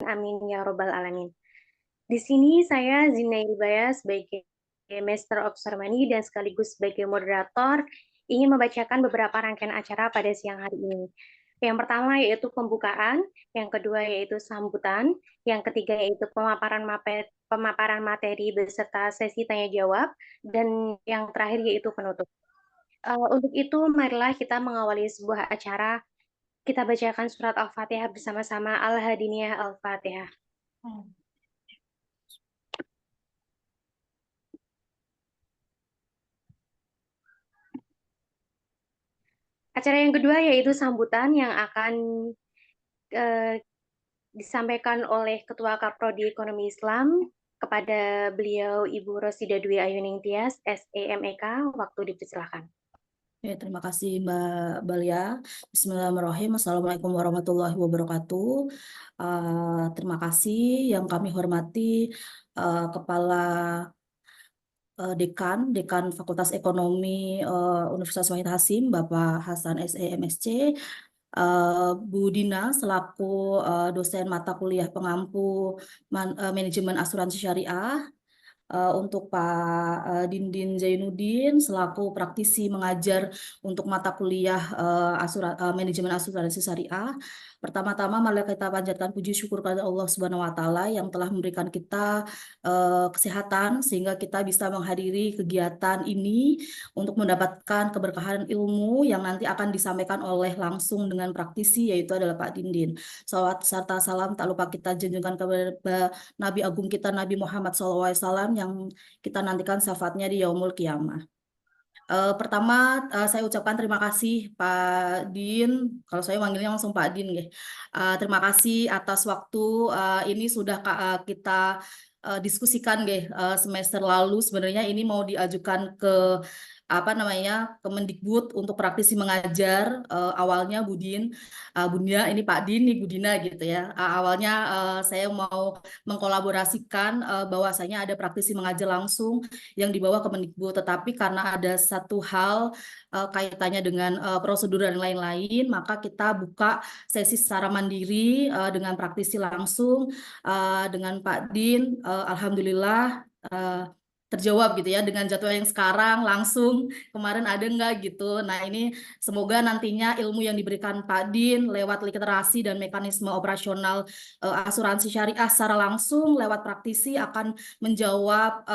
Amin ya robbal alamin. Di sini saya Zina Ilbaya sebagai Master of Ceremony dan sekaligus sebagai moderator ingin membacakan beberapa rangkaian acara pada siang hari ini. Yang pertama yaitu pembukaan, yang kedua yaitu sambutan, yang ketiga yaitu pemaparan materi beserta sesi tanya jawab, dan yang terakhir yaitu penutup. Untuk itu, marilah kita mengawali sebuah acara. Kita bacakan surat Al-Fatihah bersama-sama. Al-Hadiniyah Al-Fatihah. Acara yang kedua yaitu sambutan yang akan eh, disampaikan oleh Ketua Kaprodi Ekonomi Islam kepada beliau Ibu Rosida Dwi Ayuning Tias, SEMEK. Waktu dipersilakan. Ya, terima kasih Mbak Balia. Bismillahirrahmanirrahim. Assalamualaikum warahmatullahi wabarakatuh. Terima kasih yang kami hormati Kepala Dekan Fakultas Ekonomi Universitas Wahid Hasim, Bapak Hasan SEMSC, Bu Dina selaku dosen mata kuliah pengampu manajemen asuransi syariah, untuk Pak Dindin Zainuddin selaku praktisi mengajar untuk mata kuliah manajemen asuransi syariah. Pertama-tama mari kita panjatkan puji syukur kepada Allah Subhanahu wa taala yang telah memberikan kita kesehatan sehingga kita bisa menghadiri kegiatan ini untuk mendapatkan keberkahan ilmu yang nanti akan disampaikan oleh langsung dengan praktisi, yaitu adalah Pak Dindin. Salawat serta salam tak lupa kita junjungkan kepada Nabi Agung kita Nabi Muhammad SAW yang kita nantikan syafaatnya di Yaumul Qiyamah. Pertama, saya ucapkan terima kasih Pak Din. Kalau saya manggilnya langsung Pak Din, ya. Terima kasih atas waktu ini sudah kita diskusikan, semester lalu. Sebenarnya ini mau diajukan ke Kemendikbud untuk praktisi mengajar. Awalnya Bunda, ini Pak Din, nih Budina gitu ya. Awalnya saya mau mengkolaborasikan bahwasanya ada praktisi mengajar langsung yang dibawa ke Kemendikbud, tetapi karena ada satu hal kaitannya dengan prosedur dan lain-lain, maka kita buka sesi secara mandiri dengan praktisi langsung dengan Pak Din. Alhamdulillah terjawab gitu ya dengan jadwal yang sekarang langsung. Kemarin ada nggak gitu. Nah, ini semoga nantinya ilmu yang diberikan Pak Din lewat literasi dan mekanisme operasional asuransi syariah secara langsung lewat praktisi akan menjawab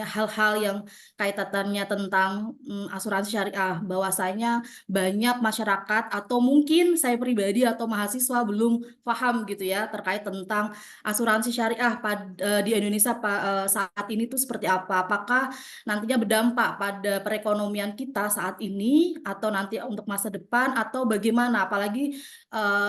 hal-hal yang kaitannya tentang asuransi syariah. Bahwasanya banyak masyarakat atau mungkin saya pribadi atau mahasiswa belum paham gitu ya terkait tentang asuransi syariah di Indonesia saat ini tuh seperti apa? Apakah nantinya berdampak pada perekonomian kita saat ini atau nanti untuk masa depan atau bagaimana? Apalagi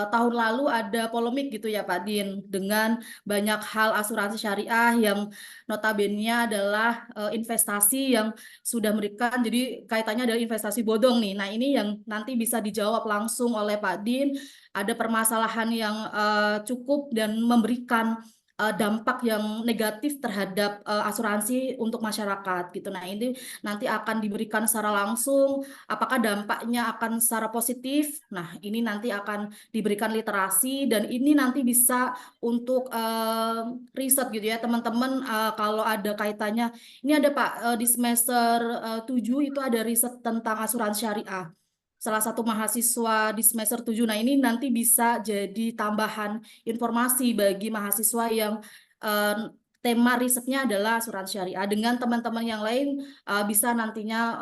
tahun lalu ada polemik gitu ya Pak Din dengan banyak hal asuransi syariah yang notabene adalah investasi yang sudah memberikan, jadi kaitannya adalah investasi bodong nih. Nah, ini yang nanti bisa dijawab langsung oleh Pak Din. Ada permasalahan yang cukup dan memberikan dampak yang negatif terhadap asuransi untuk masyarakat gitu. Nah, ini nanti akan diberikan secara langsung. Apakah dampaknya akan secara positif? Nah, ini nanti akan diberikan literasi dan ini nanti bisa untuk riset gitu ya, teman-teman. Kalau ada kaitannya, ini ada Pak di semester 7 itu ada riset tentang asuransi syariah. Salah satu mahasiswa di semester 7. Nah, ini nanti bisa jadi tambahan informasi bagi mahasiswa yang tema risetnya adalah asuransi syariah. Dengan teman-teman yang lain bisa nantinya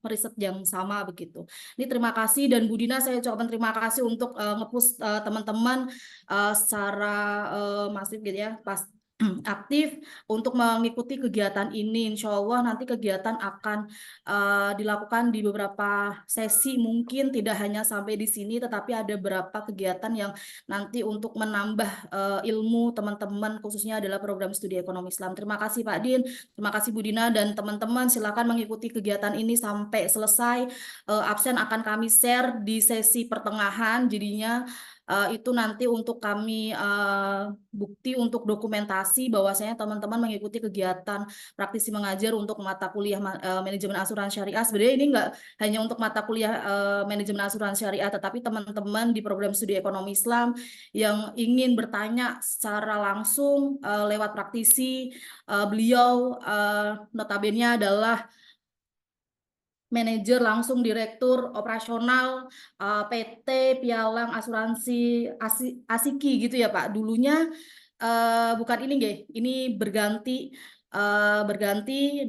meriset yang sama begitu. Ini terima kasih, dan Budina saya ucapkan terima kasih untuk nge-push teman-teman secara masif gitu ya, pas aktif untuk mengikuti kegiatan ini. Insya Allah nanti kegiatan akan dilakukan di beberapa sesi, mungkin tidak hanya sampai di sini, tetapi ada beberapa kegiatan yang nanti untuk menambah ilmu teman-teman, khususnya adalah program studi ekonomi Islam. Terima kasih Pak Din, terima kasih Bu Dina, dan teman-teman silakan mengikuti kegiatan ini sampai selesai. Absen akan kami share di sesi pertengahan, jadinya itu nanti untuk kami bukti untuk dokumentasi bahwasanya teman-teman mengikuti kegiatan praktisi mengajar untuk mata kuliah manajemen asuransi syariah. Sebenarnya ini nggak hanya untuk mata kuliah manajemen asuransi syariah, tetapi teman-teman di program studi ekonomi Islam yang ingin bertanya secara langsung lewat praktisi, beliau notabene adalah manajer langsung direktur operasional PT Pialang Asuransi Asiki gitu ya Pak. Dulunya bukan ini nggih, ini berganti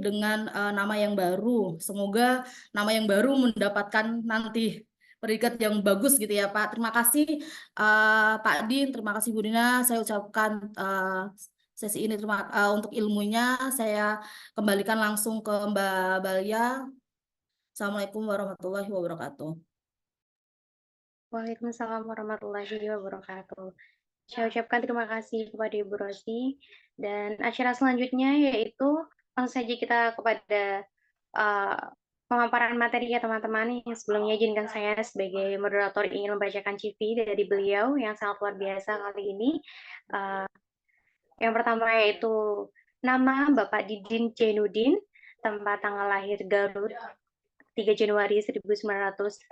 dengan nama yang baru. Semoga nama yang baru mendapatkan nanti predikat yang bagus gitu ya Pak. Terima kasih Pak Din, terima kasih Bu Dina. Saya ucapkan sesi ini untuk ilmunya. Saya kembalikan langsung ke Mbak Balia. Assalamualaikum warahmatullahi wabarakatuh. Waalaikumsalam warahmatullahi wabarakatuh. Saya ucapkan terima kasih kepada Ibu Rosi. Dan acara selanjutnya yaitu langsung saja kita kepada pemaparan materi ya teman-teman. Yang sebelumnya izinkan saya sebagai moderator ingin membacakan CV dari beliau yang sangat luar biasa kali ini. Yang pertama yaitu nama Bapak Didin Jainuddin, tempat tanggal lahir Garut 3 Januari 1984,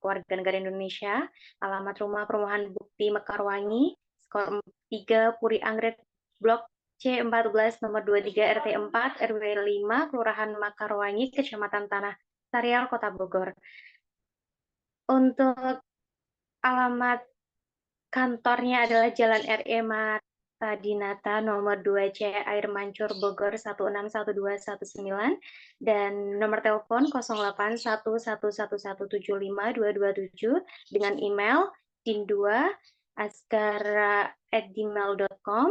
warga negara Indonesia, alamat rumah Perumahan Bukti Mekarwangi, skor 3 Puri Anggrek, Blok C14 nomor 23 RT 4 RW 5 Kelurahan Mekarwangi, Kecamatan Tanah Sarial, Kota Bogor. Untuk alamat kantornya adalah Jalan RE Mata Dinata nomor 2C Air Mancur Bogor 161219 dan nomor telepon 081111752227 dengan email din2askara@gmail.com.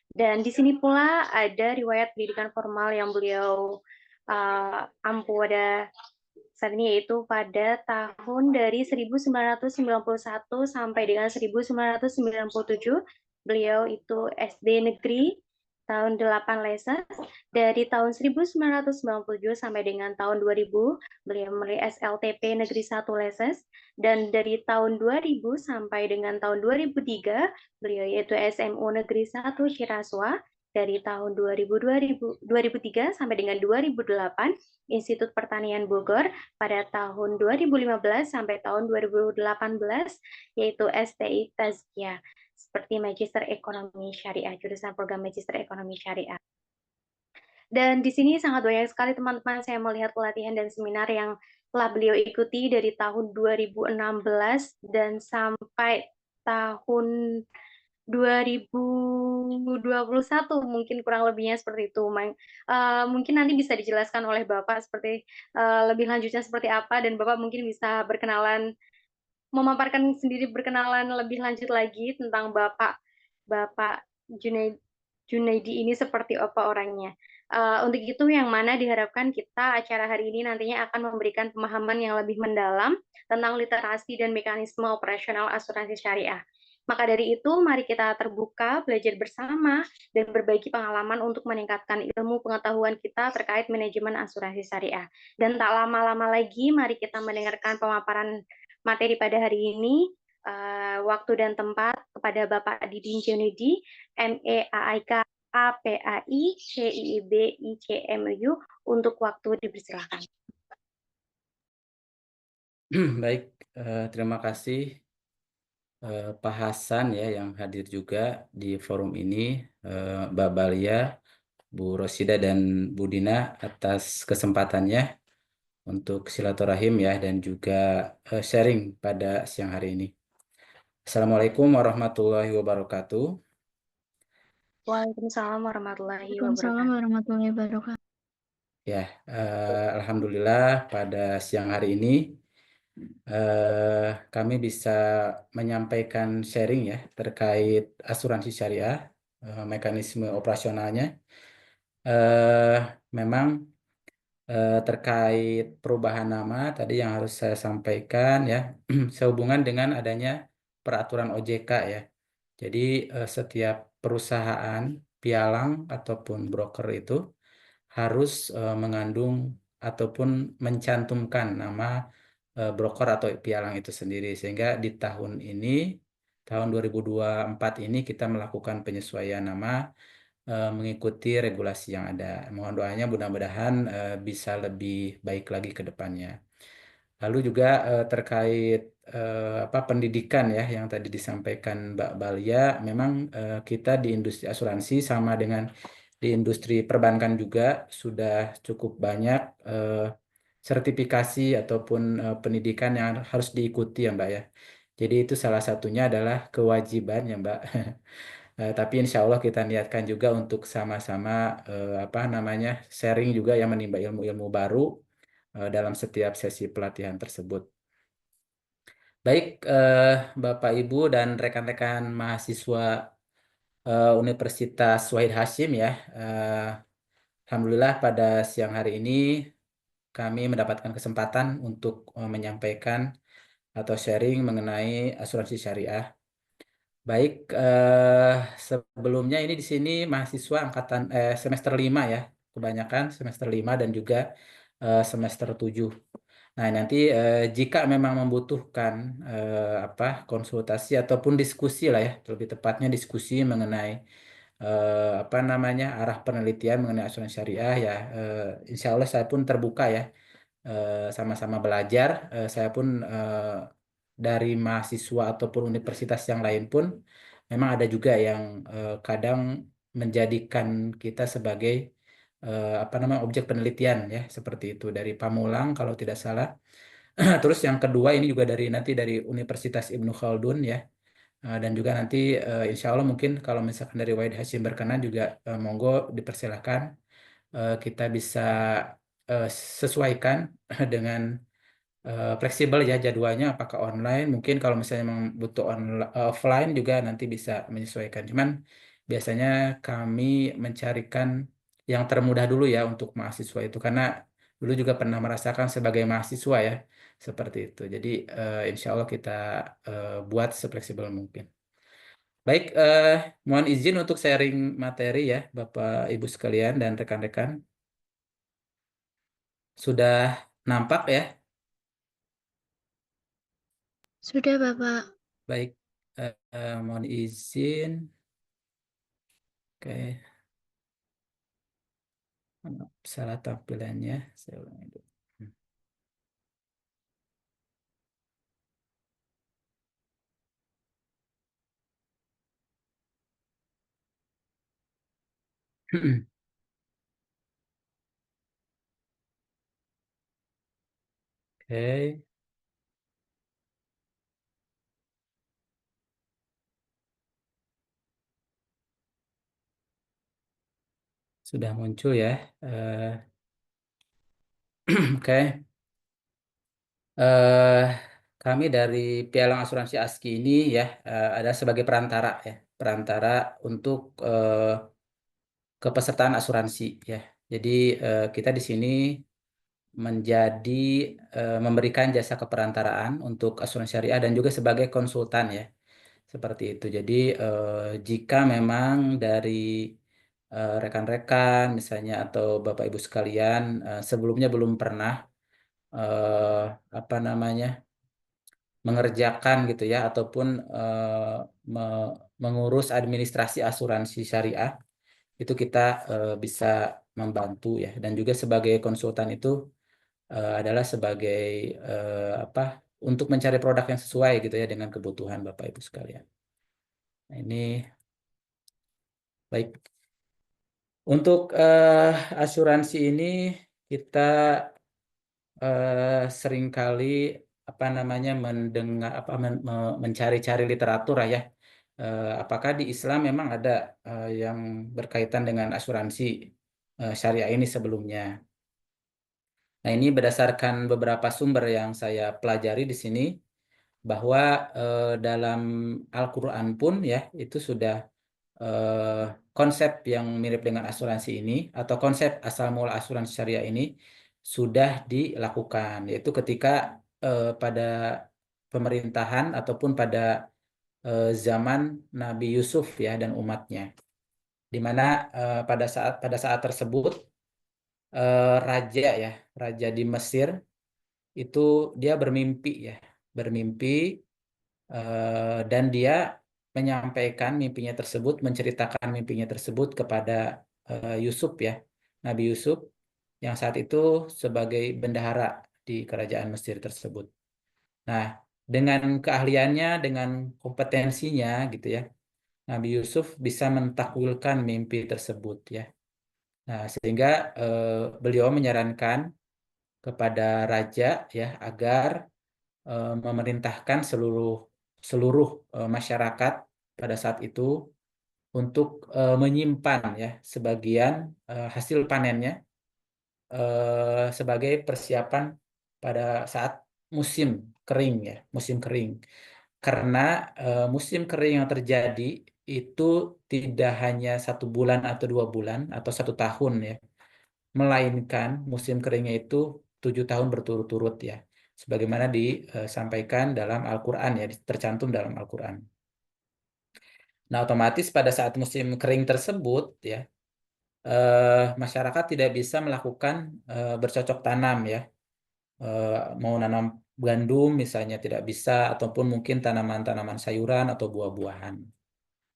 Dan di sini pula ada riwayat pendidikan formal yang beliau ampu pada saat ini, yaitu pada tahun dari 1991 sampai dengan 1997 beliau itu SD negeri tahun 8 leses. Dari tahun 1997 sampai dengan tahun 2000 beliau meraih SLTP negeri 1 leses, dan dari tahun 2000 sampai dengan tahun 2003 beliau yaitu SMU negeri 1 Cirasua. Dari tahun 2003 sampai dengan 2008 Institut Pertanian Bogor. Pada tahun 2015 sampai tahun 2018 yaitu STI Tazkiyah seperti Magister Ekonomi Syariah, jurusan program Magister Ekonomi Syariah. Dan di sini sangat banyak sekali teman-teman saya melihat pelatihan dan seminar yang telah beliau ikuti dari tahun 2016 dan sampai tahun 2021, mungkin kurang lebihnya seperti itu. Mungkin nanti bisa dijelaskan oleh Bapak seperti lebih lanjutnya seperti apa, dan Bapak mungkin bisa memaparkan sendiri, berkenalan lebih lanjut lagi tentang Bapak Junaidi ini seperti apa orangnya. Untuk itu yang mana diharapkan kita acara hari ini nantinya akan memberikan pemahaman yang lebih mendalam tentang literasi dan mekanisme operasional asuransi syariah. Maka dari itu, mari kita terbuka, belajar bersama, dan berbagi pengalaman untuk meningkatkan ilmu pengetahuan kita terkait manajemen asuransi syariah. Dan tak lama-lama lagi, mari kita mendengarkan pemaparan materi pada hari ini. Waktu dan tempat kepada Bapak Didin Junidi, MEAIK APAI CIIB ICMU, untuk waktu dipersilakan. Baik, terima kasih Pak Hasan ya yang hadir juga di forum ini, Mbak Balia, Bu Rosida dan Bu Dina atas kesempatannya untuk silaturahim ya dan juga sharing pada siang hari ini. Assalamualaikum warahmatullahi wabarakatuh. Waalaikumsalam warahmatullahi Waalaikumsalam wabarakatuh. warahmatullahi wabarakatuh. Ya, alhamdulillah pada siang hari ini kami bisa menyampaikan sharing ya terkait asuransi syariah, mekanisme operasionalnya. Memang terkait perubahan nama tadi yang harus saya sampaikan ya sehubungan dengan adanya peraturan OJK ya. Jadi setiap perusahaan pialang ataupun broker itu harus mengandung ataupun mencantumkan nama broker atau pialang itu sendiri. Sehingga di tahun ini, tahun 2024 ini kita melakukan penyesuaian nama mengikuti regulasi yang ada. Mohon doanya mudah-mudahan bisa lebih baik lagi ke depannya. Lalu juga terkait apa pendidikan ya yang tadi disampaikan Mbak Balia, memang kita di industri asuransi sama dengan di industri perbankan juga sudah cukup banyak sertifikasi ataupun pendidikan yang harus diikuti ya Mbak ya. Jadi itu salah satunya adalah kewajiban ya Mbak. Tapi insya Allah kita niatkan juga untuk sama-sama apa namanya sharing juga yang menimba ilmu-ilmu baru dalam setiap sesi pelatihan tersebut. Baik, Bapak Ibu dan rekan-rekan mahasiswa Universitas Wahid Hasyim ya. Alhamdulillah pada siang hari ini kami mendapatkan kesempatan untuk menyampaikan atau sharing mengenai asuransi syariah. Baik, sebelumnya ini di sini mahasiswa angkatan semester 5 ya, kebanyakan semester 5 dan juga semester 7. Nah, nanti jika memang membutuhkan apa konsultasi ataupun diskusi lah ya, lebih tepatnya diskusi mengenai apa namanya arah penelitian mengenai asuransi syariah ya, insya Allah saya pun terbuka ya, sama-sama belajar. Saya pun dari mahasiswa ataupun universitas yang lain pun memang ada juga yang kadang menjadikan kita sebagai apa namanya objek penelitian ya seperti itu dari Pamulang kalau tidak salah. Terus yang kedua ini juga dari nanti dari Universitas Ibnu Khaldun ya. Dan juga nanti insya Allah mungkin kalau misalkan dari Wahid Hasyim berkenan juga monggo dipersilahkan kita bisa eh, sesuaikan dengan fleksibel ya jadwalnya apakah online mungkin kalau misalnya memang butuh offline juga nanti bisa menyesuaikan. Cuman biasanya kami mencarikan yang termudah dulu ya untuk mahasiswa itu karena dulu juga pernah merasakan sebagai mahasiswa ya seperti itu. Jadi insya Allah kita buat sefleksibel mungkin. Baik, mohon izin untuk sharing materi ya Bapak Ibu sekalian dan rekan-rekan. Sudah nampak ya? Sudah, Bapak. Baik, mohon izin. Oke, maaf, salah tampilannya. Saya ulangi dulu. Oke, sudah muncul ya. Oke, eh, kami dari Pialang Asuransi ASKI ini ya ada sebagai perantara ya, perantara untuk kepesertaan asuransi ya. Jadi kita di sini menjadi memberikan jasa keperantaraan untuk asuransi syariah dan juga sebagai konsultan ya. Seperti itu. Jadi jika memang dari rekan-rekan misalnya atau Bapak Ibu sekalian sebelumnya belum pernah eh, apa namanya mengerjakan gitu ya ataupun mengurus administrasi asuransi syariah itu kita bisa membantu ya dan juga sebagai konsultan itu adalah sebagai apa untuk mencari produk yang sesuai gitu ya dengan kebutuhan Bapak Ibu sekalian. Nah, ini baik. Untuk asuransi ini kita seringkali apa namanya mendengar apa mencari-cari literatur lah ya. Apakah di Islam memang ada yang berkaitan dengan asuransi syariah ini sebelumnya? Nah, ini berdasarkan beberapa sumber yang saya pelajari di sini bahwa dalam Al-Qur'an pun ya itu sudah eh, konsep yang mirip dengan asuransi ini atau konsep asal mula asuransi syariah ini sudah dilakukan yaitu ketika pada pemerintahan ataupun pada zaman Nabi Yusuf ya dan umatnya di mana pada saat tersebut raja ya raja di Mesir itu dia bermimpi ya, bermimpi dan dia menyampaikan mimpinya tersebut, menceritakan mimpinya tersebut kepada Yusuf ya, Nabi Yusuf yang saat itu sebagai bendahara di kerajaan Mesir tersebut. Nah, dengan keahliannya, dengan kompetensinya gitu ya, Nabi Yusuf bisa mentakwilkan mimpi tersebut ya. Nah, sehingga beliau menyarankan kepada raja ya agar memerintahkan seluruh seluruh masyarakat pada saat itu untuk menyimpan ya sebagian hasil panennya sebagai persiapan pada saat musim kering ya, musim kering. Karena musim kering yang terjadi itu tidak hanya 1 bulan atau 2 bulan atau 1 tahun ya, melainkan musim keringnya itu 7 tahun berturut-turut ya, sebagaimana disampaikan dalam Al-Quran ya, tercantum dalam Al-Quran. Nah, otomatis pada saat musim kering tersebut ya, masyarakat tidak bisa melakukan bercocok tanam ya. Mau nanam gandum misalnya tidak bisa, ataupun mungkin tanaman-tanaman sayuran atau buah-buahan.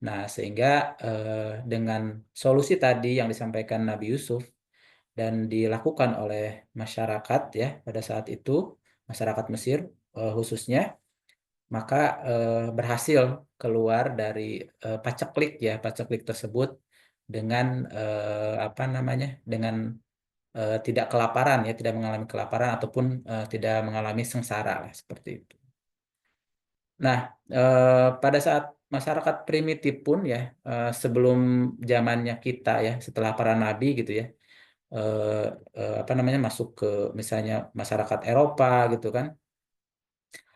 Nah, sehingga dengan solusi tadi yang disampaikan Nabi Yusuf dan dilakukan oleh masyarakat ya pada saat itu, masyarakat Mesir khususnya, maka berhasil keluar dari paceklik ya, paceklik tersebut dengan apa namanya? Dengan tidak kelaparan ya, tidak mengalami kelaparan ataupun tidak mengalami sengsara lah, seperti itu. Nah, pada saat masyarakat primitif pun ya, sebelum zamannya kita ya, setelah para nabi gitu ya, apa namanya masuk ke misalnya masyarakat Eropa gitu kan,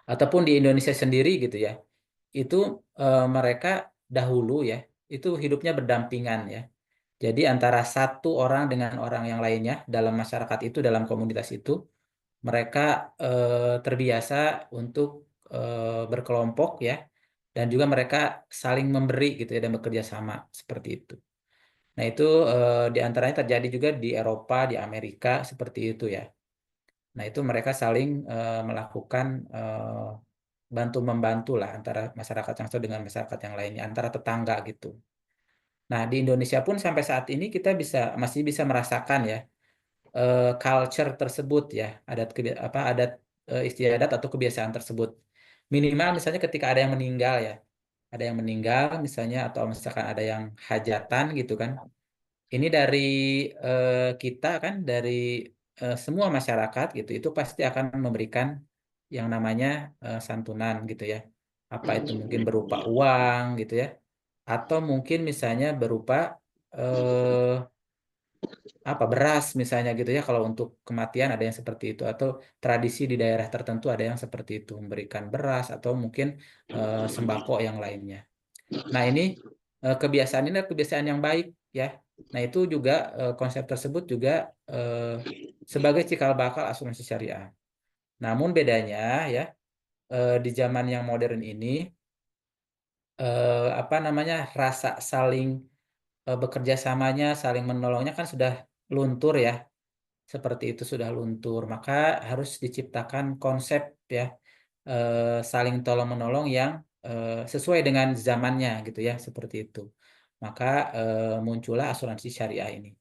ataupun di Indonesia sendiri gitu ya, itu mereka dahulu ya, itu hidupnya berdampingan ya. Jadi antara satu orang dengan orang yang lainnya dalam masyarakat itu, dalam komunitas itu, mereka terbiasa untuk berkelompok ya, dan juga mereka saling memberi gitu ya dan bekerja sama seperti itu. Nah itu di antaranya terjadi juga di Eropa, di Amerika seperti itu ya. Nah itu mereka saling melakukan bantu membantu lah antara masyarakat yang satu dengan masyarakat yang lainnya, antara tetangga gitu. Nah di Indonesia pun sampai saat ini kita masih bisa merasakan ya culture tersebut ya, adat istiadat atau kebiasaan tersebut. Minimal misalnya ketika ada yang meninggal ya, ada yang meninggal misalnya, atau misalkan ada yang hajatan gitu kan. Ini dari kita kan, dari semua masyarakat gitu, itu pasti akan memberikan yang namanya santunan gitu ya. Apa itu mungkin berupa uang gitu ya, atau mungkin misalnya berupa eh, apa beras misalnya gitu ya, kalau untuk kematian ada yang seperti itu, atau tradisi di daerah tertentu ada yang seperti itu, memberikan beras atau mungkin sembako yang lainnya. Nah ini kebiasaan ini adalah kebiasaan yang baik ya. Nah itu juga konsep tersebut juga eh, sebagai cikal bakal asuransi syariah. Namun bedanya ya, di zaman yang modern ini apa namanya, rasa saling bekerja samanya, saling menolongnya kan sudah luntur ya. Seperti itu sudah luntur, maka harus diciptakan konsep ya, saling tolong menolong yang sesuai dengan zamannya gitu ya, seperti itu. Maka muncullah asuransi syariah ini.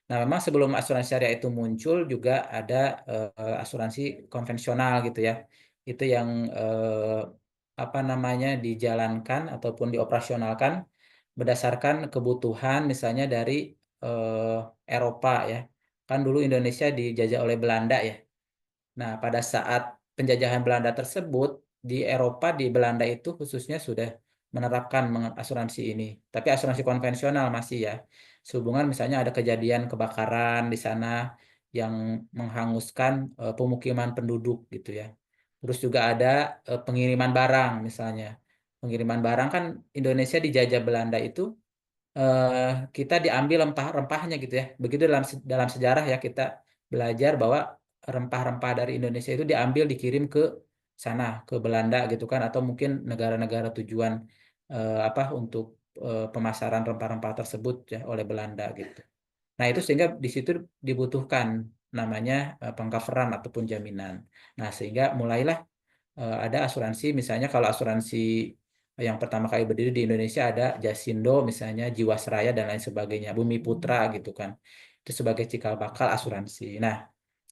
Nah, memang sebelum asuransi syariah itu muncul juga ada asuransi konvensional gitu ya. Itu yang apa namanya dijalankan ataupun dioperasionalkan berdasarkan kebutuhan misalnya dari Eropa ya. Kan dulu Indonesia dijajah oleh Belanda ya. Nah, pada saat penjajahan Belanda tersebut di Eropa, di Belanda itu khususnya sudah menerapkan asuransi ini. Tapi asuransi konvensional masih ya. Sehubungan misalnya ada kejadian kebakaran di sana yang menghanguskan pemukiman penduduk gitu ya. Terus juga ada pengiriman barang misalnya. Pengiriman barang kan Indonesia dijajah Belanda itu, eh, kita diambil rempah-rempahnya gitu ya. Begitu dalam sejarah ya, kita belajar bahwa rempah-rempah dari Indonesia itu diambil dikirim ke sana, ke Belanda gitu kan, atau mungkin negara-negara tujuan apa untuk pemasaran rempah-rempah tersebut ya oleh Belanda gitu. Nah, itu sehingga di situ dibutuhkan namanya pengcoveran ataupun jaminan. Nah, sehingga mulailah ada asuransi, misalnya kalau asuransi yang pertama kali berdiri di Indonesia ada Jasindo, misalnya Jiwasraya dan lain sebagainya, Bumi Putra gitu kan. Itu sebagai cikal bakal asuransi. Nah,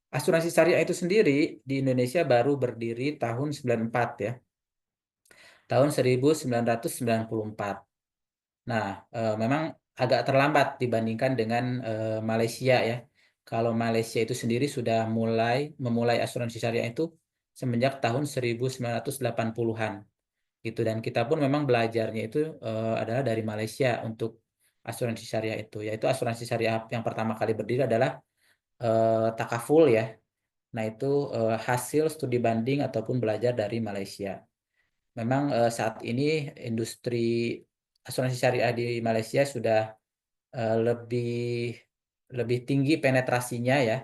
asuransi syariah itu sendiri di Indonesia baru berdiri tahun 94 ya. Tahun 1994. Nah, memang agak terlambat dibandingkan dengan Malaysia ya. Kalau Malaysia itu sendiri sudah memulai asuransi syariah itu semenjak tahun 1980-an gitu, dan kita pun memang belajarnya itu adalah dari Malaysia untuk asuransi syariah itu, yaitu asuransi syariah yang pertama kali berdiri adalah takaful ya. Nah, itu hasil studi banding ataupun belajar dari Malaysia. Memang saat ini industri asuransi syariah di Malaysia sudah lebih lebih tinggi penetrasinya ya.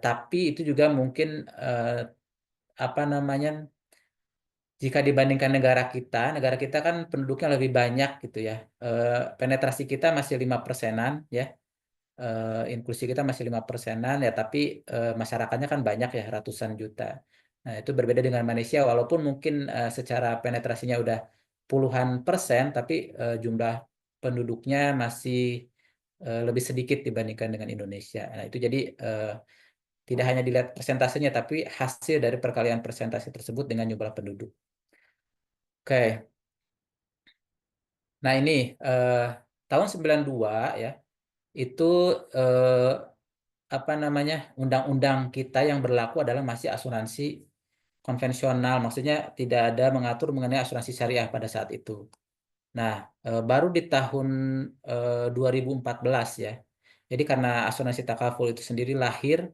Tapi itu juga mungkin apa namanya, jika dibandingkan negara kita kan penduduknya lebih banyak gitu ya. Penetrasi kita masih 5%-an ya. Inklusi kita masih 5%-an ya, tapi masyarakatnya kan banyak ya, ratusan juta. Nah, itu berbeda dengan Malaysia, walaupun mungkin secara penetrasinya udah puluhan persen, tapi jumlah penduduknya masih lebih sedikit dibandingkan dengan Indonesia. Nah, itu jadi tidak hanya dilihat persentasenya, tapi hasil dari perkalian persentase tersebut dengan jumlah penduduk. Oke. Nah, ini tahun 92 ya, itu eh, apa namanya, undang-undang kita yang berlaku adalah masih asuransi konvensional, maksudnya tidak ada mengatur mengenai asuransi syariah pada saat itu. Nah, baru di tahun 2014 ya. Jadi karena asuransi takaful itu sendiri lahir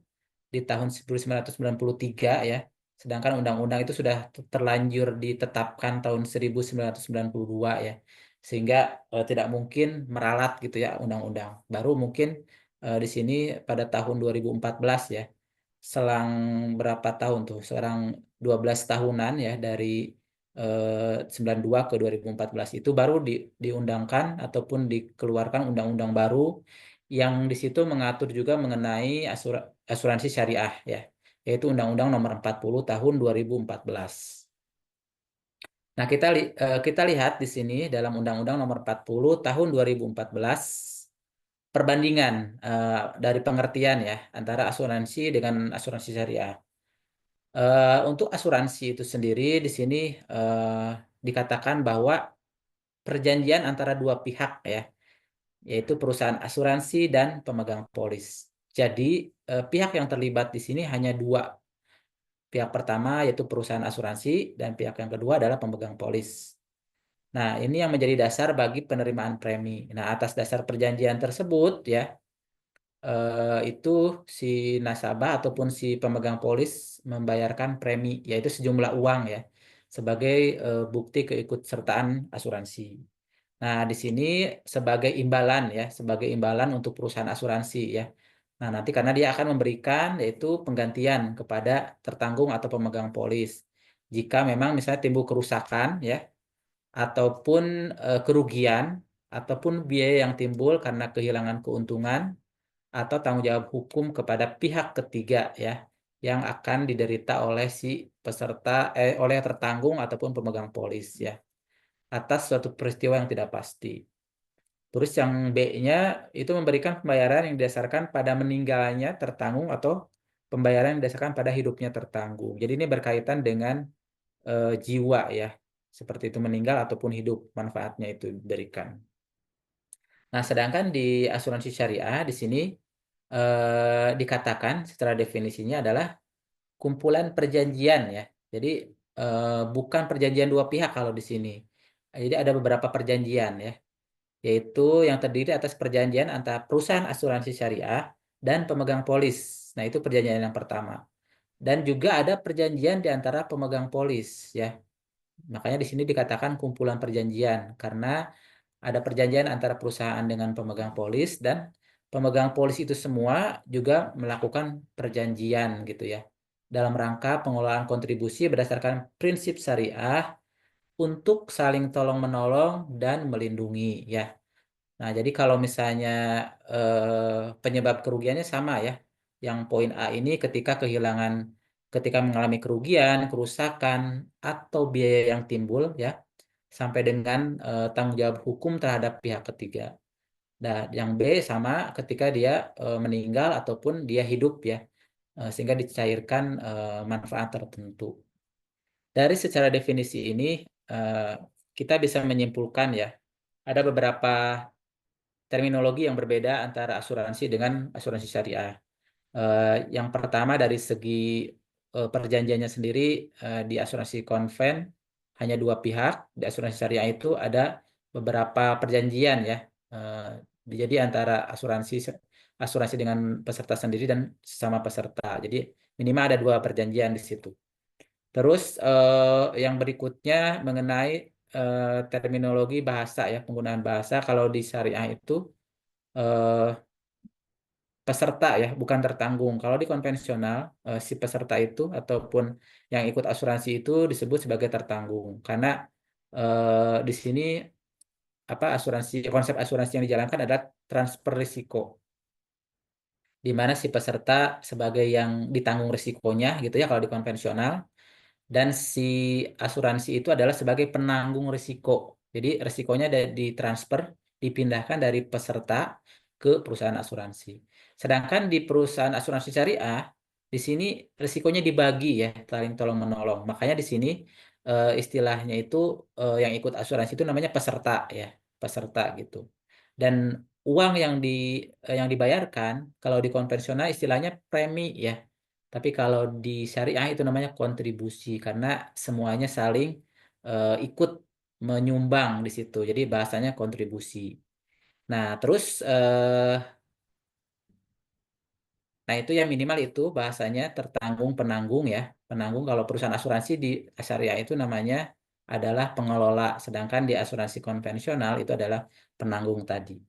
di tahun 1993 ya, sedangkan undang-undang itu sudah terlanjur ditetapkan tahun 1992 ya, sehingga tidak mungkin meralat gitu ya undang-undang. Baru mungkin di sini pada tahun 2014 ya, selang berapa tahun tuh, selang 12 tahunan ya, dari 92 ke 2014 itu baru diundangkan ataupun dikeluarkan undang-undang baru yang di situ mengatur juga mengenai asuransi syariah ya, yaitu Undang-Undang Nomor 40 Tahun 2014. Nah, kita lihat di sini dalam Undang-Undang Nomor 40 Tahun 2014 perbandingan dari pengertian ya antara asuransi dengan asuransi syariah. Untuk asuransi itu sendiri di sini dikatakan bahwa perjanjian antara dua pihak ya, yaitu perusahaan asuransi dan pemegang polis. Jadi pihak yang terlibat di sini hanya dua. Pihak pertama yaitu perusahaan asuransi dan pihak yang kedua adalah pemegang polis. Nah, ini yang menjadi dasar bagi penerimaan premi. Nah, atas dasar perjanjian tersebut ya, itu si nasabah ataupun si pemegang polis membayarkan premi, yaitu sejumlah uang ya, sebagai bukti keikutsertaan asuransi. Nah, di sini sebagai imbalan ya, sebagai imbalan untuk perusahaan asuransi ya. Nah, nanti karena dia akan memberikan yaitu penggantian kepada tertanggung atau pemegang polis. Jika memang misalnya timbul kerusakan ya, ataupun kerugian, ataupun biaya yang timbul karena kehilangan keuntungan, atau tanggung jawab hukum kepada pihak ketiga ya, yang akan diderita oleh si peserta, oleh tertanggung ataupun pemegang polis ya, atas suatu peristiwa yang tidak pasti. Terus yang B-nya itu memberikan pembayaran yang didasarkan pada meninggalnya tertanggung atau pembayaran yang didasarkan pada hidupnya tertanggung. Jadi ini berkaitan dengan jiwa ya, seperti itu meninggal ataupun hidup, manfaatnya itu diberikan. Nah, sedangkan di asuransi syariah di sini dikatakan secara definisinya adalah kumpulan perjanjian ya. Jadi bukan perjanjian dua pihak kalau di sini. Jadi ada beberapa perjanjian ya, yaitu yang terdiri atas perjanjian antara perusahaan asuransi syariah dan pemegang polis. Nah, itu perjanjian yang pertama. Dan juga ada perjanjian di antara pemegang polis ya. Makanya di sini dikatakan kumpulan perjanjian karena ada perjanjian antara perusahaan dengan pemegang polis, dan pemegang polis itu semua juga melakukan perjanjian gitu ya, dalam rangka pengelolaan kontribusi berdasarkan prinsip syariah untuk saling tolong-menolong dan melindungi ya. Nah, jadi kalau misalnya penyebab kerugiannya sama ya, Yang poin A ini ketika mengalami kerugian, kerusakan, atau biaya yang timbul ya, sampai dengan tanggung jawab hukum terhadap pihak ketiga. Dan yang B sama ketika dia meninggal ataupun dia hidup ya, sehingga dicairkan manfaat tertentu. Dari secara definisi ini kita bisa menyimpulkan ya, ada beberapa terminologi yang berbeda antara asuransi dengan asuransi syariah. Yang pertama dari segi perjanjiannya sendiri, di asuransi konven hanya dua pihak, di asuransi syariah itu ada beberapa perjanjian ya. Jadi antara asuransi dengan peserta sendiri dan sesama peserta. Jadi minimal ada dua perjanjian di situ. Terus yang berikutnya mengenai terminologi bahasa ya, penggunaan bahasa. Kalau di syariah itu eh, peserta ya, bukan tertanggung. Kalau di konvensional, si peserta itu ataupun yang ikut asuransi itu disebut sebagai tertanggung. Karena di sini konsep asuransi yang dijalankan adalah transfer risiko, di mana si peserta sebagai yang ditanggung risikonya gitu ya kalau di konvensional, dan si asuransi itu adalah sebagai penanggung risiko. Jadi risikonya ditransfer, dipindahkan dari peserta ke perusahaan asuransi. Sedangkan di perusahaan asuransi syariah, di sini risikonya dibagi ya, saling tolong menolong. Makanya di sini istilahnya itu yang ikut asuransi itu namanya peserta ya, peserta gitu. Dan uang yang dibayarkan kalau di konvensional istilahnya premi ya. Tapi kalau di syariah itu namanya kontribusi karena semuanya saling ikut menyumbang di situ. Jadi bahasanya kontribusi. Nah, terus nah itu yang minimal itu bahasanya tertanggung penanggung ya. Penanggung kalau perusahaan asuransi di syariah itu namanya adalah pengelola, sedangkan di asuransi konvensional itu adalah penanggung tadi.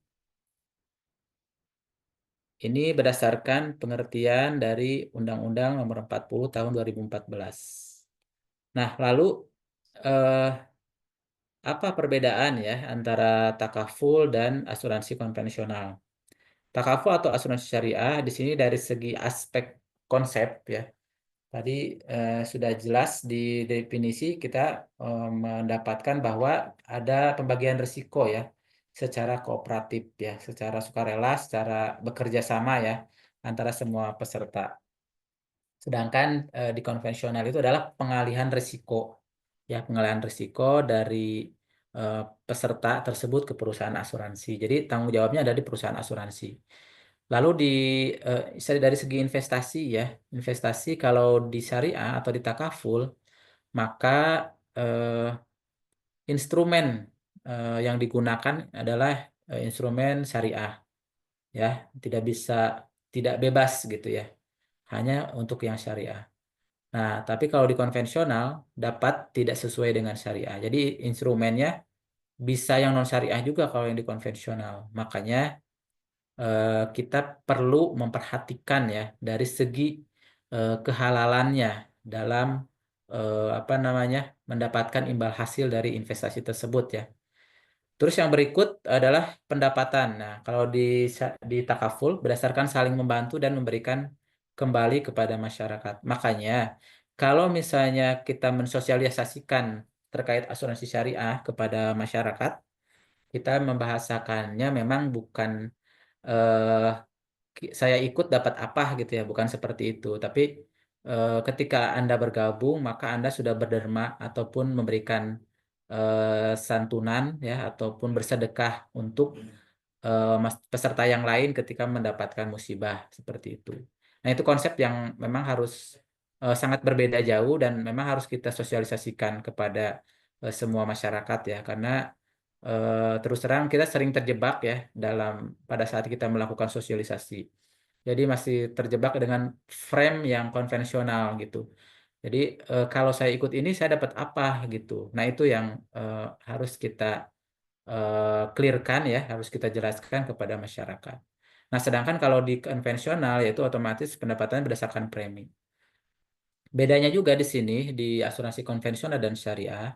Ini berdasarkan pengertian dari Undang-Undang Nomor 40 Tahun 2014. Nah, lalu eh, apa perbedaan ya antara takaful dan asuransi konvensional? Takaful atau asuransi syariah di sini dari segi aspek konsep ya. Tadi sudah jelas di definisi kita mendapatkan bahwa ada pembagian risiko ya secara kooperatif ya, secara sukarela, secara bekerja sama ya antara semua peserta. Sedangkan di konvensional itu adalah pengalihan risiko. Ya, pengalihan risiko dari eh, peserta tersebut ke perusahaan asuransi. Jadi tanggung jawabnya ada di perusahaan asuransi. Lalu dari segi investasi ya, investasi kalau di syariah atau di takaful, maka eh, instrumen yang digunakan adalah instrumen syariah ya, tidak bebas gitu ya, hanya untuk yang syariah. Nah, tapi kalau di konvensional dapat tidak sesuai dengan syariah. Jadi instrumennya bisa yang non syariah juga kalau yang di konvensional. Makanya kita perlu memperhatikan ya dari segi kehalalannya dalam apa namanya mendapatkan imbal hasil dari investasi tersebut ya. Terus yang berikut adalah pendapatan. Nah, kalau di takaful berdasarkan saling membantu dan memberikan kembali kepada masyarakat. Makanya kalau misalnya kita mensosialisasikan terkait asuransi syariah kepada masyarakat, kita membahasakannya memang bukan eh, saya ikut dapat apa gitu ya, bukan seperti itu. Tapi ketika Anda bergabung, maka Anda sudah berderma ataupun memberikan santunan ya ataupun bersedekah untuk peserta yang lain ketika mendapatkan musibah seperti itu. Nah, itu konsep yang memang harus sangat berbeda jauh dan memang harus kita sosialisasikan kepada semua masyarakat ya, karena terus terang kita sering terjebak ya pada saat kita melakukan sosialisasi. Jadi masih terjebak dengan frame yang konvensional gitu. Jadi kalau saya ikut ini saya dapat apa gitu. Nah, itu yang harus kita clearkan ya, harus kita jelaskan kepada masyarakat. Nah, sedangkan kalau di konvensional yaitu otomatis pendapatannya berdasarkan premi. Bedanya juga di sini di asuransi konvensional dan syariah,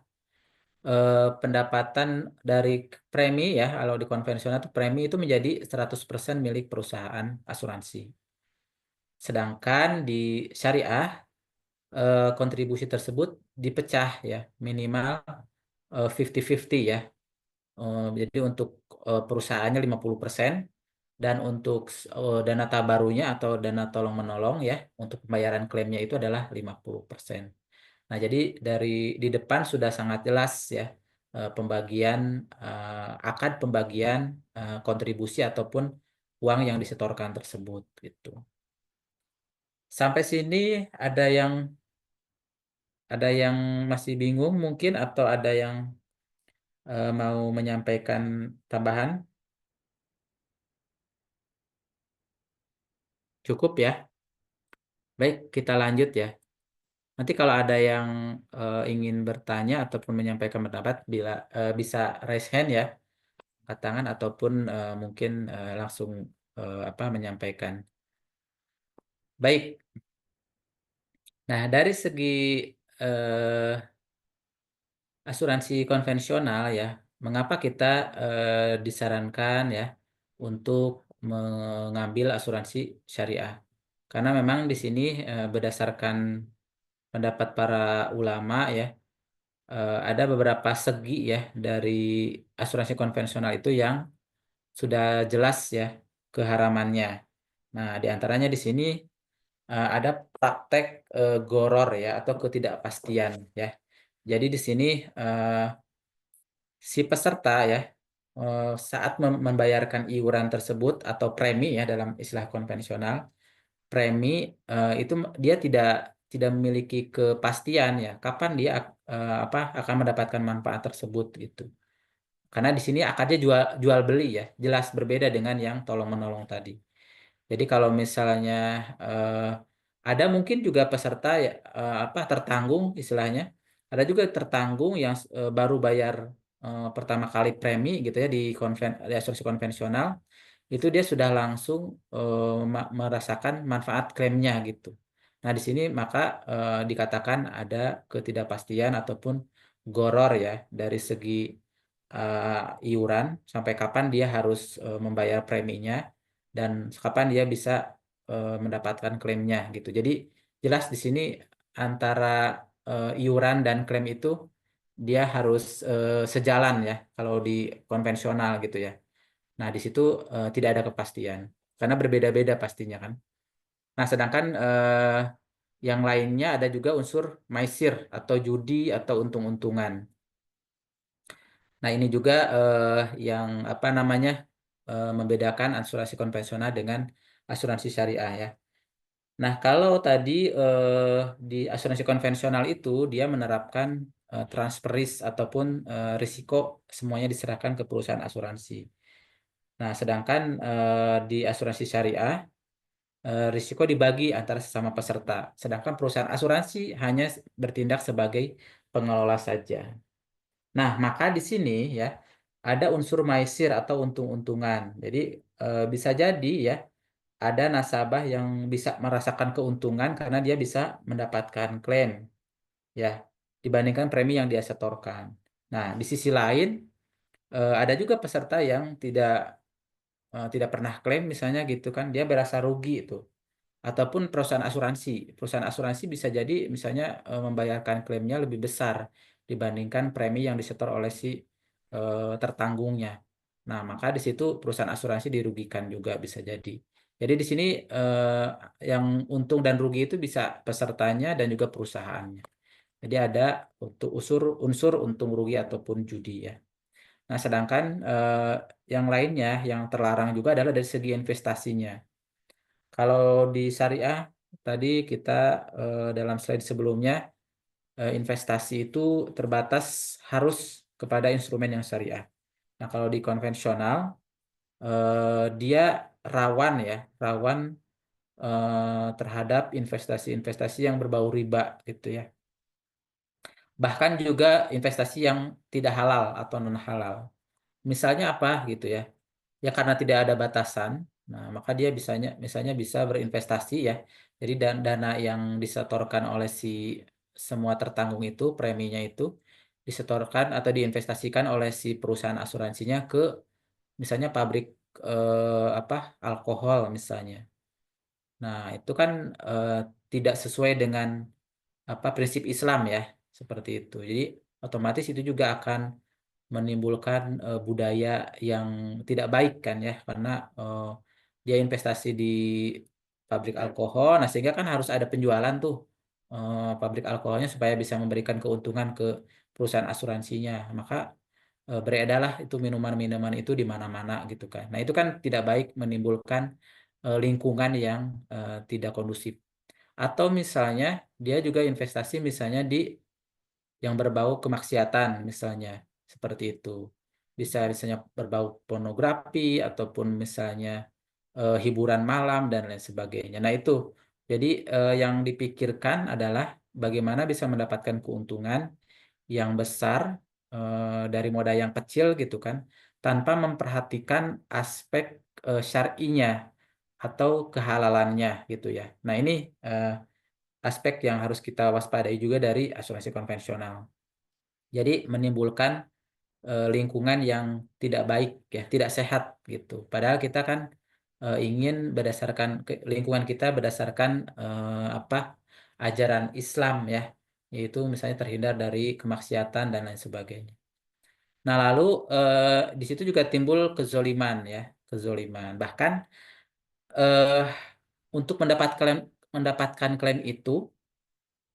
pendapatan dari premi ya, kalau di konvensional itu premi itu menjadi 100% milik perusahaan asuransi. Sedangkan di syariah kontribusi tersebut dipecah ya, minimal 50-50 ya. Jadi untuk perusahaannya 50% dan untuk dana tabarunya atau dana tolong-menolong ya, untuk pembayaran klaimnya itu adalah 50%. Nah, jadi di depan sudah sangat jelas ya pembagian akad pembagian kontribusi ataupun uang yang disetorkan tersebut gitu. Sampai sini ada yang masih bingung mungkin atau ada yang mau menyampaikan tambahan? Cukup ya. Baik, kita lanjut ya. Nanti kalau ada yang ingin bertanya ataupun menyampaikan pendapat bisa raise hand ya, angkat tangan ataupun mungkin langsung menyampaikan. Baik. Nah, dari segi eh, asuransi konvensional ya, mengapa kita disarankan ya untuk mengambil asuransi syariah? Karena memang di sini berdasarkan pendapat para ulama ya, ada beberapa segi ya dari asuransi konvensional itu yang sudah jelas ya keharamannya. Nah, di antaranya di sini ada praktek goror ya atau ketidakpastian ya. Jadi di sini eh, si peserta ya saat membayarkan iuran tersebut atau premi ya dalam istilah konvensional, premi itu dia tidak memiliki kepastian ya kapan dia akan mendapatkan manfaat tersebut gitu. Karena di sini akadnya jual beli ya, jelas berbeda dengan yang tolong menolong tadi. Jadi kalau misalnya eh, ada mungkin juga peserta ya tertanggung istilahnya, ada juga tertanggung yang baru bayar pertama kali premi gitu ya di asuransi konvensional, itu dia sudah langsung merasakan manfaat klaimnya gitu. Nah, di sini maka dikatakan ada ketidakpastian ataupun goror ya dari segi iuran sampai kapan dia harus membayar preminya dan kapan dia bisa mendapatkan klaimnya gitu. Jadi jelas di sini antara iuran dan klaim itu dia harus sejalan ya kalau di konvensional gitu ya. Nah, di situ tidak ada kepastian karena berbeda-beda pastinya kan. Nah, sedangkan yang lainnya ada juga unsur maisir atau judi atau untung-untungan. Nah, ini juga yang membedakan asuransi konvensional dengan asuransi syariah ya. Nah, kalau tadi di asuransi konvensional itu dia menerapkan transfer risk ataupun risiko semuanya diserahkan ke perusahaan asuransi. Nah, sedangkan di asuransi syariah risiko dibagi antara sesama peserta. Sedangkan perusahaan asuransi hanya bertindak sebagai pengelola saja. Nah, maka di sini ya ada unsur maisir atau untung-untungan. Jadi bisa jadi ya ada nasabah yang bisa merasakan keuntungan karena dia bisa mendapatkan klaim ya dibandingkan premi yang dia setorkan. Nah, di sisi lain ada juga peserta yang tidak pernah klaim misalnya gitu kan, dia berasa rugi itu. Ataupun perusahaan asuransi. Perusahaan asuransi bisa jadi misalnya membayarkan klaimnya lebih besar dibandingkan premi yang disetor oleh si tertanggungnya. Nah, maka di situ perusahaan asuransi dirugikan juga bisa jadi. Jadi di sini yang untung dan rugi itu bisa pesertanya dan juga perusahaannya. Jadi ada untuk unsur untung rugi ataupun judi ya. Nah, sedangkan yang lainnya yang terlarang juga adalah dari segi investasinya. Kalau di syariah tadi kita dalam slide sebelumnya investasi itu terbatas harus kepada instrumen yang syariah. Nah, kalau di konvensional dia rawan terhadap investasi-investasi yang berbau riba gitu ya. Bahkan juga investasi yang tidak halal atau non halal. Misalnya apa gitu ya? Ya karena tidak ada batasan, nah maka dia misalnya bisa berinvestasi ya. Jadi dana yang disetorkan oleh si semua tertanggung itu, preminya itu disetorkan atau diinvestasikan oleh si perusahaan asuransinya ke misalnya pabrik alkohol misalnya. Nah, itu kan tidak sesuai dengan prinsip Islam ya, seperti itu. Jadi otomatis itu juga akan menimbulkan budaya yang tidak baik kan ya, karena dia investasi di pabrik alkohol, nah sehingga kan harus ada penjualan tuh pabrik alkoholnya supaya bisa memberikan keuntungan ke perusahaan asuransinya. Maka beredarlah itu minuman-minuman itu di mana-mana gitu kan. Nah itu kan tidak baik, menimbulkan lingkungan yang tidak kondusif. Atau misalnya dia juga investasi misalnya di yang berbau kemaksiatan misalnya, seperti itu. Bisa misalnya berbau pornografi ataupun misalnya hiburan malam dan lain sebagainya. Nah itu, jadi yang dipikirkan adalah bagaimana bisa mendapatkan keuntungan yang besar dari modal yang kecil gitu kan, tanpa memperhatikan aspek syar'inya atau kehalalannya gitu ya. Nah ini eh, aspek yang harus kita waspadai juga dari asuransi konvensional. Jadi menimbulkan lingkungan yang tidak baik ya, tidak sehat gitu. Padahal kita kan ingin berdasarkan lingkungan kita berdasarkan apa ajaran Islam ya, yaitu misalnya terhindar dari kemaksiatan dan lain sebagainya. Nah, lalu di situ juga timbul kezoliman ya, kezoliman. Bahkan eh, untuk mendapatkan klaim itu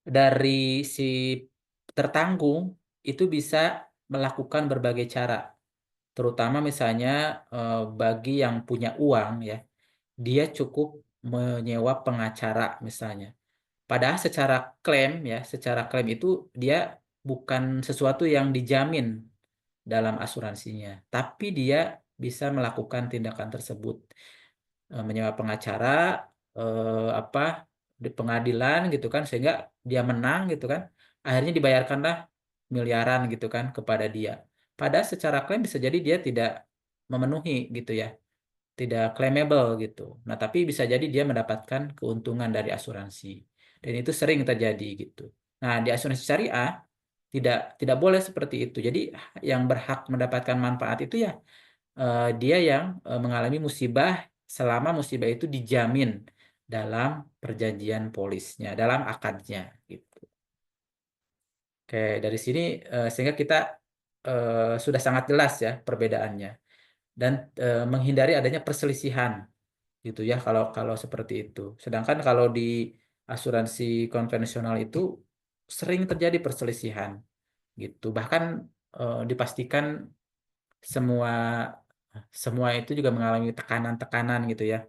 dari si tertanggung itu bisa melakukan berbagai cara, terutama misalnya bagi yang punya uang ya, dia cukup menyewa pengacara misalnya. Padahal secara klaim itu dia bukan sesuatu yang dijamin dalam asuransinya, tapi dia bisa melakukan tindakan tersebut. Menyewa pengacara apa di pengadilan gitu kan, sehingga dia menang gitu kan, akhirnya dibayarkanlah miliaran gitu kan kepada dia. Padahal secara klaim bisa jadi dia tidak memenuhi gitu ya, tidak claimable gitu. Nah, tapi bisa jadi dia mendapatkan keuntungan dari asuransi. Dan itu sering terjadi gitu. Nah, di asuransi syariah tidak boleh seperti itu. Jadi yang berhak mendapatkan manfaat itu ya dia yang mengalami musibah selama musibah itu dijamin dalam perjanjian polisnya, dalam akadnya gitu. Oke, dari sini sehingga kita sudah sangat jelas ya perbedaannya dan menghindari adanya perselisihan gitu ya kalau kalau seperti itu. Sedangkan kalau di asuransi konvensional itu sering terjadi perselisihan gitu. Bahkan dipastikan semua semua itu juga mengalami tekanan-tekanan gitu ya.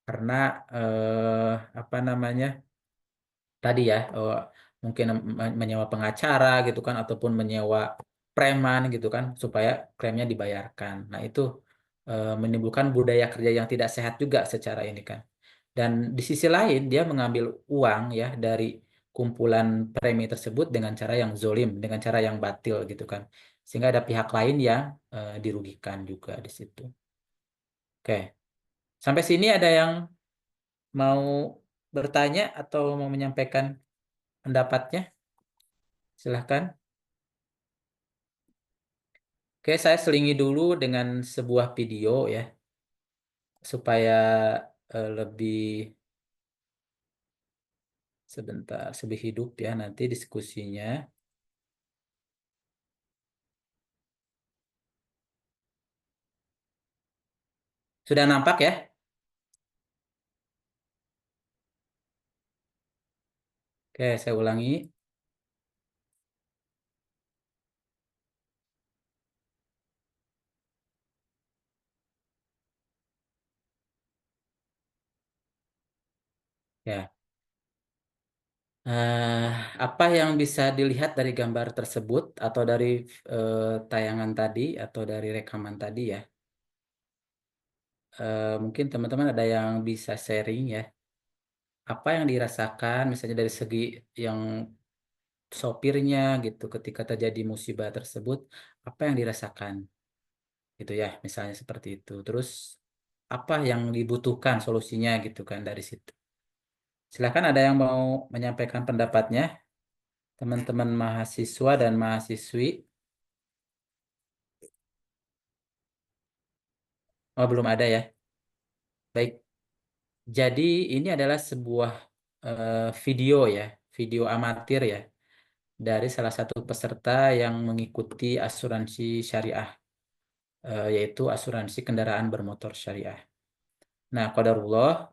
Karena apa namanya? Tadi ya mungkin menyewa pengacara gitu kan ataupun menyewa preman gitu kan supaya klaimnya dibayarkan. Nah, itu menimbulkan budaya kerja yang tidak sehat juga secara ini kan. Dan di sisi lain dia mengambil uang ya dari kumpulan premi tersebut dengan cara yang zolim, dengan cara yang batil gitu kan. Sehingga ada pihak lain yang dirugikan juga di situ. Oke, sampai sini ada yang mau bertanya atau mau menyampaikan pendapatnya? Silahkan. Oke, saya selingi dulu dengan sebuah video ya, supaya lebih sebentar, lebih hidup ya nanti diskusinya. Sudah nampak ya? Oke, saya ulangi. Ya, eh, apa yang bisa dilihat dari gambar tersebut atau dari tayangan tadi atau dari rekaman tadi ya? Mungkin teman-teman ada yang bisa sharing ya. Apa yang dirasakan misalnya dari segi yang sopirnya gitu ketika terjadi musibah tersebut, apa yang dirasakan gitu ya, misalnya seperti itu. Terus apa yang dibutuhkan solusinya gitu kan dari situ. Silakan ada yang mau menyampaikan pendapatnya, teman-teman mahasiswa dan mahasiswi. Oh, belum ada ya. Baik. Jadi ini adalah sebuah video ya, video amatir ya, dari salah satu peserta yang mengikuti asuransi syariah, yaitu asuransi kendaraan bermotor syariah. Nah, qadarullah,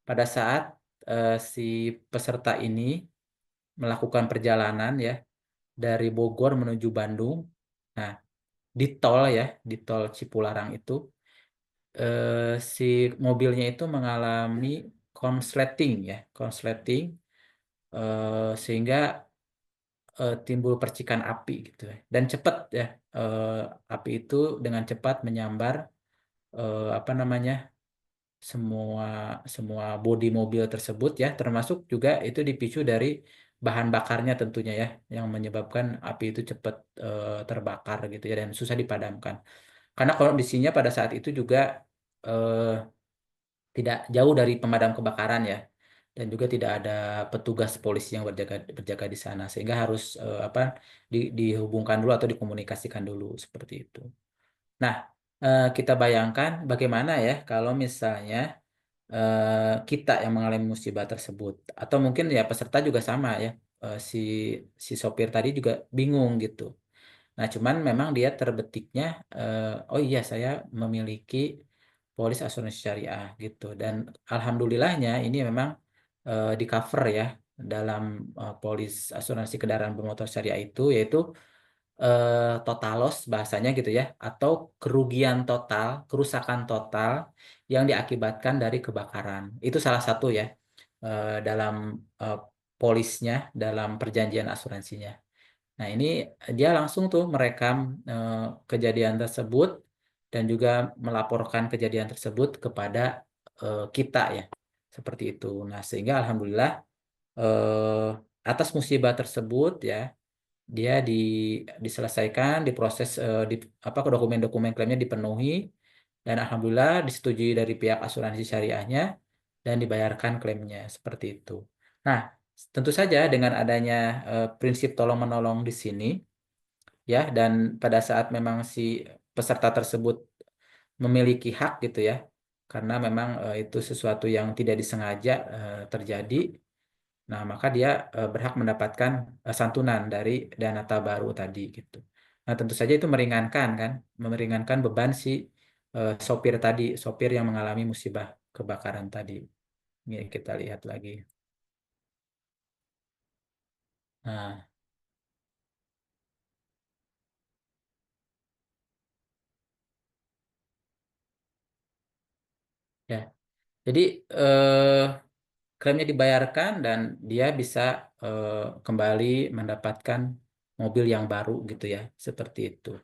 pada saat si peserta ini melakukan perjalanan ya dari Bogor menuju Bandung, nah di tol ya, di tol Cipularang itu, si mobilnya itu mengalami konsleting ya, konsleting, sehingga timbul percikan api gitu ya. Dan cepat ya, eh, api itu dengan cepat menyambar apa namanya, semua semua bodi mobil tersebut ya, termasuk juga itu dipicu dari bahan bakarnya tentunya ya, yang menyebabkan api itu cepat terbakar gitu ya, dan susah dipadamkan. Karena kondisinya pada saat itu juga eh, tidak jauh dari pemadam kebakaran ya, dan juga tidak ada petugas polisi yang berjaga berjaga di sana, sehingga harus apa, dihubungkan dulu atau dikomunikasikan dulu seperti itu. Nah, kita bayangkan bagaimana ya kalau misalnya kita yang mengalami musibah tersebut, atau mungkin ya peserta juga sama ya, si si sopir tadi juga bingung gitu. Nah, cuman memang dia terbetiknya, oh iya saya memiliki polis asuransi syariah gitu. Dan alhamdulillahnya ini memang di cover ya dalam polis asuransi kendaraan bermotor syariah itu, yaitu total loss bahasanya gitu ya, atau kerugian total, kerusakan total yang diakibatkan dari kebakaran. Itu salah satu ya dalam eh, polisnya, dalam perjanjian asuransinya. Nah, ini dia langsung tuh merekam eh, kejadian tersebut dan juga melaporkan kejadian tersebut kepada kita ya. Seperti itu. Nah, sehingga alhamdulillah eh, atas musibah tersebut ya, dia diselesaikan, diproses, di apa, dokumen-dokumen klaimnya dipenuhi, dan alhamdulillah disetujui dari pihak asuransi syariahnya dan dibayarkan klaimnya seperti itu. Nah, tentu saja dengan adanya prinsip tolong menolong di sini ya, dan pada saat memang si peserta tersebut memiliki hak gitu ya, karena memang itu sesuatu yang tidak disengaja terjadi. Nah, maka dia berhak mendapatkan santunan dari dana tabaru tadi gitu. Nah, tentu saja itu meringankan kan, meringankan beban si sopir tadi, sopir yang mengalami musibah kebakaran tadi. Ini kita lihat lagi. Nah, ya. Jadi klaimnya dibayarkan dan dia bisa eh, kembali mendapatkan mobil yang baru gitu ya, seperti itu.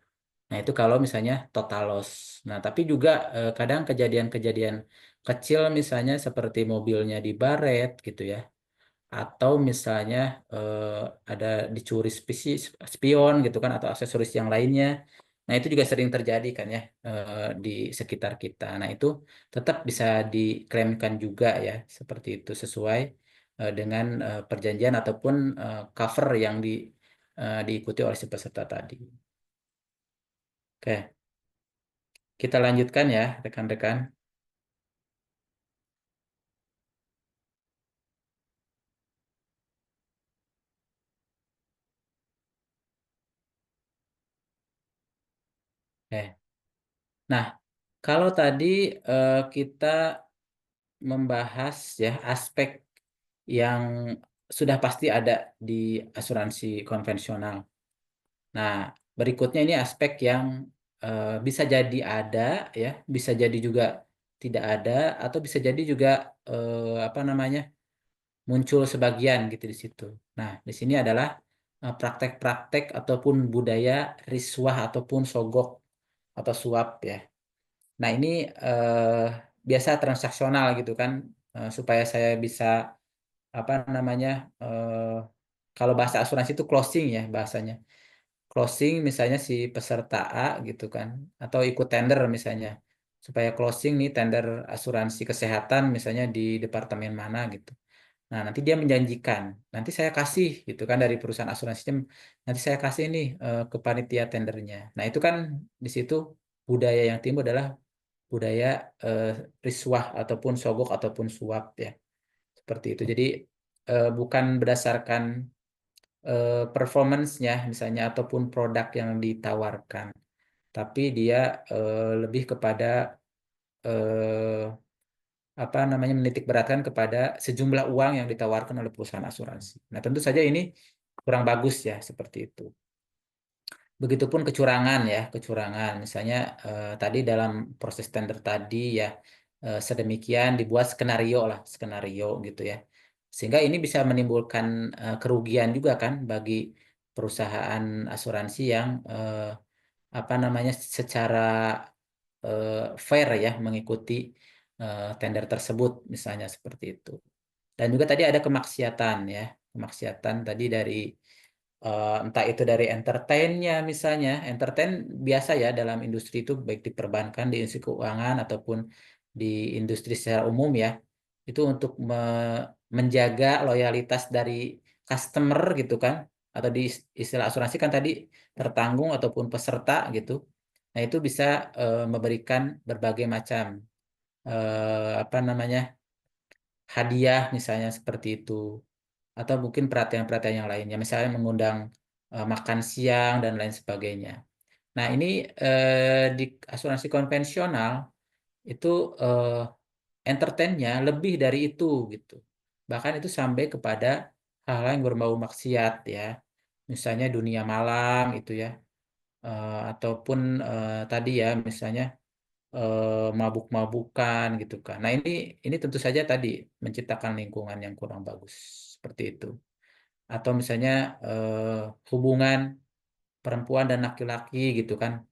Nah, itu kalau misalnya total loss. Nah, tapi juga kadang kejadian-kejadian kecil misalnya seperti mobilnya dibaret gitu ya. Atau misalnya ada dicuri spion gitu kan, atau aksesoris yang lainnya. Nah, itu juga sering terjadi kan ya di sekitar kita. Nah, itu tetap bisa diklaimkan juga ya, seperti itu sesuai dengan perjanjian ataupun cover yang diikuti oleh si peserta tadi. Oke. Kita lanjutkan ya, rekan-rekan. Nah, kalau tadi kita membahas ya aspek yang sudah pasti ada di asuransi konvensional. Nah, berikutnya ini aspek yang bisa jadi ada ya, bisa jadi juga tidak ada, atau bisa jadi juga apa namanya, muncul sebagian gitu di situ. Nah, di sini adalah praktek-praktek ataupun budaya riswah ataupun sogok atau suap ya. Nah, ini eh, biasa transaksional gitu kan, supaya saya bisa apa namanya, kalau bahasa asuransi itu closing ya bahasanya. Closing misalnya si peserta A gitu kan, atau ikut tender misalnya. Supaya closing nih tender asuransi kesehatan misalnya di departemen mana gitu. Nah, nanti dia menjanjikan, nanti saya kasih gitu kan dari perusahaan asuransinya, nanti saya kasih nih ke panitia tendernya. Nah, itu kan di situ budaya yang timbul adalah budaya riswah ataupun sogok ataupun suap ya. Seperti itu. Jadi bukan berdasarkan performance-nya misalnya ataupun produk yang ditawarkan, tapi dia lebih kepada apa namanya menitik beratkan kepada sejumlah uang yang ditawarkan oleh perusahaan asuransi. Nah, tentu saja ini kurang bagus ya seperti itu. Begitupun kecurangan ya, kecurangan. Misalnya tadi dalam proses tender tadi ya sedemikian dibuat skenario lah, skenario gitu ya. Sehingga ini bisa menimbulkan kerugian juga kan bagi perusahaan asuransi yang apa namanya secara fair ya mengikuti tender tersebut misalnya seperti itu. Dan juga tadi ada kemaksiatan ya, kemaksiatan tadi dari entah itu dari entertainnya misalnya, entertain biasa ya dalam industri itu baik di perbankan, di industri keuangan ataupun di industri secara umum ya, itu untuk menjaga loyalitas dari customer gitu kan, atau di istilah asuransi kan tadi tertanggung ataupun peserta gitu. Nah itu bisa memberikan berbagai macam apa namanya hadiah misalnya seperti itu atau mungkin perhatian-perhatian yang lainnya, misalnya mengundang makan siang dan lain sebagainya. Nah, ini di asuransi konvensional itu entertainnya lebih dari itu gitu. Bahkan itu sampai kepada hal-hal yang berbau maksiat ya. Misalnya dunia malam itu ya. Ataupun tadi ya misalnya mabuk-mabukan gitu kan. Nah, ini tentu saja tadi menciptakan lingkungan yang kurang bagus seperti itu. Atau misalnya hubungan perempuan dan laki-laki gitu kan,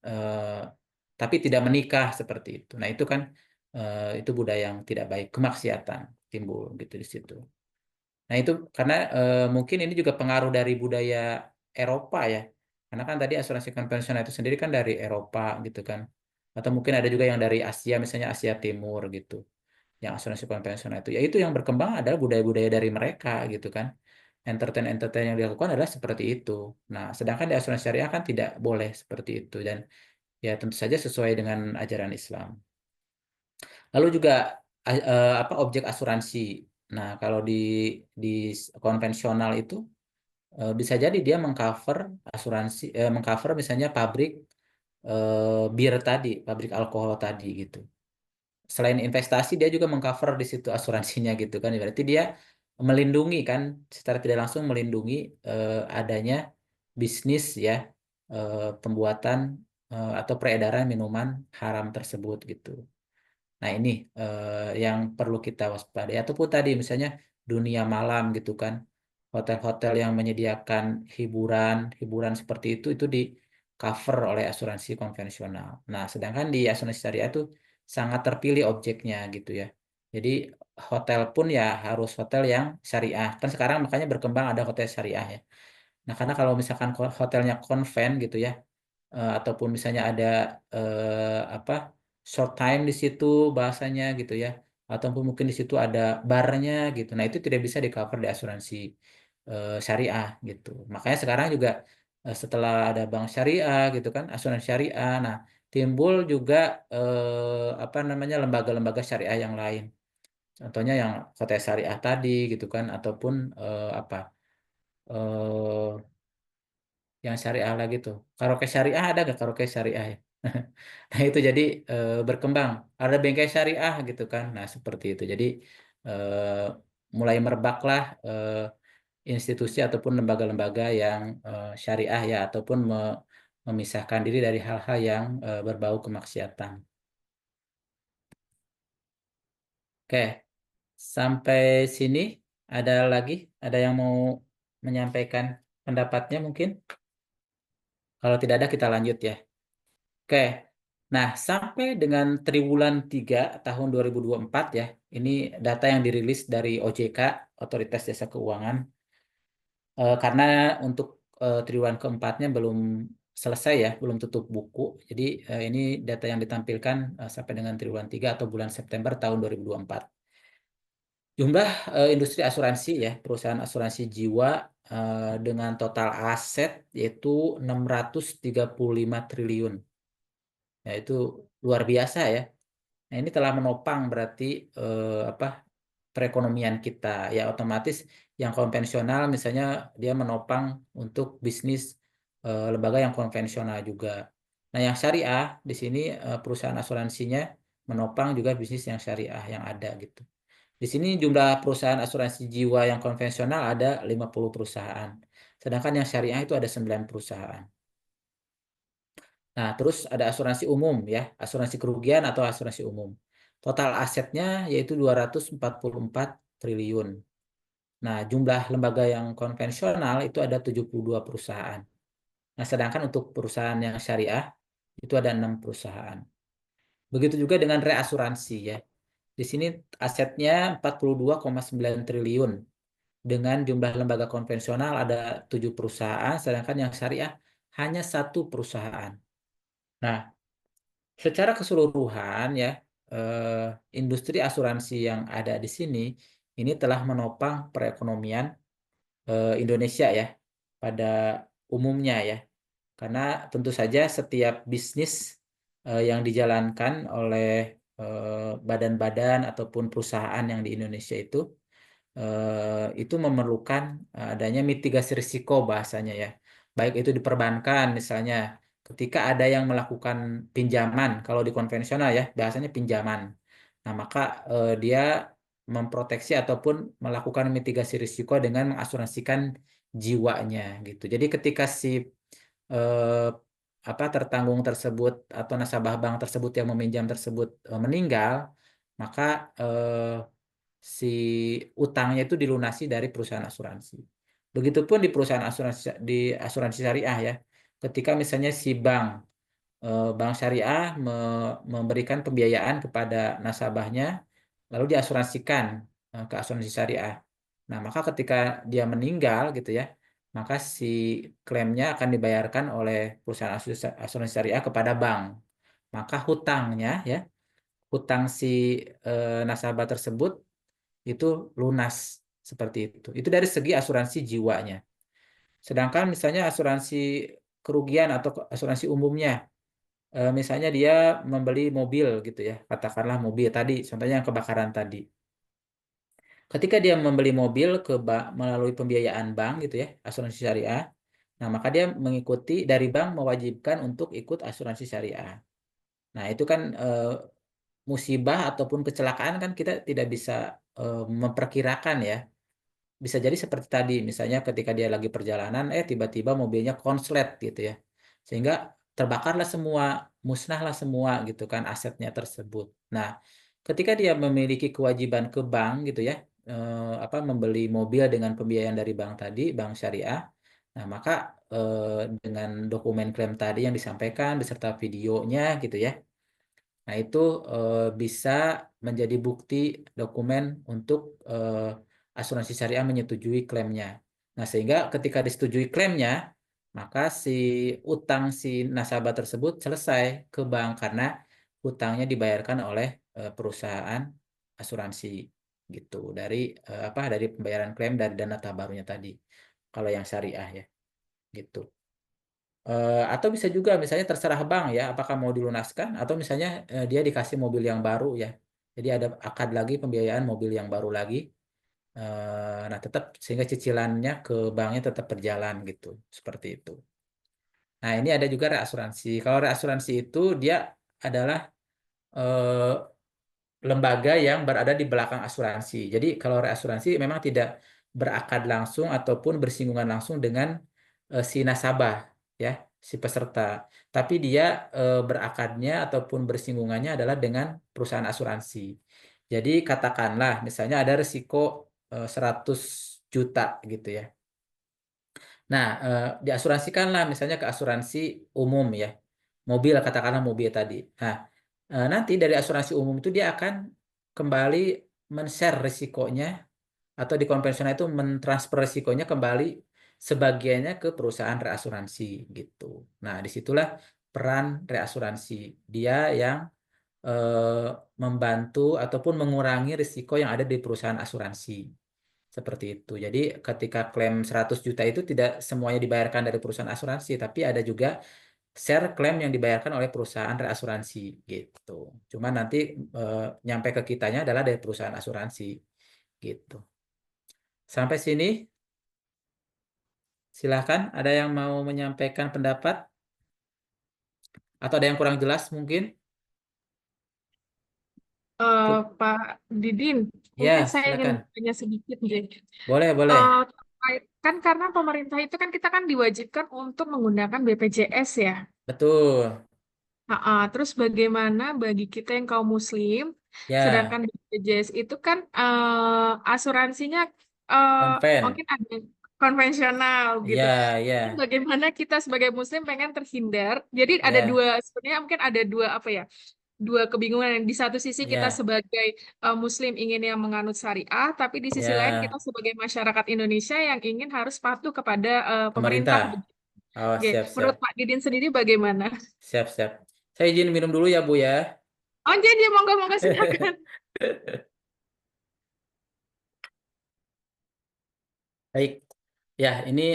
tapi tidak menikah seperti itu. Nah itu kan itu budaya yang tidak baik, kemaksiatan timbul gitu di situ. Nah itu karena mungkin ini juga pengaruh dari budaya Eropa ya, karena kan tadi asuransi konvensional itu sendiri kan dari Eropa gitu kan, atau mungkin ada juga yang dari Asia, misalnya Asia Timur gitu, yang asuransi konvensional itu, ya itu yang berkembang adalah budaya-budaya dari mereka gitu kan. Entertain yang dilakukan adalah seperti itu. Nah, sedangkan di asuransi syariah kan tidak boleh seperti itu dan ya tentu saja sesuai dengan ajaran Islam. Lalu juga apa objek asuransi. Nah, kalau di konvensional itu bisa jadi dia mengcover asuransi mengcover misalnya pabrik bir tadi, pabrik alkohol tadi gitu. Selain investasi dia juga mengcover di situ asuransinya gitu kan. Berarti dia melindungi kan secara tidak langsung melindungi adanya bisnis ya pembuatan atau peredaran minuman haram tersebut gitu. Nah, ini yang perlu kita waspadai. Ataupun tadi misalnya dunia malam gitu kan. Hotel-hotel yang menyediakan hiburan seperti itu di cover oleh asuransi konvensional. Nah, sedangkan di asuransi syariah itu sangat terpilih objeknya gitu ya. Jadi hotel pun ya harus hotel yang syariah. Kan sekarang makanya berkembang ada hotel syariah ya. Nah, karena kalau misalkan hotelnya konven gitu ya, ataupun misalnya ada apa short time di situ bahasanya gitu ya, ataupun mungkin di situ ada barnya gitu. Nah, itu tidak bisa di cover di asuransi syariah gitu. Makanya sekarang juga setelah ada bank syariah gitu kan, asuransi syariah. Nah, timbul juga apa namanya lembaga-lembaga syariah yang lain. Contohnya yang hotel syariah tadi gitu kan, ataupun apa eh, yang syariah lagi tuh. Karaoke syariah ada nggak karaoke syariah ya? Nah itu jadi berkembang. Ada bengkel syariah gitu kan. Nah seperti itu. Jadi mulai merebaklah institusi ataupun lembaga-lembaga yang syariah ya ataupun memisahkan diri dari hal-hal yang berbau kemaksiatan. Oke, sampai sini ada lagi? Ada yang mau menyampaikan pendapatnya mungkin? Kalau tidak ada kita lanjut ya. Oke. Nah, sampai dengan triwulan 3 tahun 2024 ya, ini data yang dirilis dari OJK, Otoritas Jasa Keuangan, karena untuk triwulan keempatnya belum selesai ya, belum tutup buku. Jadi ini data yang ditampilkan sampai dengan triwulan 3 atau bulan September tahun 2024. Jumlah industri asuransi ya, perusahaan asuransi jiwa dengan total aset yaitu 635 triliun. Ya, itu luar biasa ya. Nah, ini telah menopang berarti perekonomian kita. Ya otomatis yang konvensional misalnya dia menopang untuk bisnis lembaga yang konvensional juga. Nah, yang syariah di sini perusahaan asuransinya menopang juga bisnis yang syariah yang ada gitu. Di sini jumlah perusahaan asuransi jiwa yang konvensional ada 50 perusahaan. Sedangkan yang syariah itu ada 9 perusahaan. Nah, terus ada asuransi umum ya, asuransi kerugian atau asuransi umum. Total asetnya yaitu 244 triliun. Nah, jumlah lembaga yang konvensional itu ada 72 perusahaan. Nah, sedangkan untuk perusahaan yang syariah itu ada 6 perusahaan. Begitu juga dengan reasuransi ya. Di sini asetnya 42,9 triliun. Dengan jumlah lembaga konvensional ada 7 perusahaan, sedangkan yang syariah hanya 1 perusahaan. Nah, secara keseluruhan ya, industri asuransi yang ada di sini ini telah menopang perekonomian Indonesia ya pada umumnya ya. Karena tentu saja setiap bisnis yang dijalankan oleh badan-badan ataupun perusahaan yang di Indonesia itu memerlukan adanya mitigasi risiko bahasanya ya. Baik itu di perbankan misalnya ketika ada yang melakukan pinjaman, kalau di konvensional ya bahasanya pinjaman. Nah, maka dia memproteksi ataupun melakukan mitigasi risiko dengan mengasuransikan jiwanya gitu. Jadi ketika si eh, tertanggung tersebut atau nasabah bank tersebut yang meminjam tersebut meninggal, maka si utangnya itu dilunasi dari perusahaan asuransi. Begitupun di perusahaan asuransi syariah ya. Ketika misalnya si bank syariah memberikan pembiayaan kepada nasabahnya lalu diasuransikan ke asuransi syariah. Nah, maka ketika dia meninggal gitu ya, maka si klaimnya akan dibayarkan oleh perusahaan asuransi syariah kepada bank. Maka hutangnya ya, hutang si nasabah tersebut itu lunas seperti itu. Itu dari segi asuransi jiwanya. Sedangkan misalnya asuransi kerugian atau asuransi umumnya, misalnya dia membeli mobil gitu ya, katakanlah mobil tadi, contohnya yang kebakaran tadi. Ketika dia membeli mobil melalui pembiayaan bank gitu ya, asuransi syariah, nah maka dia mengikuti dari bank mewajibkan untuk ikut asuransi syariah. Nah itu kan musibah ataupun kecelakaan kan kita tidak bisa memperkirakan ya. Bisa jadi seperti tadi, misalnya ketika dia lagi perjalanan, tiba-tiba mobilnya konslet gitu ya. Sehingga terbakarlah semua, musnahlah semua gitu kan asetnya tersebut. Nah, ketika dia memiliki kewajiban ke bank gitu ya, membeli mobil dengan pembiayaan dari bank tadi, bank syariah, nah maka dengan dokumen klaim tadi yang disampaikan beserta videonya gitu ya, nah, itu bisa menjadi bukti dokumen untuk asuransi syariah menyetujui klaimnya. Nah, sehingga ketika disetujui klaimnya, maka si utang si nasabah tersebut selesai ke bank karena hutangnya dibayarkan oleh perusahaan asuransi gitu dari dari pembayaran klaim dari dana tabaruknya tadi. Kalau yang syariah ya, gitu. Atau bisa juga misalnya terserah bank ya apakah mau dilunaskan atau misalnya dia dikasih mobil yang baru ya. Jadi ada akad lagi pembiayaan mobil yang baru lagi. Nah tetap sehingga cicilannya ke banknya tetap berjalan gitu. Seperti itu. Nah ini ada juga reasuransi. Kalau reasuransi itu dia adalah eh, lembaga yang berada di belakang asuransi. Jadi kalau reasuransi memang tidak berakad langsung ataupun bersinggungan langsung dengan si nasabah ya, si peserta. Tapi dia berakadnya ataupun bersinggungannya adalah dengan perusahaan asuransi. Jadi katakanlah misalnya ada risiko 100 juta gitu ya. Nah, diasuransikanlah misalnya ke asuransi umum ya. Mobil, katakanlah mobil tadi. Nah, nanti dari asuransi umum itu dia akan kembali men-share risikonya atau di konvensional itu mentransfer risikonya kembali sebagiannya ke perusahaan reasuransi gitu. Nah, disitulah peran reasuransi. Dia yang membantu ataupun mengurangi risiko yang ada di perusahaan asuransi. Seperti itu. Jadi ketika klaim 100 juta itu tidak semuanya dibayarkan dari perusahaan asuransi, tapi ada juga share klaim yang dibayarkan oleh perusahaan reasuransi gitu. Cuma nanti nyampe ke kitanya adalah dari perusahaan asuransi gitu. Sampai sini silahkan ada yang mau menyampaikan pendapat atau ada yang kurang jelas mungkin? Pak Didin, mungkin Ya, saya ingin silakan. bertanya sedikit nih. Boleh, boleh. Kan karena pemerintah itu kan kita kan diwajibkan untuk menggunakan BPJS ya. Betul. Terus bagaimana bagi kita yang kaum muslim, Ya, sedangkan BPJS itu kan asuransinya konven. mungkin ada konvensional gitu. Ya, Ini ya, bagaimana kita sebagai muslim pengen terhindar? Jadi ada ya, dua, sebenarnya mungkin ada dua apa ya? Dua kebingungan. Di satu sisi kita ya, sebagai muslim ingin yang menganut syariah, tapi di sisi lain kita ya. sebagai masyarakat Indonesia yang ingin harus patuh kepada pemerintah. Pemerintah. Oh, Oke, siap, siap. menurut Pak Didin sendiri bagaimana? Siap, siap. Saya izin minum dulu ya, Bu ya. Oh, jadi monggo silakan. Baik. Ya, ini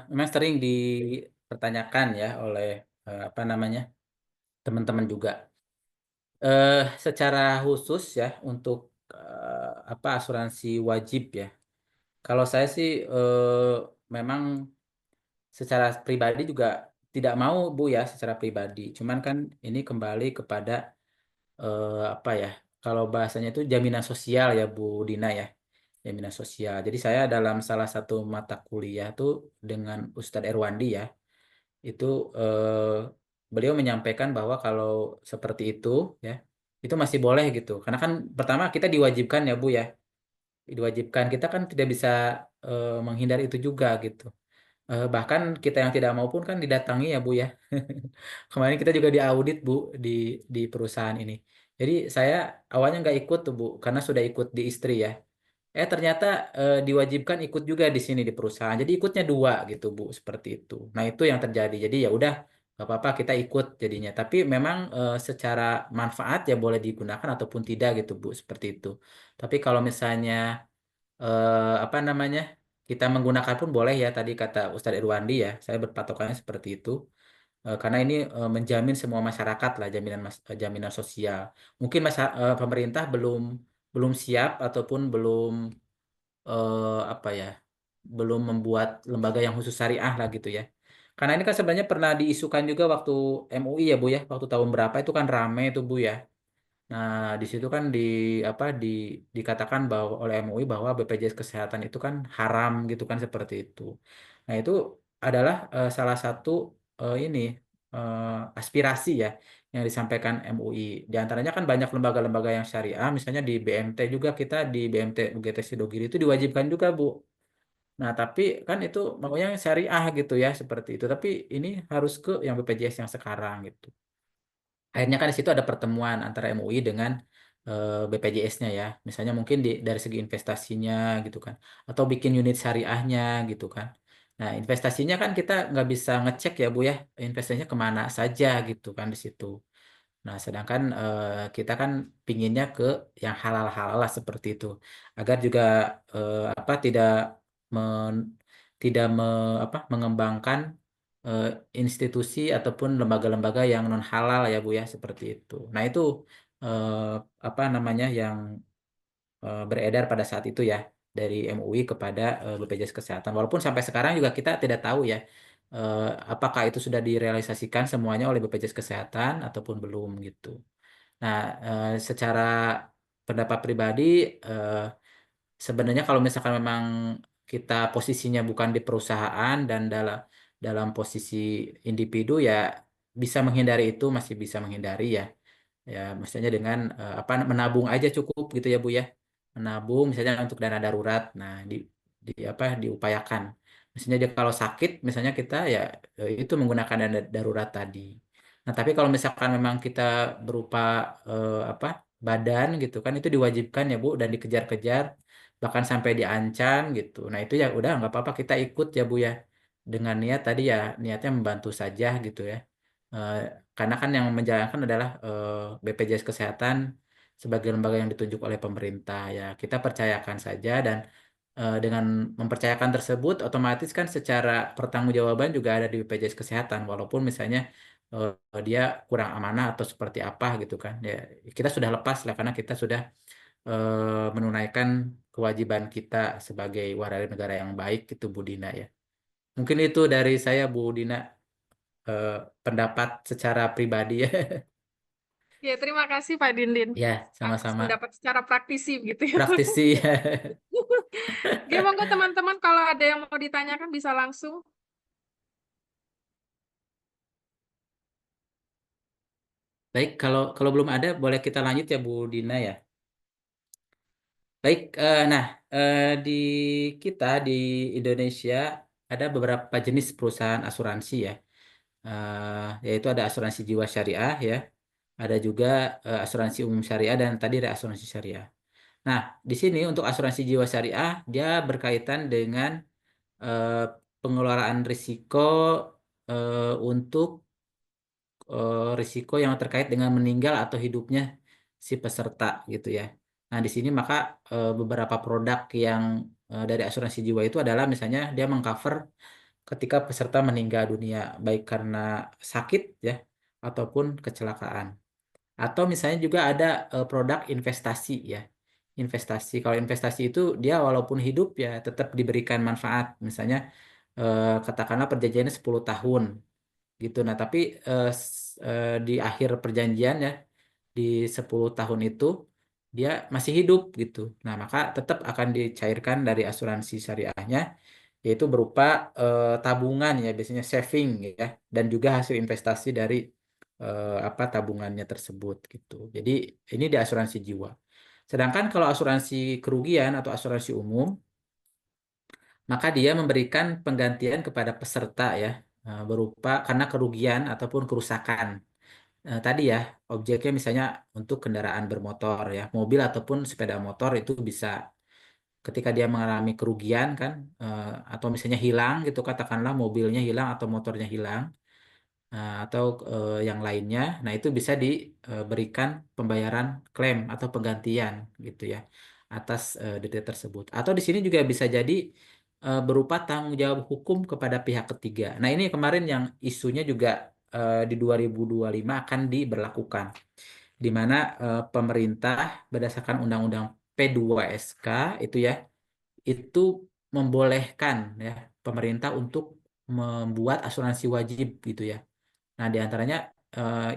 memang sering dipertanyakan ya oleh apa namanya teman-teman juga. Secara khusus ya untuk apa asuransi wajib ya. Kalau saya sih memang secara pribadi juga tidak mau Bu ya secara pribadi. Cuman kan ini kembali kepada apa ya? Kalau bahasanya itu jaminan sosial ya Bu Dina ya. Jaminan sosial. Jadi saya dalam salah satu mata kuliah tuh dengan Ustadz Erwandi ya, itu beliau menyampaikan bahwa kalau seperti ya, itu masih boleh gitu. Karena kan pertama kita diwajibkan ya Bu ya, diwajibkan kita kan tidak bisa menghindari itu juga gitu. Bahkan kita yang tidak mau pun kan didatangi ya Bu ya. Kemarin kita juga diaudit Bu di perusahaan ini. Jadi saya awalnya nggak ikut tuh Bu, karena sudah ikut di istri ya. Ternyata diwajibkan ikut juga di sini di perusahaan. Jadi ikutnya dua gitu Bu, seperti itu. Nah itu yang terjadi. Jadi ya udah nggak apa-apa kita ikut jadinya. Tapi memang secara manfaat ya boleh digunakan ataupun tidak gitu Bu, seperti itu. Tapi kalau misalnya apa namanya kita menggunakan pun boleh ya tadi kata Ustadz Irwandi ya. Saya berpatokannya seperti itu. Karena ini menjamin semua masyarakat lah jaminan sosial. Mungkin pemerintah belum belum siap ataupun belum apa ya belum membuat lembaga yang khusus syariah lah gitu ya. Karena ini kan sebenarnya pernah diisukan juga waktu MUI ya Bu ya, waktu tahun berapa itu kan rame itu Bu ya. Nah, di situ kan apa dikatakan bahwa oleh MUI bahwa BPJS Kesehatan itu kan haram gitu kan seperti itu. Nah, itu adalah salah satu ini aspirasi ya yang disampaikan MUI. Di antaranya kan banyak lembaga-lembaga yang syariah, misalnya di BMT juga kita di BMT UGT Sidogiri itu diwajibkan juga Bu. Nah, tapi kan itu makanya syariah gitu ya seperti itu. Tapi ini harus ke yang BPJS yang sekarang gitu. Akhirnya kan di situ ada pertemuan antara MUI dengan BPJS-nya ya. Misalnya mungkin dari segi investasinya gitu kan. Atau bikin unit syariahnya gitu kan. Nah, investasinya kan kita nggak bisa ngecek ya Bu ya. Investasinya kemana saja gitu kan di situ. Nah, sedangkan kita kan pinginnya ke yang halal-halal lah seperti itu. Agar juga apa tidak mengembangkan eh, institusi ataupun lembaga-lembaga yang non halal ya Bu ya seperti itu. Nah, itu eh, apa namanya yang beredar pada saat itu ya dari MUI kepada BPJS Kesehatan. Walaupun sampai sekarang juga kita tidak tahu ya apakah itu sudah direalisasikan semuanya oleh BPJS Kesehatan ataupun belum gitu. Nah, secara pendapat pribadi, eh, sebenarnya kalau misalkan memang kita posisinya bukan di perusahaan dan dalam posisi individu ya bisa menghindari itu masih bisa menghindari ya. Ya, maksudnya dengan apa menabung aja cukup gitu ya Bu ya. Menabung misalnya untuk dana darurat. Nah, di apa diupayakan. Misalnya dia kalau sakit misalnya kita ya itu menggunakan dana darurat tadi. Nah, tapi kalau misalkan memang kita berupa apa badan gitu kan itu diwajibkan ya Bu dan dikejar-kejar bahkan sampai diancam gitu. Nah, itu ya udah nggak apa-apa kita ikut ya Bu ya. Dengan niat tadi ya niatnya membantu saja gitu ya. Eh, karena kan yang menjalankan adalah BPJS Kesehatan sebagai lembaga yang ditunjuk oleh pemerintah ya kita percayakan saja dan dengan mempercayakan tersebut, otomatis kan secara pertanggungjawaban juga ada di BPJS Kesehatan, walaupun misalnya dia kurang amanah atau seperti apa gitu kan. Ya, kita sudah lepas lah karena kita sudah menunaikan kewajiban kita sebagai warga negara yang baik itu Bu Dina ya. Mungkin itu dari saya Bu Dina, eh, pendapat secara pribadi ya. Ya, terima kasih Pak Dindin Ya, atas sama-sama pendapat secara praktisi gitu ya. praktisi. Oke, monggo teman-teman kalau ada yang mau ditanyakan bisa langsung. Baik, kalau belum ada boleh kita lanjut ya Bu Dina ya. Baik, nah di kita di Indonesia ada beberapa jenis perusahaan asuransi ya. Yaitu ada asuransi jiwa syariah ya, ada juga asuransi umum syariah dan tadi ada asuransi syariah. Nah, di sini untuk asuransi jiwa syariah dia berkaitan dengan eh, pengelolaan risiko untuk risiko yang terkait dengan meninggal atau hidupnya si peserta gitu ya. Nah, di sini maka beberapa produk yang dari asuransi jiwa itu adalah misalnya dia mengcover ketika peserta meninggal dunia baik karena sakit ya ataupun kecelakaan. Atau misalnya juga ada produk investasi ya. Investasi. Kalau investasi itu dia walaupun hidup ya tetap diberikan manfaat. Misalnya katakanlah perjanjiannya 10 tahun gitu. Nah, tapi di akhir perjanjian ya di 10 tahun itu dia masih hidup gitu. Nah, maka tetap akan dicairkan dari asuransi syariahnya yaitu berupa tabungan ya biasanya saving ya dan juga hasil investasi dari apa tabungannya tersebut gitu. Jadi ini di asuransi jiwa. Sedangkan kalau asuransi kerugian atau asuransi umum maka dia memberikan penggantian kepada peserta ya berupa karena kerugian ataupun kerusakan. Tadi ya objeknya misalnya untuk kendaraan bermotor ya mobil ataupun sepeda motor itu bisa ketika dia mengalami kerugian kan atau misalnya hilang gitu katakanlah mobilnya hilang atau motornya hilang atau yang lainnya nah itu bisa diberikan pembayaran klaim atau penggantian gitu ya atas detail tersebut atau di sini juga bisa jadi berupa tanggung jawab hukum kepada pihak ketiga. Nah ini kemarin yang isunya juga di 2025 akan diberlakukan di mana pemerintah berdasarkan Undang-Undang P2SK itu ya itu membolehkan ya pemerintah untuk membuat asuransi wajib gitu ya. Nah, di antaranya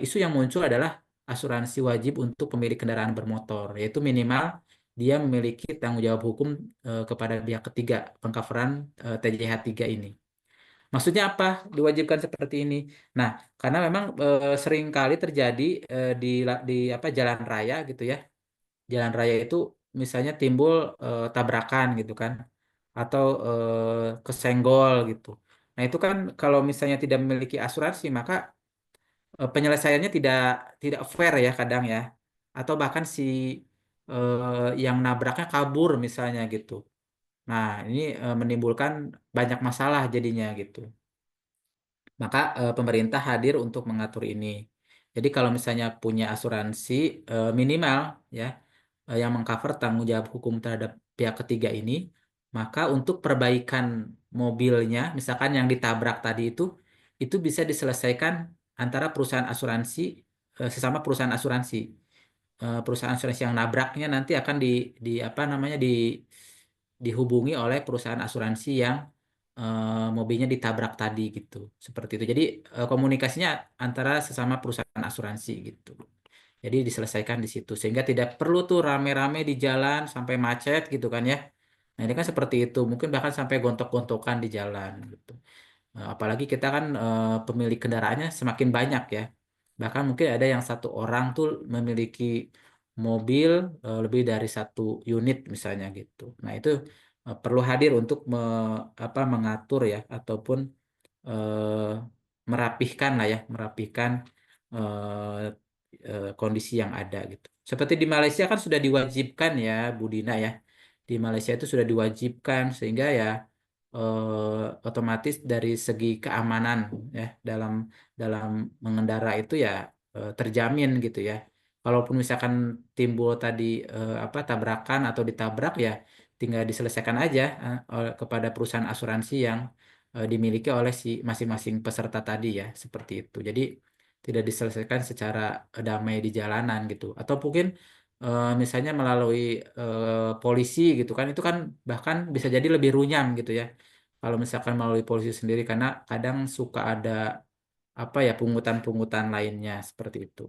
isu yang muncul adalah asuransi wajib untuk pemilik kendaraan bermotor, yaitu minimal dia memiliki tanggung jawab hukum kepada pihak ketiga, pengcoveran TJH 3 ini. Maksudnya apa? Diwajibkan seperti ini. Nah, karena memang sering kali terjadi di apa jalan raya gitu ya. Jalan raya itu misalnya timbul tabrakan gitu kan atau kesenggol gitu. Nah, itu kan kalau misalnya tidak memiliki asuransi maka penyelesaiannya tidak fair ya kadang ya. Atau bahkan si yang nabraknya kabur misalnya gitu. Nah, ini menimbulkan banyak masalah jadinya gitu. Maka pemerintah hadir untuk mengatur ini. Jadi kalau misalnya punya asuransi minimal ya yang mengcover tanggung jawab hukum terhadap pihak ketiga ini, maka untuk perbaikan mobilnya, misalkan yang ditabrak tadi itu bisa diselesaikan antara perusahaan asuransi sesama perusahaan asuransi. Perusahaan asuransi yang nabraknya nanti akan di apa namanya dihubungi oleh perusahaan asuransi yang mobilnya ditabrak tadi gitu. Seperti itu. Jadi komunikasinya antara sesama perusahaan asuransi gitu. Jadi diselesaikan di situ sehingga tidak perlu tuh rame-rame di jalan sampai macet gitu kan ya. Nah, ini kan seperti itu. Mungkin bahkan sampai gontok-gontokan di jalan gitu. Apalagi kita kan pemilik kendaraannya semakin banyak ya. Bahkan mungkin ada yang satu orang tuh memiliki mobil lebih dari satu unit misalnya gitu. Nah, itu perlu hadir untuk mengatur ya ataupun eh, merapihkan lah ya, merapihkan kondisi yang ada gitu. Seperti di Malaysia kan sudah diwajibkan ya, Bu Dina ya. Di Malaysia itu sudah diwajibkan sehingga ya otomatis dari segi keamanan ya dalam dalam mengendara itu ya terjamin gitu ya. Kalaupun misalkan timbul tadi apa tabrakan atau ditabrak ya tinggal diselesaikan aja kepada perusahaan asuransi yang dimiliki oleh si masing-masing peserta tadi ya, seperti itu. Jadi tidak diselesaikan secara damai di jalanan gitu. Atau mungkin misalnya melalui polisi gitu kan, itu kan bahkan bisa jadi lebih runyam gitu ya. Kalau misalkan melalui polisi sendiri, karena kadang suka ada apa ya, pungutan-pungutan lainnya seperti itu.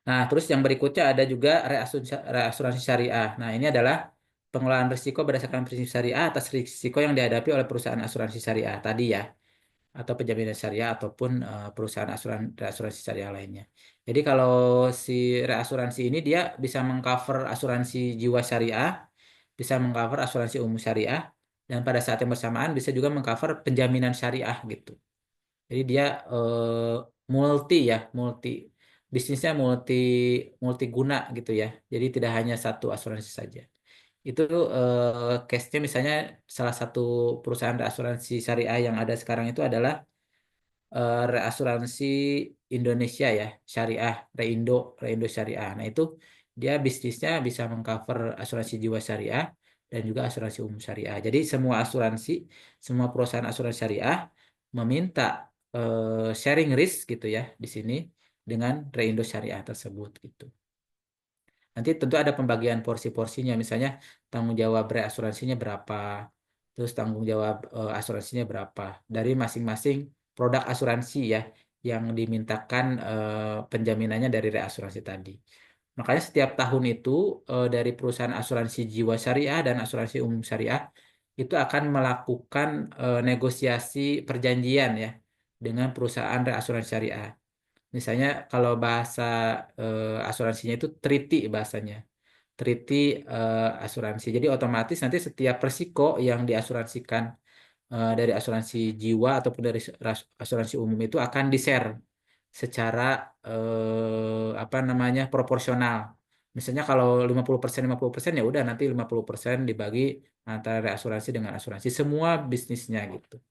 Nah, terus yang berikutnya ada juga reasuransi syariah. Nah, ini adalah pengelolaan risiko berdasarkan prinsip syariah atas risiko yang dihadapi oleh perusahaan asuransi syariah tadi ya, atau penjaminan syariah ataupun perusahaan asuransi syariah lainnya. Jadi kalau si reasuransi ini dia bisa mengcover asuransi jiwa syariah, bisa mengcover asuransi umum syariah, dan pada saat yang bersamaan bisa juga mengcover penjaminan syariah gitu. Jadi dia multi ya, bisnisnya multi guna gitu ya. Jadi tidak hanya satu asuransi saja. Itu case-nya misalnya salah satu perusahaan asuransi syariah yang ada sekarang itu adalah reasuransi Indonesia ya, syariah, Reindo Syariah. Nah, itu dia bisnisnya bisa mengcover asuransi jiwa syariah dan juga asuransi umum syariah. Jadi semua perusahaan asuransi syariah meminta sharing risk gitu ya di sini dengan Reindo Syariah tersebut gitu. Nanti tentu ada pembagian porsi-porsinya, misalnya tanggung jawab reasuransinya berapa, terus tanggung jawab asuransinya berapa dari masing-masing produk asuransi ya yang dimintakan penjaminannya dari reasuransi tadi. Makanya setiap tahun itu dari perusahaan asuransi jiwa syariah dan asuransi umum syariah itu akan melakukan negosiasi perjanjian ya dengan perusahaan reasuransi syariah. Misalnya kalau bahasa asuransinya itu treaty bahasanya. Treaty asuransi. Jadi otomatis nanti setiap resiko yang diasuransikan dari asuransi jiwa ataupun dari asuransi umum itu akan di-share secara apa namanya proporsional. Misalnya kalau 50% ya udah nanti 50% dibagi antara asuransi dengan asuransi semua bisnisnya gitu.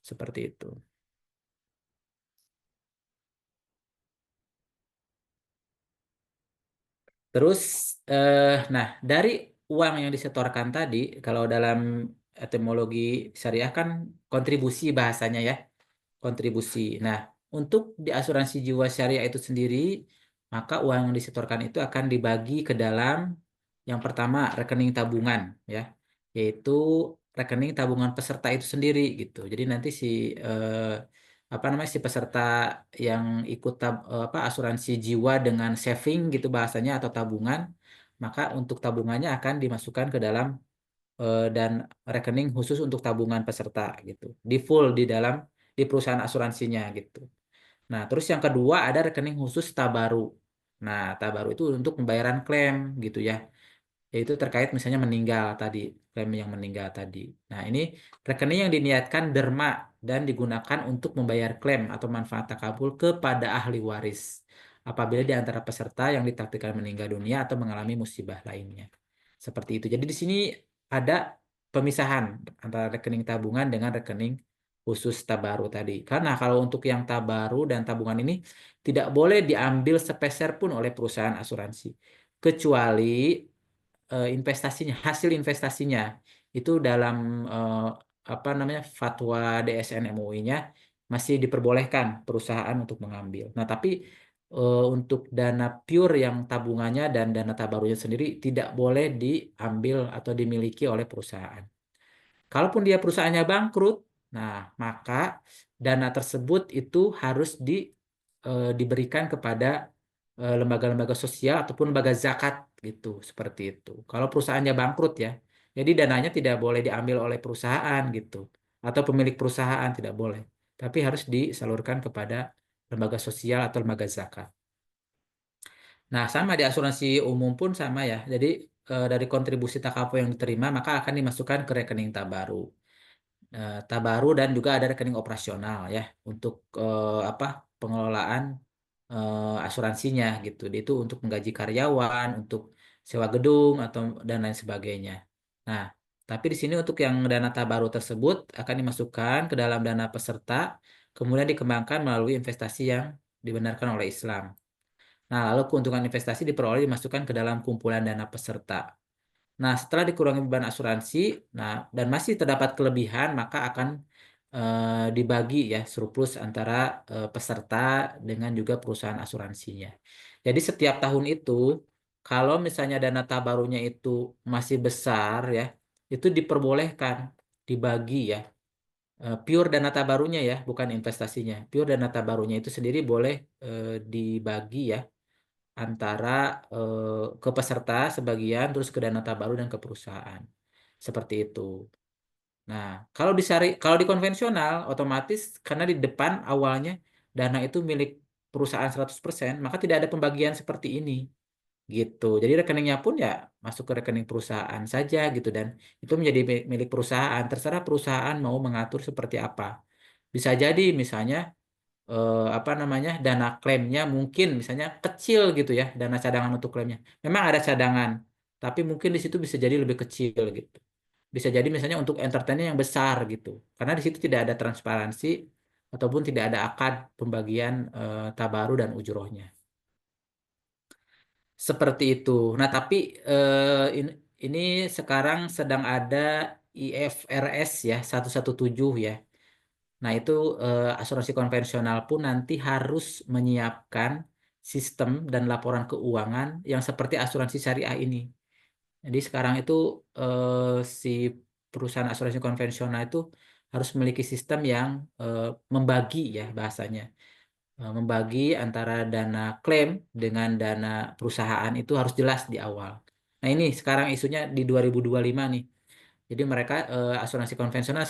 Seperti itu. Terus, nah dari uang yang disetorkan tadi, kalau dalam etimologi syariah kan kontribusi bahasanya ya, kontribusi. Nah, untuk di asuransi jiwa syariah itu sendiri, maka uang yang disetorkan itu akan dibagi ke dalam yang pertama rekening tabungan ya, yaitu rekening tabungan peserta itu sendiri gitu. Jadi nanti si apa namanya si peserta yang ikut apa asuransi jiwa dengan saving gitu bahasanya atau tabungan, maka untuk tabungannya akan dimasukkan ke dalam dan rekening khusus untuk tabungan peserta gitu. Di full di perusahaan asuransinya gitu. Nah, terus yang kedua ada rekening khusus tabaru. Nah, tabaru itu untuk pembayaran klaim gitu ya, yaitu terkait misalnya meninggal tadi, klaim yang meninggal tadi. Nah, ini rekening yang diniatkan derma dan digunakan untuk membayar klaim atau manfaat takabul kepada ahli waris apabila di antara peserta yang ditakdirkan meninggal dunia atau mengalami musibah lainnya. Seperti itu. Jadi di sini ada pemisahan antara rekening tabungan dengan rekening khusus tabaru tadi. Karena kalau untuk yang tabaru dan tabungan ini tidak boleh diambil sepeser pun oleh perusahaan asuransi kecuali investasinya, hasil investasinya itu dalam apa namanya fatwa DSN MUI-nya masih diperbolehkan perusahaan untuk mengambil. Nah, tapi untuk dana pure yang tabungannya dan dana tabarunya sendiri tidak boleh diambil atau dimiliki oleh perusahaan. Kalaupun dia perusahaannya bangkrut, nah maka dana tersebut itu harus diberikan kepada lembaga-lembaga sosial ataupun lembaga zakat gitu, seperti itu. Kalau perusahaannya bangkrut ya, jadi dananya tidak boleh diambil oleh perusahaan gitu, atau pemilik perusahaan tidak boleh, tapi harus disalurkan kepada lembaga sosial atau lembaga zakat. Nah, sama di asuransi umum pun sama ya. Jadi dari kontribusi takaful yang diterima maka akan dimasukkan ke rekening tabaru. Tabaru dan juga ada rekening operasional ya untuk apa pengelolaan asuransinya gitu. Itu untuk menggaji karyawan, untuk sewa gedung atau dan lain sebagainya. Nah, tapi di sini untuk yang dana tabaru tersebut akan dimasukkan ke dalam dana peserta, kemudian dikembangkan melalui investasi yang dibenarkan oleh Islam. Nah, lalu keuntungan investasi diperoleh dimasukkan ke dalam kumpulan dana peserta. Nah, setelah dikurangi beban asuransi, nah dan masih terdapat kelebihan, maka akan dibagi ya surplus antara peserta dengan juga perusahaan asuransinya. Jadi setiap tahun itu, kalau misalnya dana tabarunya itu masih besar ya, itu diperbolehkan dibagi ya. Pure dana tabarunya ya, bukan investasinya. Pure dana tabarunya itu sendiri boleh dibagi ya antara ke peserta sebagian, terus ke dana tabaru dan ke perusahaan. Seperti itu. Nah, kalau di konvensional otomatis karena di depan awalnya dana itu milik perusahaan 100%, maka tidak ada pembagian seperti ini gitu. Jadi rekeningnya pun ya masuk ke rekening perusahaan saja gitu dan itu menjadi milik perusahaan. Terserah perusahaan mau mengatur seperti apa. Bisa jadi misalnya apa namanya dana klaimnya mungkin misalnya kecil gitu ya, dana cadangan untuk klaimnya. Memang ada cadangan, tapi mungkin di situ bisa jadi lebih kecil gitu. Bisa jadi misalnya untuk entertainnya yang besar gitu. Karena di situ tidak ada transparansi ataupun tidak ada akad pembagian tabaru dan ujrohnya. Seperti itu. Nah, tapi ini sekarang sedang ada IFRS ya 117 ya. Nah, itu asuransi konvensional pun nanti harus menyiapkan sistem dan laporan keuangan yang seperti asuransi syariah ini. Jadi sekarang itu si perusahaan asuransi konvensional itu harus memiliki sistem yang membagi ya bahasanya. Membagi antara dana klaim dengan dana perusahaan itu harus jelas di awal. Nah, ini sekarang isunya di 2025 nih. Jadi mereka asuransi konvensional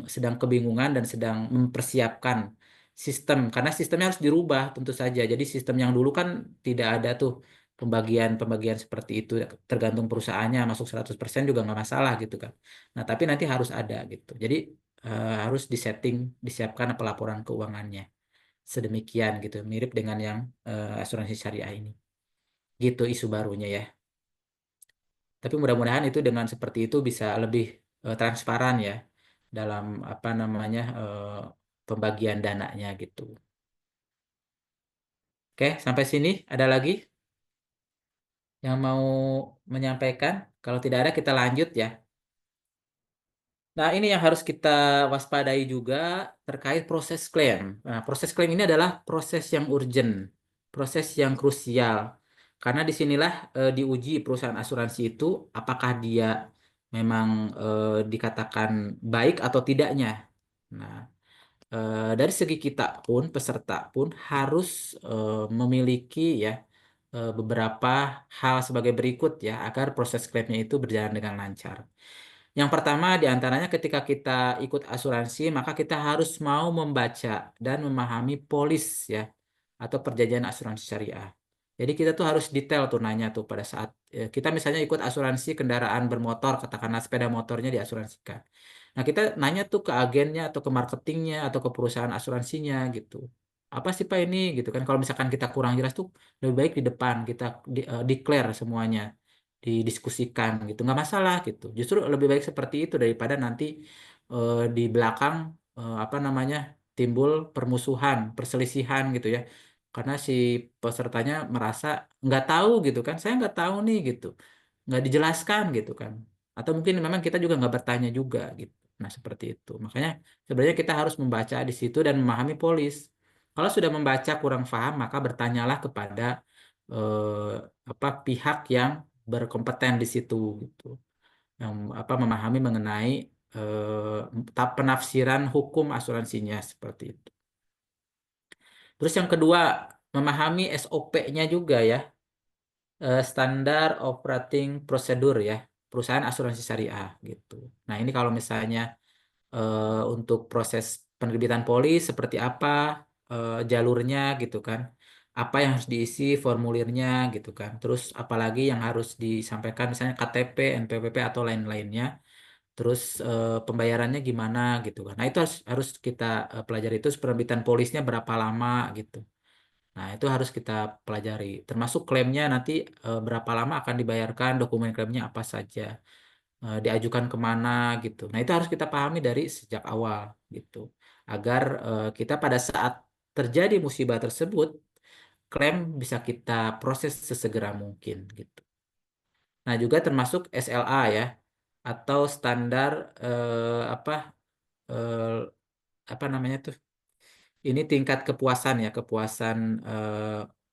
sedang kebingungan dan sedang mempersiapkan sistem karena sistemnya harus dirubah tentu saja. Jadi sistem yang dulu kan tidak ada tuh pembagian-pembagian seperti itu tergantung perusahaannya masuk 100% juga nggak masalah gitu kan. Nah, tapi nanti harus ada gitu. Jadi harus disetting, disiapkan pelaporan keuangannya sedemikian gitu, mirip dengan yang asuransi syariah ini. Gitu isu barunya ya. Tapi mudah-mudahan itu dengan seperti itu bisa lebih transparan ya dalam apa namanya pembagian dananya gitu. Oke, sampai sini ada lagi yang mau menyampaikan? Kalau tidak ada kita lanjut ya. Nah, ini yang harus kita waspadai juga terkait proses klaim. Nah, proses klaim ini adalah proses yang urgent, proses yang krusial. Karena disinilah diuji perusahaan asuransi itu apakah dia memang dikatakan baik atau tidaknya. Nah, dari segi kita pun, peserta pun harus memiliki ya beberapa hal sebagai berikut ya agar proses klaimnya itu berjalan dengan lancar. Yang pertama di antaranya ketika kita ikut asuransi, maka kita harus mau membaca dan memahami polis ya atau perjanjian asuransi syariah. Jadi kita tuh harus detail tuh nanya tuh pada saat kita misalnya ikut asuransi kendaraan bermotor, katakanlah sepeda motornya diasuransikan. Nah, kita nanya tuh ke agennya atau ke marketingnya atau ke perusahaan asuransinya gitu. Apa sih Pak ini gitu kan? Kalau misalkan kita kurang jelas tuh lebih baik di depan kita declare semuanya, didiskusikan gitu, nggak masalah gitu. Justru lebih baik seperti itu daripada nanti di belakang apa namanya timbul permusuhan, perselisihan gitu ya. Karena si pesertanya merasa nggak tahu gitu kan, saya nggak tahu nih gitu, nggak dijelaskan gitu kan. Atau mungkin memang kita juga nggak bertanya juga gitu. Nah, seperti itu. Makanya sebenarnya kita harus membaca di situ dan memahami polis. Kalau sudah membaca kurang paham, maka bertanyalah kepada eh, apa pihak yang berkompeten di situ gitu. Yang apa memahami mengenai penafsiran hukum asuransinya seperti itu. Terus yang kedua, memahami SOP-nya juga ya, Standar Operating Procedure ya, perusahaan asuransi syariah gitu. Nah, ini kalau misalnya untuk proses penerbitan polis seperti apa jalurnya gitu kan, apa yang harus diisi formulirnya gitu kan, terus apalagi yang harus disampaikan misalnya KTP, NPWP atau lain-lainnya, terus pembayarannya gimana gitu kan. Nah, itu harus kita pelajari, itu penerbitan polisnya berapa lama gitu. Nah, itu harus kita pelajari. Termasuk klaimnya nanti berapa lama akan dibayarkan, dokumen klaimnya apa saja, diajukan kemana gitu. Nah, itu harus kita pahami dari sejak awal gitu. Agar kita pada saat terjadi musibah tersebut, klaim bisa kita proses sesegera mungkin gitu. Nah, juga termasuk SLA ya, atau standar eh, apa namanya tuh? Ini tingkat kepuasan ya, kepuasan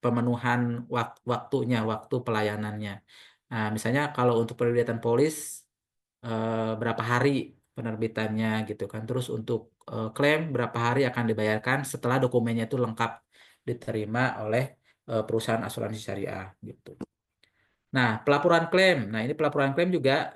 pemenuhan waktunya, waktu pelayanannya. Nah, misalnya kalau untuk penerbitan polis berapa hari penerbitannya gitu kan. Terus untuk klaim berapa hari akan dibayarkan setelah dokumennya itu lengkap diterima oleh perusahaan asuransi syariah gitu. Nah, pelaporan klaim. Nah, ini pelaporan klaim juga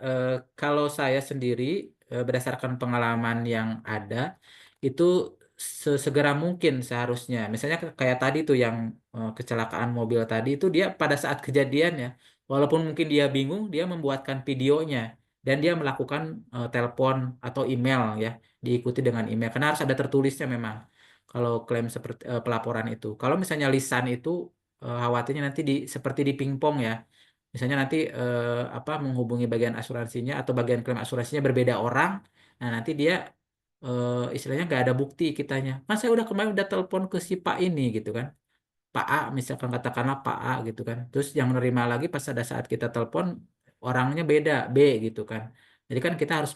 kalau saya sendiri berdasarkan pengalaman yang ada itu sesegera mungkin seharusnya. Misalnya kayak tadi tuh yang kecelakaan mobil tadi itu dia pada saat kejadian ya, walaupun mungkin dia bingung, dia membuatkan videonya dan dia melakukan telepon atau email ya, diikuti dengan email. Karena harus ada tertulisnya memang. Kalau klaim seperti pelaporan itu. Kalau misalnya lisan itu khawatirnya nanti seperti di pingpong ya. Misalnya nanti menghubungi bagian asuransinya atau bagian klaim asuransinya berbeda orang, nah nanti dia istilahnya nggak ada bukti kitanya. Kan saya udah kemarin udah telepon ke si Pak ini gitu kan, Pak A misalkan katakanlah Pak A gitu kan. Terus yang menerima lagi pas ada saat kita telepon orangnya beda B gitu kan. Jadi kan kita harus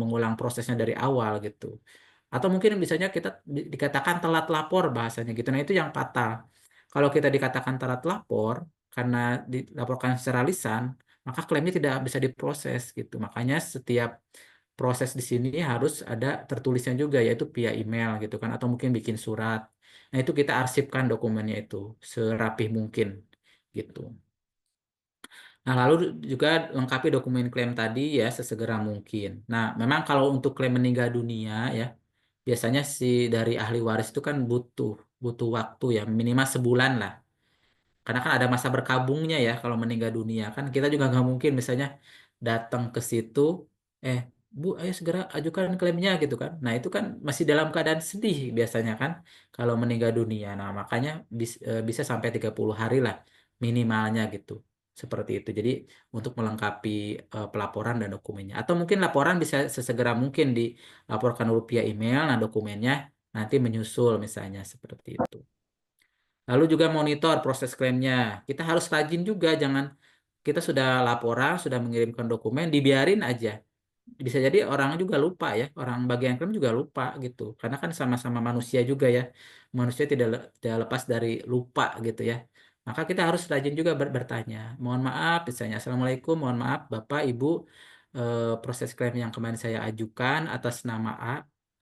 mengulang prosesnya dari awal gitu. Atau mungkin misalnya kita dikatakan telat lapor bahasanya gitu. Nah itu yang fatal. Kalau kita dikatakan telat lapor karena dilaporkan secara lisan, maka klaimnya tidak bisa diproses gitu. Makanya setiap proses di sini harus ada tertulisnya juga, yaitu via email gitu kan, atau mungkin bikin surat. Nah itu kita arsipkan dokumennya itu serapih mungkin gitu. Nah, lalu juga lengkapi dokumen klaim tadi ya sesegera mungkin. Nah, memang kalau untuk klaim meninggal dunia ya, biasanya si dari ahli waris itu kan butuh butuh waktu ya, minimal sebulan lah. Karena kan ada masa berkabungnya ya kalau meninggal dunia kan kita juga nggak mungkin misalnya datang ke situ, eh Bu, ayo segera ajukan klaimnya gitu kan. Nah itu kan masih dalam keadaan sedih biasanya kan kalau meninggal dunia. Nah makanya bisa sampai 30 hari lah minimalnya gitu. Seperti itu. Jadi untuk melengkapi pelaporan dan dokumennya. Atau mungkin laporan bisa sesegera mungkin dilaporkan dulu via email, nah dokumennya nanti menyusul misalnya seperti itu. Lalu juga monitor proses klaimnya. Kita harus rajin juga, jangan kita sudah laporan, sudah mengirimkan dokumen, dibiarin aja. Bisa jadi orang juga lupa ya, orang bagian klaim juga lupa gitu. Karena kan sama-sama manusia juga ya. Manusia tidak lepas dari lupa gitu ya. Maka kita harus rajin juga bertanya. Mohon maaf, misalnya, Assalamualaikum, mohon maaf Bapak, Ibu, proses klaim yang kemarin saya ajukan atas nama A,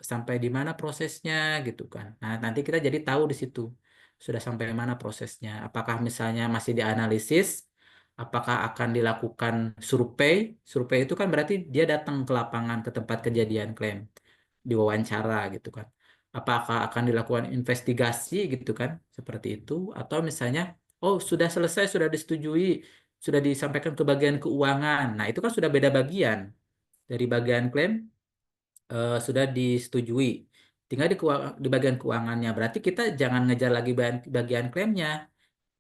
sampai di mana prosesnya gitu kan. Nah, nanti kita jadi tahu di situ sudah sampai mana prosesnya. Apakah misalnya masih dianalisis, apakah akan dilakukan survei? Survei itu kan berarti dia datang ke lapangan ke tempat kejadian klaim, diwawancara gitu kan. Apakah akan dilakukan investigasi gitu kan, seperti itu, atau misalnya, oh sudah selesai, sudah disetujui, sudah disampaikan ke bagian keuangan. Nah itu kan sudah beda bagian dari bagian klaim sudah disetujui. Tinggal di bagian keuangannya. Berarti kita jangan ngejar lagi bagian klaimnya.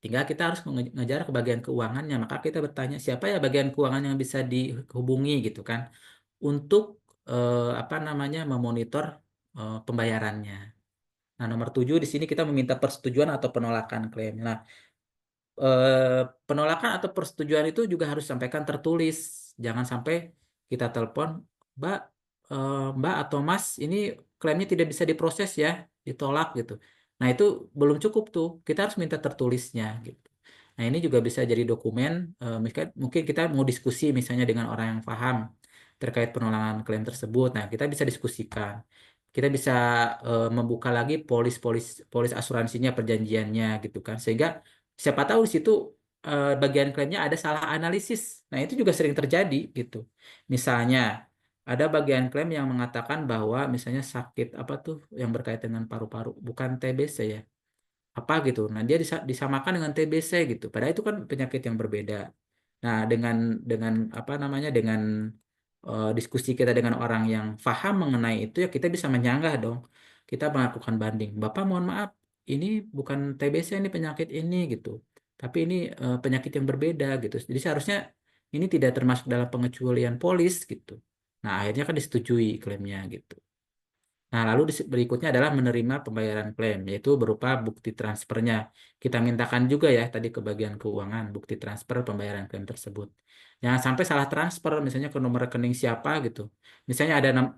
Tinggal kita harus mengejar ke bagian keuangannya. Maka kita bertanya siapa ya bagian keuangan yang bisa dihubungi gitu kan untuk apa namanya memonitor pembayarannya. Nah, nomor 7 di sini kita meminta persetujuan atau penolakan klaim. Nah, penolakan atau persetujuan itu juga harus disampaikan tertulis. Jangan sampai kita telepon, Mbak, Mbak atau Mas, ini klaimnya tidak bisa diproses ya, ditolak gitu. Nah, itu belum cukup tuh. Kita harus minta tertulisnya gitu. Nah, ini juga bisa jadi dokumen. Mungkin kita mau diskusi misalnya dengan orang yang paham terkait penolakan klaim tersebut. Nah, kita bisa diskusikan. Kita bisa membuka lagi polis asuransinya, perjanjiannya gitu kan. Sehingga siapa tahu di situ bagian klaimnya ada salah analisis. Nah, itu juga sering terjadi gitu. Misalnya ada bagian klaim yang mengatakan bahwa misalnya sakit apa tuh yang berkaitan dengan paru-paru, bukan TBC ya. Apa gitu. Nah, dia disamakan dengan TBC gitu. Padahal itu kan penyakit yang berbeda. Nah, dengan apa namanya dengan diskusi kita dengan orang yang paham mengenai itu ya kita bisa menyanggah dong. Kita melakukan banding. Bapak mohon maaf, ini bukan TBC ini penyakit ini gitu. Tapi ini penyakit yang berbeda gitu. Jadi seharusnya ini tidak termasuk dalam pengecualian polis gitu. Nah, akhirnya kan disetujui klaimnya gitu. Nah, lalu berikutnya adalah menerima pembayaran klaim, yaitu berupa bukti transfernya. Kita mintakan juga ya tadi ke bagian keuangan, bukti transfer pembayaran klaim tersebut. Jangan sampai salah transfer, misalnya ke nomor rekening siapa gitu. Misalnya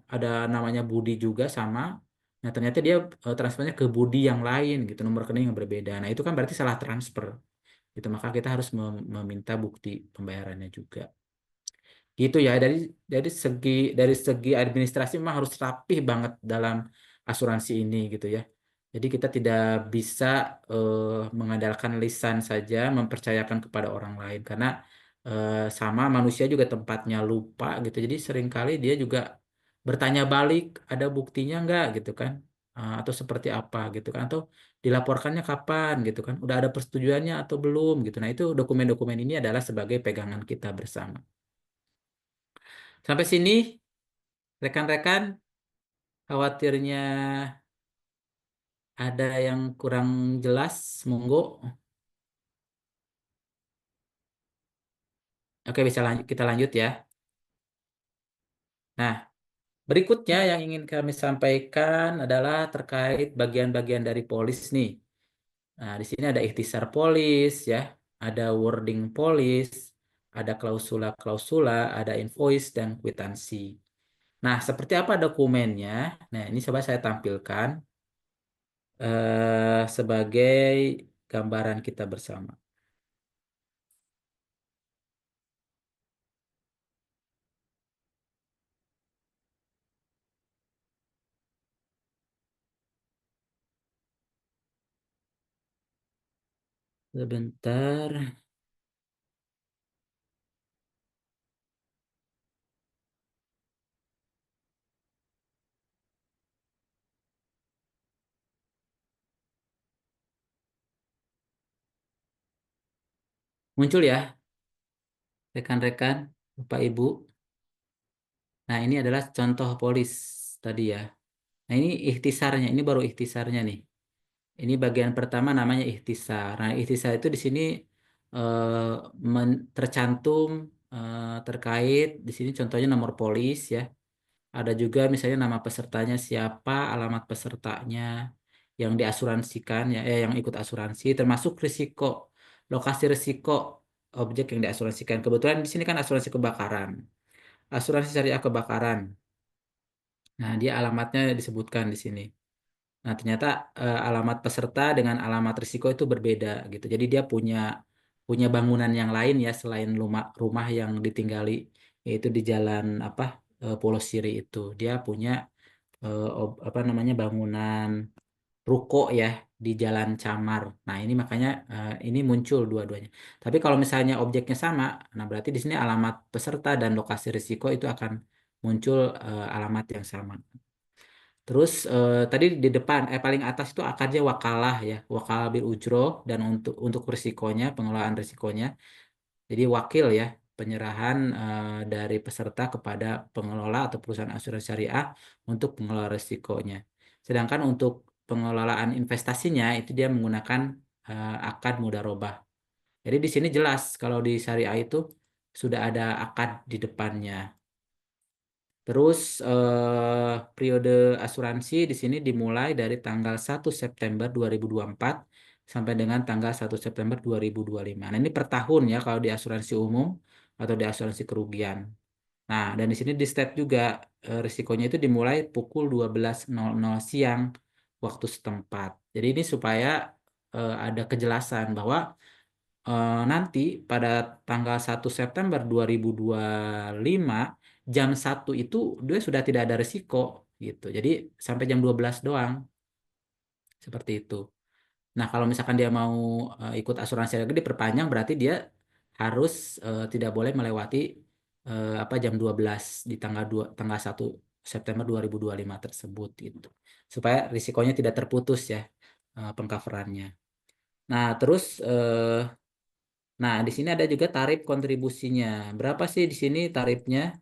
ada namanya Budi juga sama, nah ternyata dia transfernya ke Budi yang lain gitu, nomor rekening yang berbeda. Nah, itu kan berarti salah transfer. Gitu, maka kita harus meminta bukti pembayarannya juga. Gitu ya, dari segi administrasi memang harus rapih banget dalam asuransi ini gitu ya. Jadi kita tidak bisa mengandalkan lisan saja, mempercayakan kepada orang lain karena sama manusia juga tempatnya lupa gitu. Jadi seringkali dia juga bertanya balik, ada buktinya nggak gitu kan? Atau seperti apa gitu kan? Atau dilaporkannya kapan gitu kan? Udah ada persetujuannya atau belum gitu. Nah, itu dokumen-dokumen ini adalah sebagai pegangan kita bersama. Sampai sini, rekan-rekan, khawatirnya ada yang kurang jelas, monggo. Oke, bisa lanjut, kita lanjut ya. Nah, berikutnya yang ingin kami sampaikan adalah terkait bagian-bagian dari polis nih. Nah, di sini ada ikhtisar polis ya, ada wording polis, ada klausula-klausula, ada invoice dan kwitansi. Nah, seperti apa dokumennya? Nah, ini coba saya tampilkan sebagai gambaran kita bersama. Sebentar, muncul ya, rekan-rekan, Bapak Ibu. Nah, ini adalah contoh polis tadi ya. Nah, ini ikhtisarnya, ini baru ikhtisarnya nih. Ini bagian pertama namanya ikhtisar. Nah, ikhtisar itu di sini eh, tercantum terkait di sini contohnya nomor polis ya. Ada juga misalnya nama pesertanya siapa, alamat pesertanya yang diasuransikan ya, yang ikut asuransi, termasuk risiko, lokasi risiko objek yang diasuransikan. Kebetulan di sini kan asuransi kebakaran, asuransi syariah kebakaran. Nah, dia alamatnya disebutkan di sini. Nah, ternyata alamat peserta dengan alamat risiko itu berbeda gitu. Jadi dia punya punya bangunan yang lain ya selain rumah rumah yang ditinggali yaitu di jalan apa Pulau Siri itu. Dia punya apa namanya bangunan ruko ya di Jalan Camar. Nah, ini makanya ini muncul dua-duanya. Tapi kalau misalnya objeknya sama, nah berarti di sini alamat peserta dan lokasi risiko itu akan muncul alamat yang sama. Terus tadi di depan paling atas itu akarnya wakalah ya, wakalah bil ujro dan untuk risikonya, pengelolaan risikonya. Jadi wakil ya, penyerahan dari peserta kepada pengelola atau perusahaan asuransi syariah untuk pengelola risikonya. Sedangkan untuk pengelolaan investasinya itu dia menggunakan akad mudharabah. Jadi di sini jelas kalau di syariah itu sudah ada akad di depannya. Terus periode asuransi di sini dimulai dari tanggal 1 September 2024 sampai dengan tanggal 1 September 2025. Nah, ini per tahun ya kalau di asuransi umum atau di asuransi kerugian. Nah, dan di sini di state juga risikonya itu dimulai pukul 12.00 siang waktu setempat. Jadi ini supaya ada kejelasan bahwa nanti pada tanggal 1 September 2025 jam 1 itu dia sudah tidak ada risiko gitu. Jadi sampai jam 12 doang seperti itu. Nah, kalau misalkan dia mau ikut asuransi lagi diperpanjang berarti dia harus tidak boleh melewati apa jam 12 di tanggal 1 September 2025 tersebut gitu. Supaya risikonya tidak terputus ya pengcoverannya. Nah, terus nah, di sini ada juga tarif kontribusinya. Berapa sih di sini tarifnya?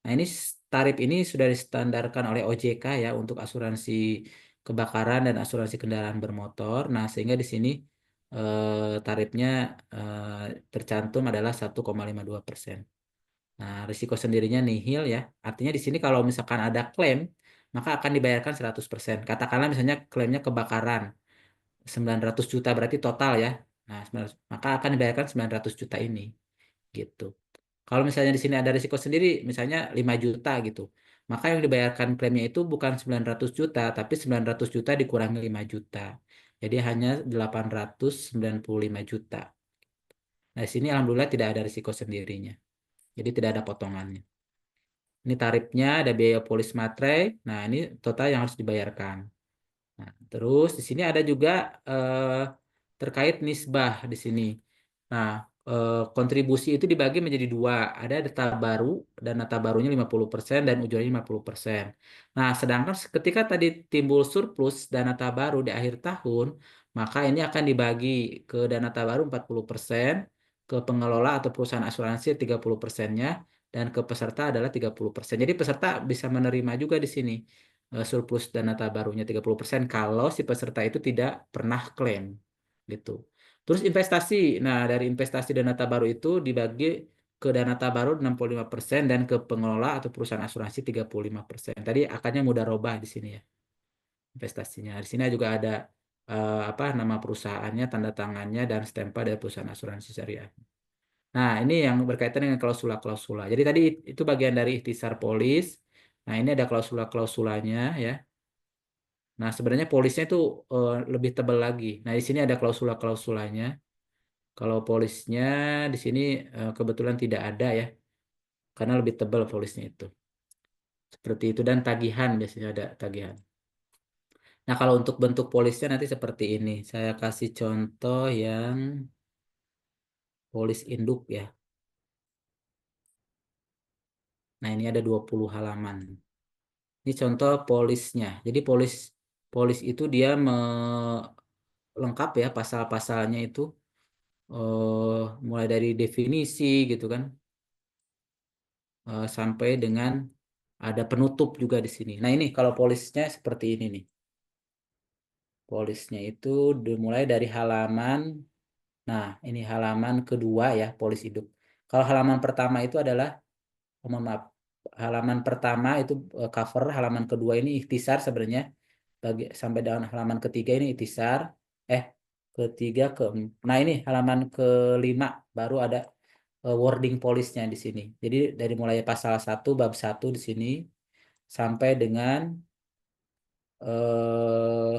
Nah, ini tarif ini sudah distandarkan oleh OJK ya untuk asuransi kebakaran dan asuransi kendaraan bermotor. Nah, sehingga di sini tarifnya tercantum adalah 1,52%. Nah, risiko sendirinya nihil ya. Artinya di sini kalau misalkan ada klaim, maka akan dibayarkan 100%. Katakanlah misalnya klaimnya kebakaran 900 juta berarti total ya. Nah, maka akan dibayarkan 900 juta ini gitu. Kalau misalnya di sini ada risiko sendiri, misalnya 5 juta gitu, maka yang dibayarkan klaimnya itu bukan 900 juta, tapi 900 juta dikurangi 5 juta. Jadi hanya 895 juta. Nah, di sini alhamdulillah tidak ada risiko sendirinya. Jadi tidak ada potongannya. Ini tarifnya, ada biaya polis materai. Nah, ini total yang harus dibayarkan. Nah, terus di sini ada juga terkait nisbah di sini. Nah, kontribusi itu dibagi menjadi dua. Ada data baru dan data barunya 50% dan ujungnya 50%. Nah, sedangkan ketika tadi timbul surplus dana baru di akhir tahun, maka ini akan dibagi ke dana baru 40%, ke pengelola atau perusahaan asuransi 30%-nya, dan ke peserta adalah 30%. Jadi peserta bisa menerima juga di sini surplus dana barunya 30% kalau si peserta itu tidak pernah klaim gitu. Terus investasi. Nah, dari investasi dana baru itu dibagi ke dana baru 65% dan ke pengelola atau perusahaan asuransi 35%. Tadi akannya mudah robah di sini ya investasinya. Di sini juga ada apa nama perusahaannya, tanda tangannya dan stempel dari perusahaan asuransi syariah. Nah, ini yang berkaitan dengan klausula-klausula. Jadi tadi itu bagian dari ikhtisar polis. Nah, ini ada klausula-klausulanya ya. Nah, sebenarnya polisnya itu lebih tebal lagi. Nah, di sini ada klausula-klausulanya. Kalau polisnya di sini kebetulan tidak ada ya, karena lebih tebal polisnya itu. Seperti itu dan tagihan biasanya ada tagihan. Nah, kalau untuk bentuk polisnya nanti seperti ini. Saya kasih contoh yang polis induk ya. Nah, ini ada 20 halaman. Ini contoh polisnya. Jadi polis polis itu dia lengkap ya pasal-pasalnya itu mulai dari definisi gitu kan sampai dengan ada penutup juga di sini. Nah, ini kalau polisnya seperti ini nih. Polisnya itu dimulai dari halaman. Nah, ini halaman kedua ya, polis hidup. Kalau halaman pertama itu adalah, oh, mohon maaf, halaman pertama itu cover, halaman kedua ini ikhtisar sebenarnya. Sampai dengan halaman ketiga ini ikhtisar. Ketiga ke, nah ini halaman kelima baru ada wording polisnya di sini. Jadi dari mulai pasal 1 bab 1 di sini sampai dengan eh,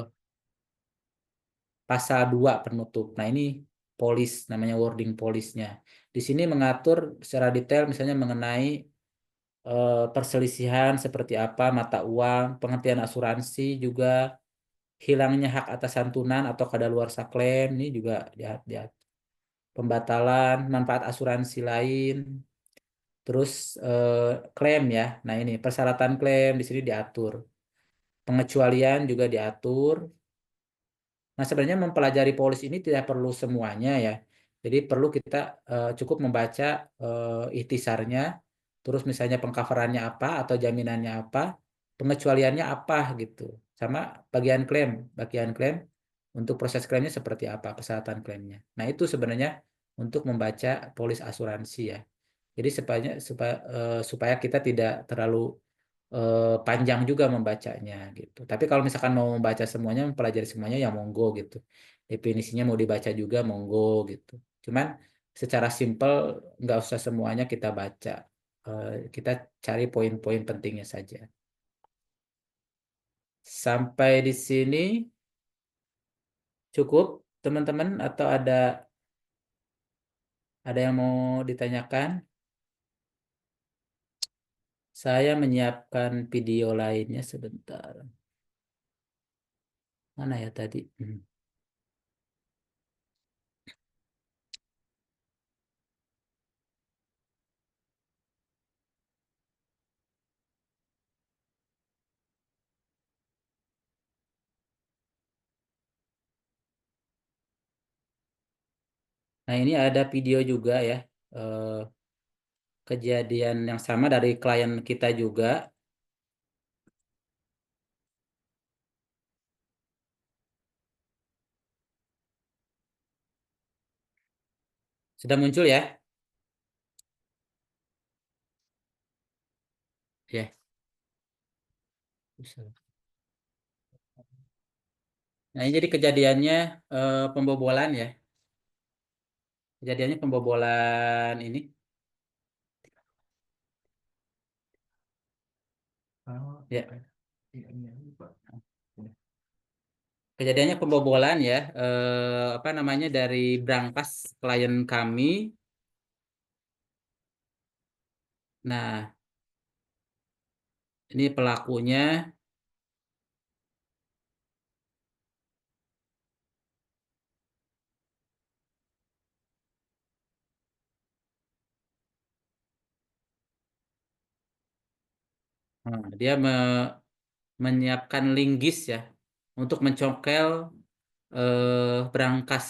pasal 2 penutup. Nah, ini polis namanya wording polisnya. Di sini mengatur secara detail misalnya mengenai perselisihan seperti apa mata uang, pengertian asuransi juga hilangnya hak atas santunan atau kadaluarsa klaim ini juga diatur. Pembatalan manfaat asuransi lain. Terus klaim ya. Nah, ini persyaratan klaim di sini diatur. Pengecualian juga diatur. Nah, sebenarnya mempelajari polis ini tidak perlu semuanya ya. Jadi perlu kita cukup membaca ikhtisarnya, terus misalnya pengcoverannya apa atau jaminannya apa, pengecualiannya apa gitu. Sama bagian klaim untuk proses klaimnya seperti apa, persyaratan klaimnya. Nah, itu sebenarnya untuk membaca polis asuransi ya. Jadi supaya kita tidak terlalu panjang juga membacanya gitu. Tapi kalau misalkan mau membaca semuanya, mempelajari semuanya ya monggo gitu. Definisinya mau dibaca juga monggo gitu. Cuman secara simpel nggak usah semuanya kita baca. Kita cari poin-poin pentingnya saja. Sampai di sini cukup teman-teman atau ada yang mau ditanyakan? Saya menyiapkan video lainnya sebentar. Mana ya tadi? Nah, ini ada video juga ya. eh, Kejadian yang sama dari klien kita juga. Sudah muncul ya? Ya. Nah, ini jadi kejadiannya pembobolan ya. Kejadiannya pembobolan ini. Ya. Kejadiannya pembobolan ya. Apa namanya dari brankas klien kami. Nah, ini pelakunya. Nah, dia menyiapkan linggis ya untuk mencokel brankas.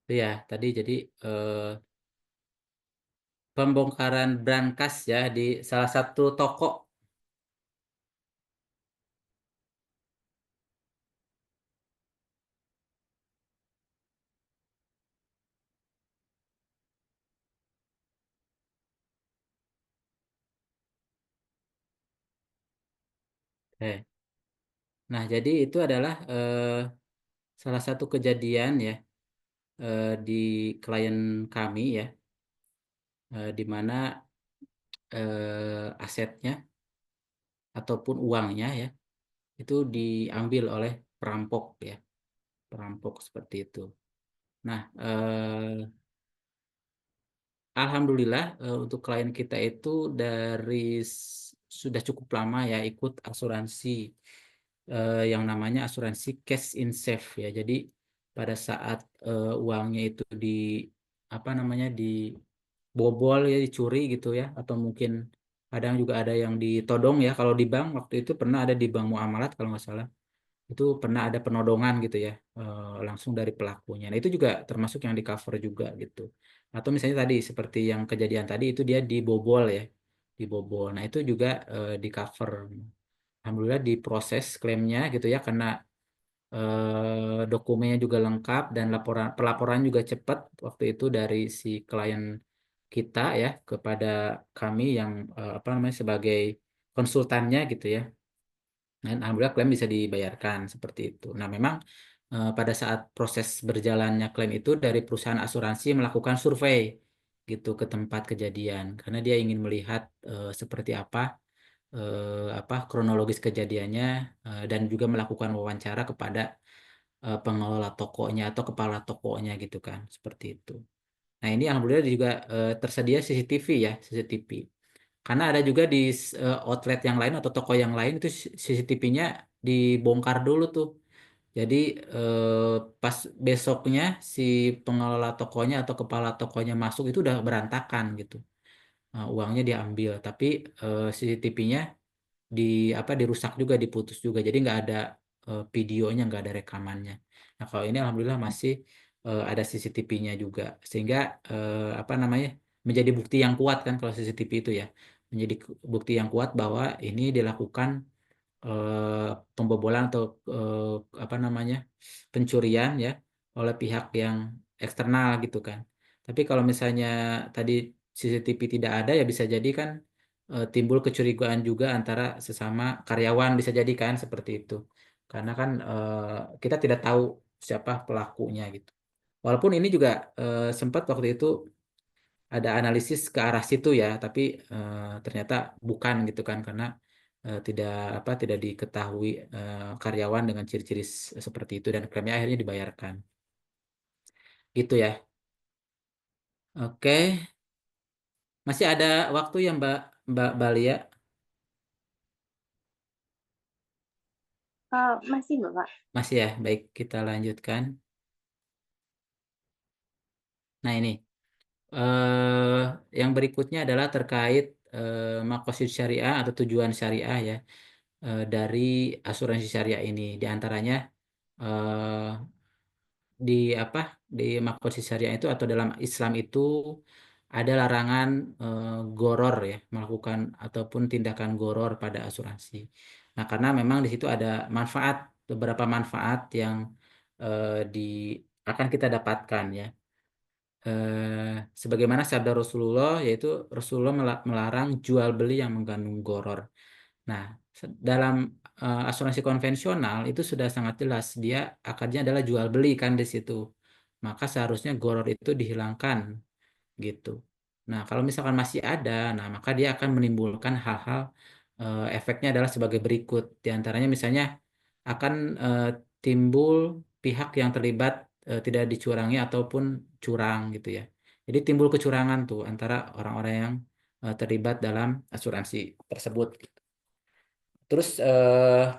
Itu ya, tadi jadi pembongkaran brankas ya di salah satu toko. Eh. Nah, jadi itu adalah salah satu kejadian ya di klien kami ya, di mana asetnya ataupun uangnya ya itu diambil oleh perampok ya, perampok seperti itu. Nah, alhamdulillah untuk klien kita itu dari sudah cukup lama ya ikut asuransi yang namanya asuransi cash in safe ya. Jadi pada saat uangnya itu di apa namanya dibobol ya, dicuri gitu ya, atau mungkin kadang juga ada yang ditodong ya. Kalau di bank waktu itu pernah ada di bank muamalat kalau nggak salah itu pernah ada penodongan gitu ya langsung dari pelakunya. Nah itu juga termasuk yang di cover juga gitu. Atau misalnya tadi seperti yang kejadian tadi itu dia dibobol ya, dibobol. Nah itu juga di cover. Alhamdulillah diproses klaimnya gitu ya karena dokumennya juga lengkap dan pelaporan juga cepat waktu itu dari si klien kita ya kepada kami yang apa namanya sebagai konsultannya gitu ya. Dan alhamdulillah klaim bisa dibayarkan seperti itu. Nah, memang pada saat proses berjalannya klaim itu dari perusahaan asuransi melakukan survei gitu ke tempat kejadian karena dia ingin melihat seperti apa kronologis kejadiannya dan juga melakukan wawancara kepada pengelola tokonya atau kepala tokonya gitu kan, seperti itu. Nah, ini alhamdulillah juga tersedia CCTV ya, CCTV. Karena ada juga di outlet yang lain atau toko yang lain itu CCTV-nya dibongkar dulu tuh. Jadi pas besoknya si pengelola tokonya atau kepala tokonya masuk itu udah berantakan gitu. Nah, uangnya diambil, tapi CCTV-nya di apa dirusak juga, diputus juga. Jadi nggak ada videonya, nggak ada rekamannya. Nah, kalau ini alhamdulillah masih ada CCTV-nya juga, sehingga apa namanya menjadi bukti yang kuat kan kalau CCTV itu ya, menjadi bukti yang kuat bahwa ini dilakukan eh, pembobolan atau apa namanya pencurian ya oleh pihak yang eksternal gitu kan. Tapi kalau misalnya tadi CCTV tidak ada ya bisa jadi kan timbul kecurigaan juga antara sesama karyawan bisa jadi kan seperti itu. Karena kan kita tidak tahu siapa pelakunya gitu. Walaupun ini juga sempat waktu itu ada analisis ke arah situ ya, tapi ternyata bukan gitu kan karena tidak tidak diketahui karyawan dengan ciri-ciri seperti itu dan klaimnya akhirnya dibayarkan. Gitu ya. Oke, masih ada waktu ya Mbak Mbak Balia? Masih, Bapak. Masih ya. Baik, kita lanjutkan. Nah, ini Yang berikutnya adalah terkait makosid syariah atau tujuan syariah ya dari asuransi syariah ini. Di antaranya eh, di apa di makosid syariah itu atau dalam Islam itu ada larangan goror ya, melakukan ataupun tindakan goror pada asuransi. Nah, karena memang di situ ada beberapa manfaat yang di akan kita dapatkan ya. Sebagaimana sabda Rasulullah, yaitu Rasulullah melarang jual beli yang mengandung goror. Nah, dalam asuransi konvensional itu sudah sangat jelas dia akarnya adalah jual beli kan di situ. Maka seharusnya goror itu dihilangkan gitu. Nah, kalau misalkan masih ada, nah maka dia akan menimbulkan hal-hal efeknya adalah sebagai berikut. Di antaranya misalnya akan timbul pihak yang terlibat tidak dicurangi ataupun curang gitu ya. Jadi timbul kecurangan tuh antara orang-orang yang terlibat dalam asuransi tersebut. Terus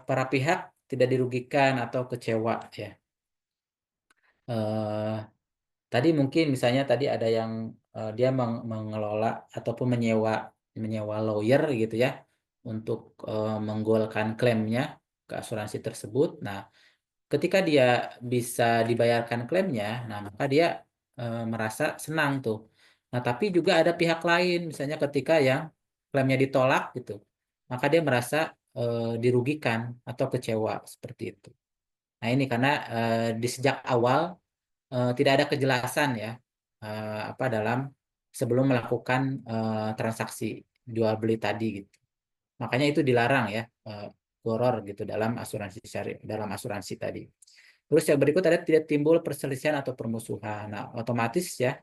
para pihak tidak dirugikan atau kecewa ya. Eh, Tadi mungkin misalnya tadi ada yang dia mengelola ataupun menyewa lawyer gitu ya untuk menggolkan klaimnya ke asuransi tersebut. Nah, ketika dia bisa dibayarkan klaimnya, nah maka dia merasa senang tuh. Nah, tapi juga ada pihak lain, misalnya ketika yang klaimnya ditolak gitu, maka dia merasa dirugikan atau kecewa seperti itu. Nah, ini karena di sejak awal tidak ada kejelasan ya apa dalam sebelum melakukan transaksi jual beli tadi gitu. Makanya itu dilarang ya goror gitu dalam asuransi tadi. Terus yang berikut ada tidak timbul perselisihan atau permusuhan. Nah, otomatis ya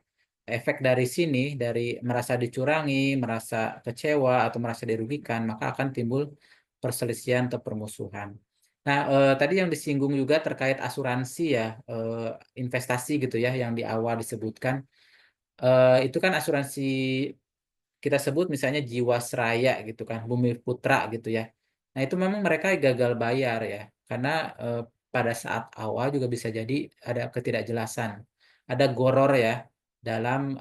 efek dari sini dari merasa dicurangi, merasa kecewa atau merasa dirugikan, maka akan timbul perselisihan atau permusuhan. Nah, tadi yang disinggung juga terkait asuransi ya, investasi gitu ya, yang di awal disebutkan. Itu kan asuransi kita sebut misalnya Jiwasraya gitu kan, Bumi Putra gitu ya. Nah, itu memang mereka gagal bayar ya, karena pada saat awal juga bisa jadi ada ketidakjelasan, ada goror ya dalam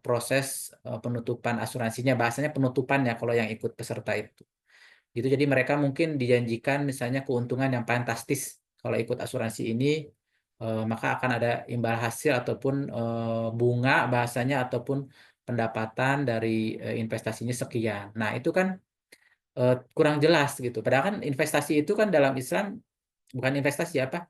proses penutupan asuransinya, bahasanya penutupan ya kalau yang ikut peserta itu. Gitu, jadi mereka mungkin dijanjikan misalnya keuntungan yang fantastis kalau ikut asuransi ini, maka akan ada imbal hasil ataupun bunga bahasanya ataupun pendapatan dari investasinya sekian. Nah, itu kan kurang jelas gitu. Padahal kan investasi itu kan dalam Islam bukan investasi apa?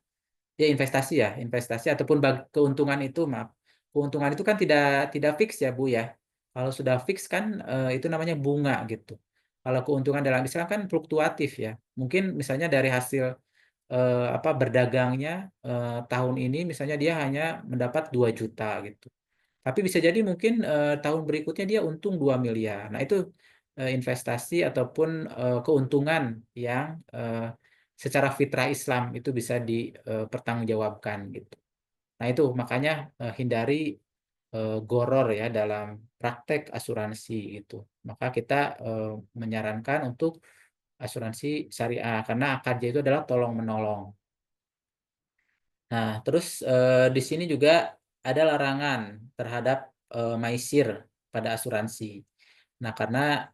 Ya investasi ataupun keuntungan itu, maaf. Keuntungan itu kan tidak fix ya, Bu ya. Kalau sudah fix kan itu namanya bunga gitu. Kalau keuntungan dalam Islam kan fluktuatif ya. Mungkin misalnya dari hasil apa berdagangnya tahun ini misalnya dia hanya mendapat 2 juta gitu. Tapi bisa jadi mungkin tahun berikutnya dia untung 2 miliar. Nah, itu investasi ataupun keuntungan yang secara fitrah Islam itu bisa dipertanggungjawabkan gitu. Nah, itu makanya hindari goror ya dalam praktek asuransi itu. Maka kita menyarankan untuk asuransi syariah karena akarnya itu adalah tolong menolong. Nah, terus di sini juga ada larangan terhadap maisir pada asuransi. Nah, karena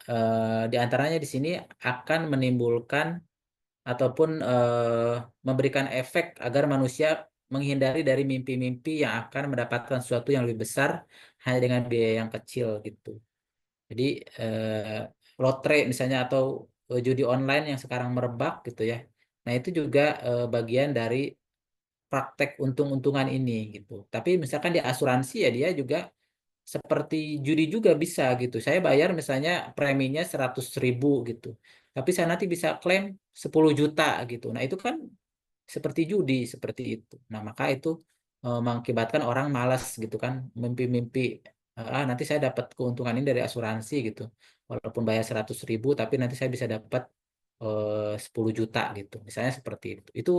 di antaranya di sini akan menimbulkan ataupun memberikan efek agar manusia menghindari dari mimpi-mimpi yang akan mendapatkan sesuatu yang lebih besar hanya dengan biaya yang kecil gitu. Jadi lotre misalnya atau judi online yang sekarang merebak gitu ya. Nah, itu juga bagian dari praktek untung-untungan ini gitu. Tapi misalkan di asuransi ya dia juga seperti judi juga bisa gitu. Saya bayar misalnya preminya 100.000 gitu. Tapi saya nanti bisa klaim 10 juta gitu. Nah, itu kan seperti judi seperti itu. Nah, maka itu mengakibatkan orang malas gitu kan, mimpi-mimpi nanti saya dapat keuntungan ini dari asuransi gitu. Walaupun bayar 100.000 tapi nanti saya bisa dapat 10 juta gitu. Misalnya seperti itu. Itu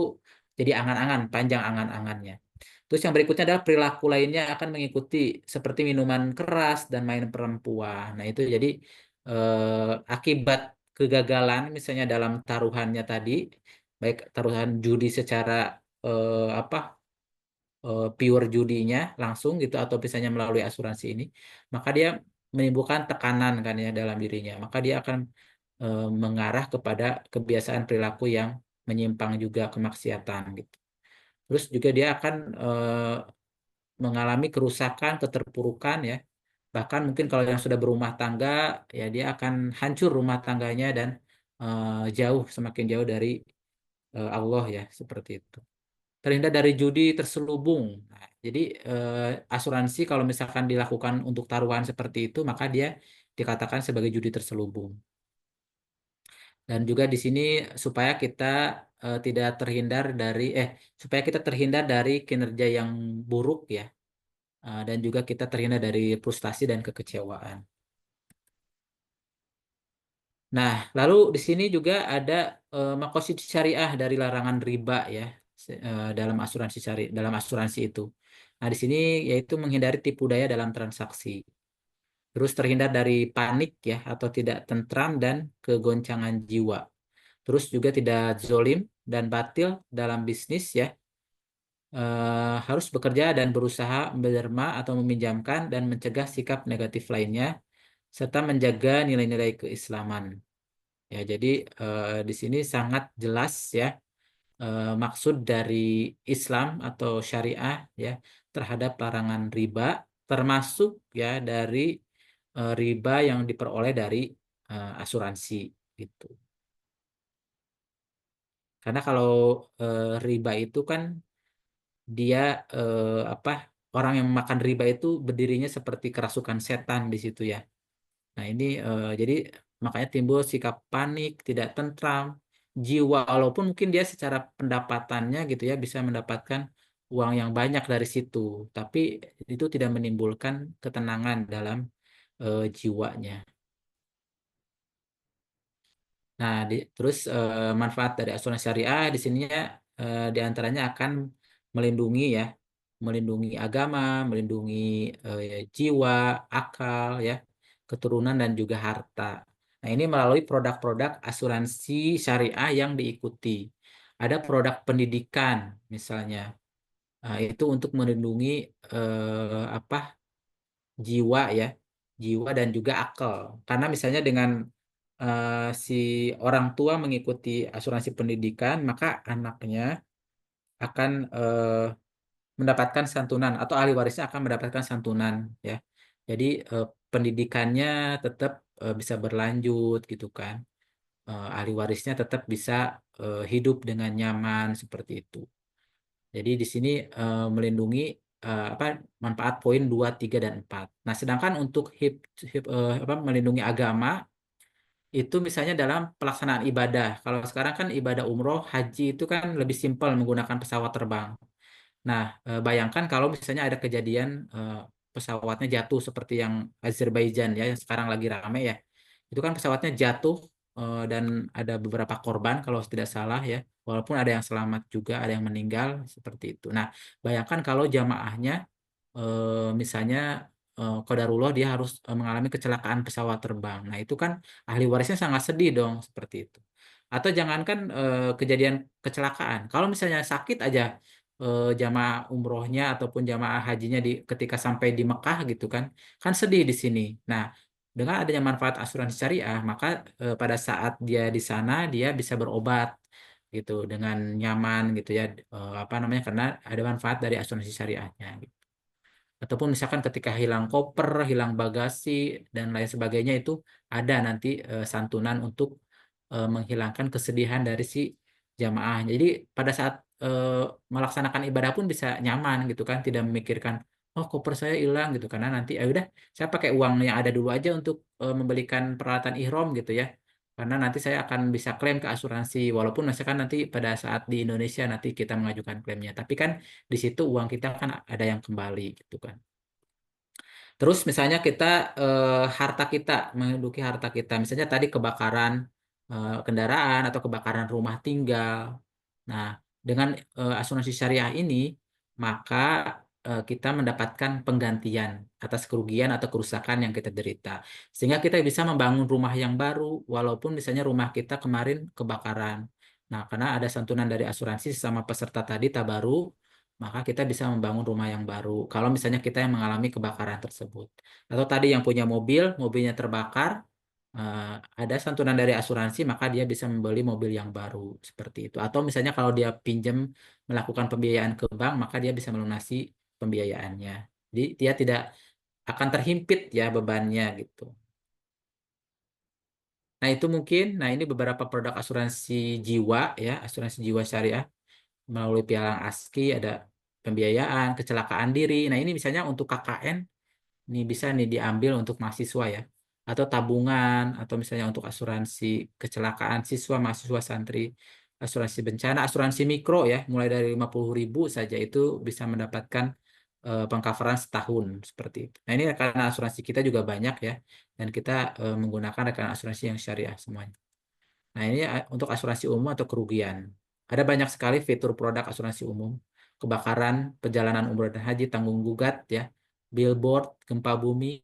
jadi angan-angan, panjang angan-angannya. Terus yang berikutnya adalah perilaku lainnya akan mengikuti seperti minuman keras dan main perempuan. Nah, itu jadi akibat kegagalan misalnya dalam taruhannya tadi, baik taruhan judi secara apa pure judinya langsung gitu atau misalnya melalui asuransi ini, maka dia menimbulkan tekanan kan ya dalam dirinya. Maka dia akan mengarah kepada kebiasaan perilaku yang menyimpang juga kemaksiatan gitu. Terus juga dia akan mengalami kerusakan, keterpurukan ya. Bahkan mungkin kalau yang sudah berumah tangga ya dia akan hancur rumah tangganya dan semakin jauh dari Allah ya seperti itu. Terhindar dari judi terselubung. Nah, jadi asuransi kalau misalkan dilakukan untuk taruhan seperti itu maka dia dikatakan sebagai judi terselubung. Dan juga di sini supaya kita tidak terhindar dari supaya kita terhindar dari kinerja yang buruk ya. Dan juga kita terhindar dari frustasi dan kekecewaan. Nah, lalu di sini juga ada makosid syariah dari larangan riba ya dalam asuransi itu. Nah, di sini yaitu menghindari tipu daya dalam transaksi. Terus terhindar dari panik ya atau tidak tentram dan kegoncangan jiwa. Terus juga tidak zolim dan batil dalam bisnis ya. Harus bekerja dan berusaha menderma atau meminjamkan dan mencegah sikap negatif lainnya serta menjaga nilai-nilai keislaman. Ya, jadi di sini sangat jelas ya maksud dari Islam atau syariah ya terhadap larangan riba, termasuk ya dari riba yang diperoleh dari asuransi gitu. Karena kalau riba itu kan dia orang yang makan riba itu berdirinya seperti kerasukan setan di situ ya. Nah, ini jadi makanya timbul sikap panik, tidak tentram, jiwa walaupun mungkin dia secara pendapatannya gitu ya bisa mendapatkan uang yang banyak dari situ, tapi itu tidak menimbulkan ketenangan dalam jiwanya. Nah, terus manfaat dari asuransi syariah di sininya diantaranya akan melindungi ya, melindungi agama, melindungi jiwa, akal ya, keturunan dan juga harta. Nah, ini melalui produk-produk asuransi syariah yang diikuti. Ada produk pendidikan misalnya, itu untuk melindungi jiwa ya, jiwa dan juga akal. Karena misalnya dengan si orang tua mengikuti asuransi pendidikan, maka anaknya akan mendapatkan santunan atau ahli warisnya akan mendapatkan santunan ya. Jadi pendidikannya tetap bisa berlanjut gitu kan. Ahli warisnya tetap bisa hidup dengan nyaman seperti itu. Jadi di sini melindungi manfaat poin 2, 3 dan 4. Nah, sedangkan untuk melindungi agama itu misalnya dalam pelaksanaan ibadah. Kalau sekarang kan ibadah umroh, haji itu kan lebih simpel menggunakan pesawat terbang. Nah, bayangkan kalau misalnya ada kejadian pesawatnya jatuh seperti yang Azerbaijan ya, yang sekarang lagi rame ya. Itu kan pesawatnya jatuh dan ada beberapa korban kalau tidak salah ya. Walaupun ada yang selamat juga, ada yang meninggal seperti itu. Nah, bayangkan kalau jamaahnya misalnya qadarullah dia harus mengalami kecelakaan pesawat terbang. Nah, itu kan ahli warisnya sangat sedih dong seperti itu. Atau jangankan kejadian kecelakaan, kalau misalnya sakit aja jamaah umrohnya ataupun jamaah hajinya ketika sampai di Mekah gitu kan, kan sedih di sini. Nah, dengan adanya manfaat asuransi syariah, maka pada saat dia di sana dia bisa berobat gitu dengan nyaman gitu ya, apa namanya karena ada manfaat dari asuransi syariahnya. Gitu. Ataupun misalkan ketika hilang koper, hilang bagasi dan lain sebagainya itu ada nanti santunan untuk menghilangkan kesedihan dari si jamaah. Jadi pada saat melaksanakan ibadah pun bisa nyaman gitu kan, tidak memikirkan oh koper saya hilang gitu karena nanti udah saya pakai uang yang ada dulu aja untuk membelikan peralatan ihram gitu ya. Karena nanti saya akan bisa klaim ke asuransi walaupun misalkan nanti pada saat di Indonesia nanti kita mengajukan klaimnya. Tapi kan di situ uang kita kan ada yang kembali gitu kan. Terus misalnya kita harta kita, menduduki harta kita, misalnya tadi kebakaran kendaraan atau kebakaran rumah tinggal. Nah, dengan asuransi syariah ini, maka kita mendapatkan penggantian atas kerugian atau kerusakan yang kita derita. Sehingga kita bisa membangun rumah yang baru, walaupun misalnya rumah kita kemarin kebakaran. Nah, karena ada santunan dari asuransi sama peserta tadi, tabaru, maka kita bisa membangun rumah yang baru. Kalau misalnya kita yang mengalami kebakaran tersebut. Atau tadi yang punya mobil, mobilnya terbakar, ada santunan dari asuransi, maka dia bisa membeli mobil yang baru seperti itu. Atau misalnya kalau dia pinjam melakukan pembiayaan ke bank, maka dia bisa melunasi pembiayaannya. Jadi dia tidak akan terhimpit ya bebannya gitu. Nah, itu mungkin, nah ini beberapa produk asuransi jiwa ya, asuransi jiwa syariah melalui piagam ASKI, ada pembiayaan, kecelakaan diri. Nah, ini misalnya untuk KKN, ini bisa nih diambil untuk mahasiswa ya. Atau tabungan, atau misalnya untuk asuransi kecelakaan siswa, mahasiswa, santri, asuransi bencana, asuransi mikro ya, mulai dari 50.000 saja itu bisa mendapatkan pengcoveran setahun seperti itu. Nah, ini karena asuransi kita juga banyak ya, dan kita menggunakan rekanan asuransi yang syariah semuanya. Nah, ini untuk asuransi umum atau kerugian. Ada banyak sekali fitur produk asuransi umum. Kebakaran, perjalanan umroh dan haji, tanggung gugat, ya, billboard, gempa bumi,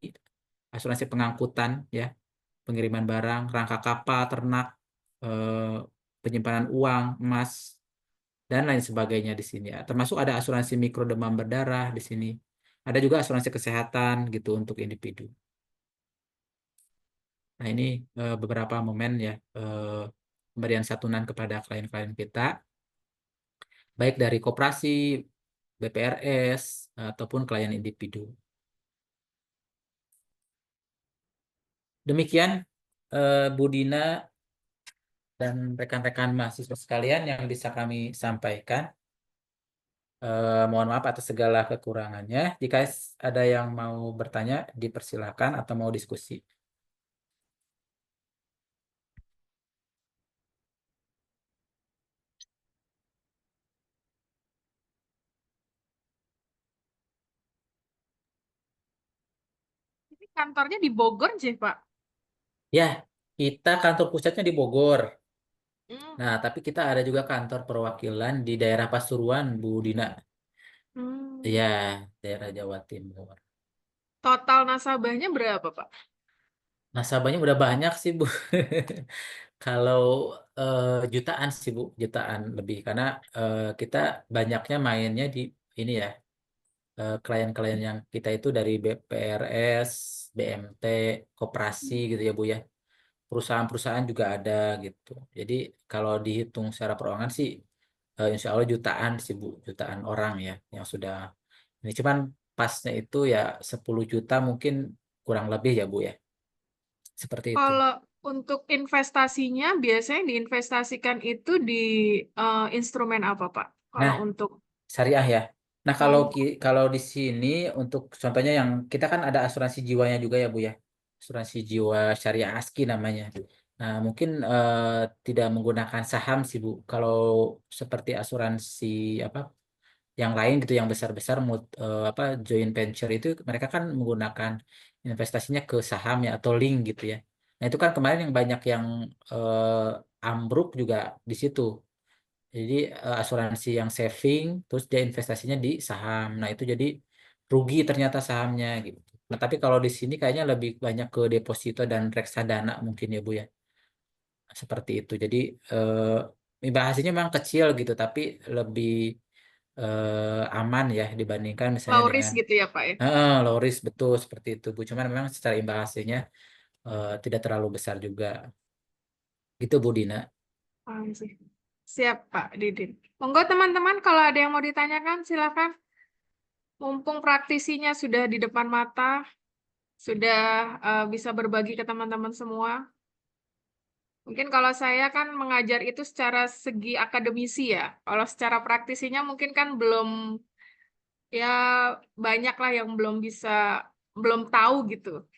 asuransi pengangkutan, ya, pengiriman barang, rangka kapal, ternak, eh, penyimpanan uang, emas, dan lain sebagainya di sini. Ya. Termasuk ada asuransi mikro demam berdarah di sini. Ada juga asuransi kesehatan gitu untuk individu. Nah, ini beberapa momen ya pemberian santunan kepada klien-klien kita, baik dari koperasi, BPRS, ataupun klien individu. Demikian Bu Dina dan rekan-rekan mahasiswa sekalian yang bisa kami sampaikan. Mohon maaf atas segala kekurangannya. Jika ada yang mau bertanya, dipersilakan atau mau diskusi. Ini kantornya di Bogor, sih, Pak. Ya, kita kantor pusatnya di Bogor. Hmm. Nah, tapi kita ada juga kantor perwakilan di daerah Pasuruan, Bu Dina. Hmm. Ya, daerah Jawa Timur. Total nasabahnya berapa, Pak? Nasabahnya udah banyak sih, Bu. Kalau jutaan sih, Bu, jutaan lebih. Karena kita banyaknya mainnya di ini ya, klien-klien yang kita itu dari BPRS, BMT, koperasi gitu ya, Bu ya. Perusahaan-perusahaan juga ada gitu. Jadi kalau dihitung secara perorangan sih, insya Allah jutaan sih, Bu. Jutaan orang ya yang sudah. Ini cuman pasnya itu ya 10 juta mungkin kurang lebih ya, Bu ya. Seperti itu. Kalau untuk investasinya, biasanya diinvestasikan itu di instrumen apa, Pak? Kalau Nah, untuk syariah ya. Nah, kalau oh, kalau di sini untuk contohnya yang kita kan ada asuransi jiwanya juga ya, Bu ya. Asuransi jiwa syariah ASKI namanya. Nah, mungkin tidak menggunakan saham sih, Bu. Kalau seperti asuransi apa yang lain gitu yang besar-besar apa joint venture itu mereka kan menggunakan investasinya ke saham ya atau link gitu ya. Nah, itu kan kemarin yang banyak yang ambruk juga di situ. Jadi asuransi yang saving, terus dia investasinya di saham. Nah, itu jadi rugi ternyata sahamnya gitu. Nah, tapi kalau di sini kayaknya lebih banyak ke deposito dan reksadana mungkin ya, Bu ya. Seperti itu. Jadi bahasanya memang kecil gitu, tapi lebih aman ya dibandingkan misalnya low risk dengan gitu ya, Pak ya? low risk, betul seperti itu, Bu. Cuman memang secara imbasnya tidak terlalu besar juga. Gitu, Bu Dina. Paham sih. Siap, Pak Didin. Monggo teman-teman, kalau ada yang mau ditanyakan, silakan. Mumpung praktisinya sudah di depan mata, sudah bisa berbagi ke teman-teman semua. Mungkin kalau saya kan mengajar itu secara segi akademisi ya. Kalau secara praktisinya mungkin kan belum, ya banyak lah yang belum bisa, belum tahu gitu.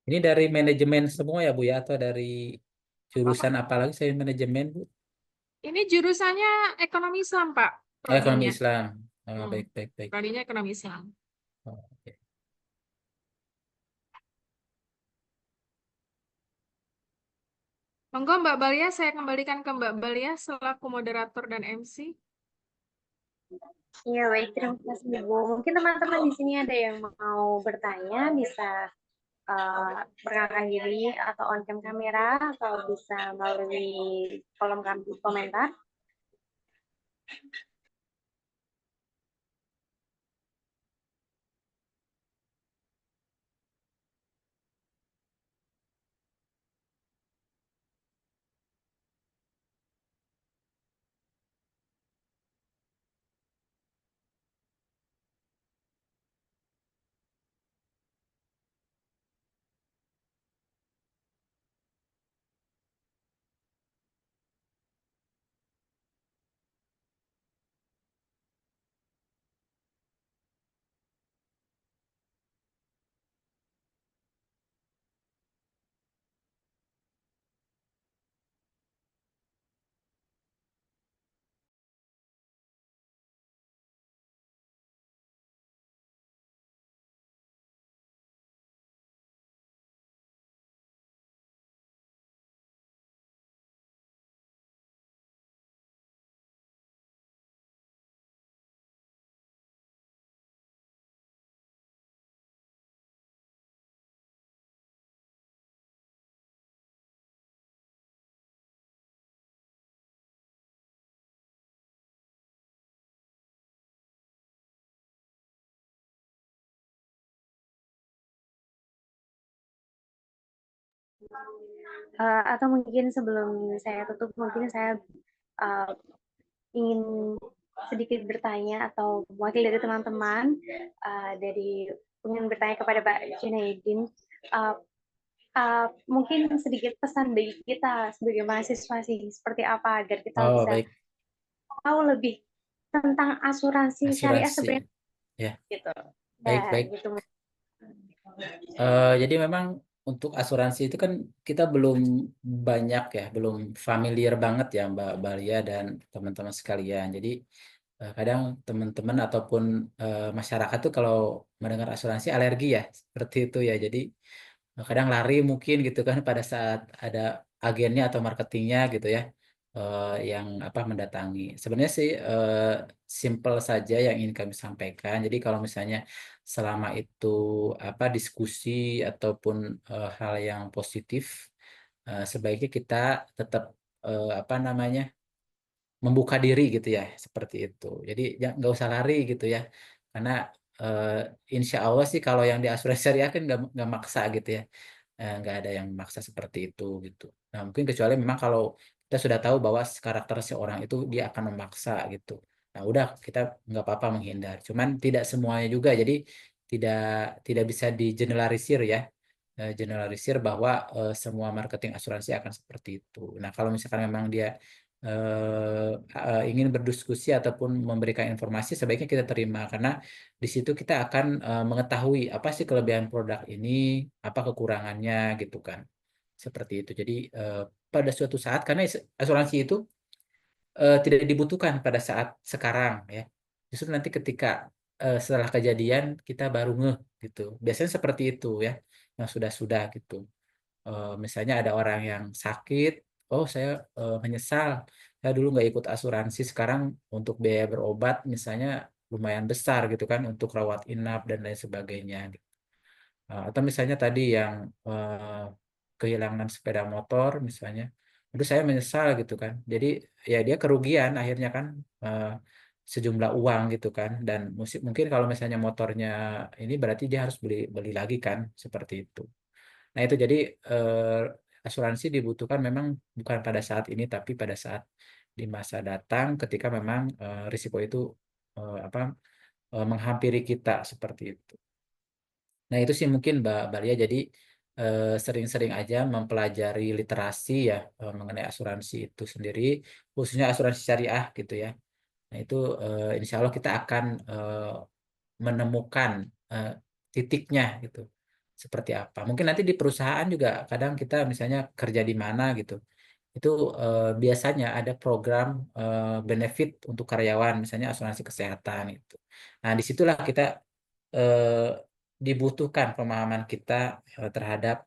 Ini dari manajemen semua ya, Bu ya, atau dari Apa, Pak? jurusan apa lagi saya manajemen, Bu? Ini jurusannya ekonomi Islam, Pak, Oh, ekonomi prodinya. Islam. Oh, Hmm, baik, baik, baik. prodinya ekonomi Islam. Oh, oke. Monggo Mbak Balia, saya kembalikan ke Mbak Balia selaku moderator dan MC. Iya, baik. Terima kasih, Ibu. Mungkin teman-teman di sini ada yang mau bertanya, bisa perkenalkan diri atau on cam kamera, atau bisa melalui kolom komentar. Atau mungkin sebelum saya tutup, mungkin saya uh, ingin sedikit bertanya atau wakil dari teman-teman dari ingin bertanya kepada Pak Junaidin, uh, mungkin sedikit pesan bagi kita sebagai mahasiswa sih, seperti apa agar kita Oh, bisa baik. tahu lebih tentang asuransi syariah Asuransi. sebenarnya Ya, gitu. baik, Ya, baik. gitu. Jadi memang untuk asuransi itu kan kita belum banyak ya, belum familiar banget ya Mbak Balia dan teman-teman sekalian. Jadi kadang teman-teman ataupun masyarakat tuh kalau mendengar asuransi alergi ya, seperti itu ya. Jadi kadang lari mungkin gitu kan pada saat ada agennya atau marketingnya gitu ya, yang apa mendatangi. Sebenarnya sih simple saja yang ingin kami sampaikan. Jadi kalau misalnya selama itu apa diskusi ataupun hal yang positif, sebaiknya kita tetap apa namanya membuka diri gitu ya, seperti itu. Jadi nggak usah lari gitu ya, karena eh, insya Allah sih kalau yang di asuransi syariah kan nggak maksa gitu ya. Nggak ada yang maksa seperti itu gitu. Nah mungkin kecuali memang kalau kita sudah tahu bahwa karakter seorang itu dia akan memaksa gitu. Nah udah kita nggak apa-apa menghindar. Cuman tidak semuanya juga. Jadi tidak tidak bisa digeneralisir ya. Generalisir bahwa semua marketing asuransi akan seperti itu. Nah kalau misalkan memang dia ingin berdiskusi ataupun memberikan informasi, sebaiknya kita terima karena di situ kita akan mengetahui apa sih kelebihan produk ini, apa kekurangannya gitu kan. Seperti itu. Jadi pada suatu saat karena asuransi itu tidak dibutuhkan pada saat sekarang ya. Justru nanti ketika setelah kejadian kita baru ngeh gitu. Biasanya seperti itu ya, yang sudah-sudah gitu. Misalnya ada orang yang sakit, oh saya menyesal, saya dulu nggak ikut asuransi, sekarang untuk biaya berobat misalnya lumayan besar gitu kan, untuk rawat inap dan lain sebagainya. Atau misalnya tadi yang kehilangan sepeda motor misalnya, itu saya menyesal gitu kan. Jadi ya dia kerugian akhirnya kan eh, sejumlah uang gitu kan, dan mungkin kalau misalnya motornya ini berarti dia harus beli beli lagi kan, seperti itu. Nah, itu jadi asuransi dibutuhkan memang bukan pada saat ini, tapi pada saat di masa datang ketika memang risiko itu apa menghampiri kita seperti itu. Nah, itu sih mungkin Mbak Balia. Jadi sering-sering aja mempelajari literasi ya mengenai asuransi itu sendiri, khususnya asuransi syariah gitu ya. Nah, itu insya Allah kita akan menemukan eh, titiknya gitu seperti apa. Mungkin nanti di perusahaan juga kadang kita misalnya kerja di mana gitu. Itu biasanya ada program benefit untuk karyawan, misalnya asuransi kesehatan itu. Nah, disitulah kita eh, dibutuhkan pemahaman kita terhadap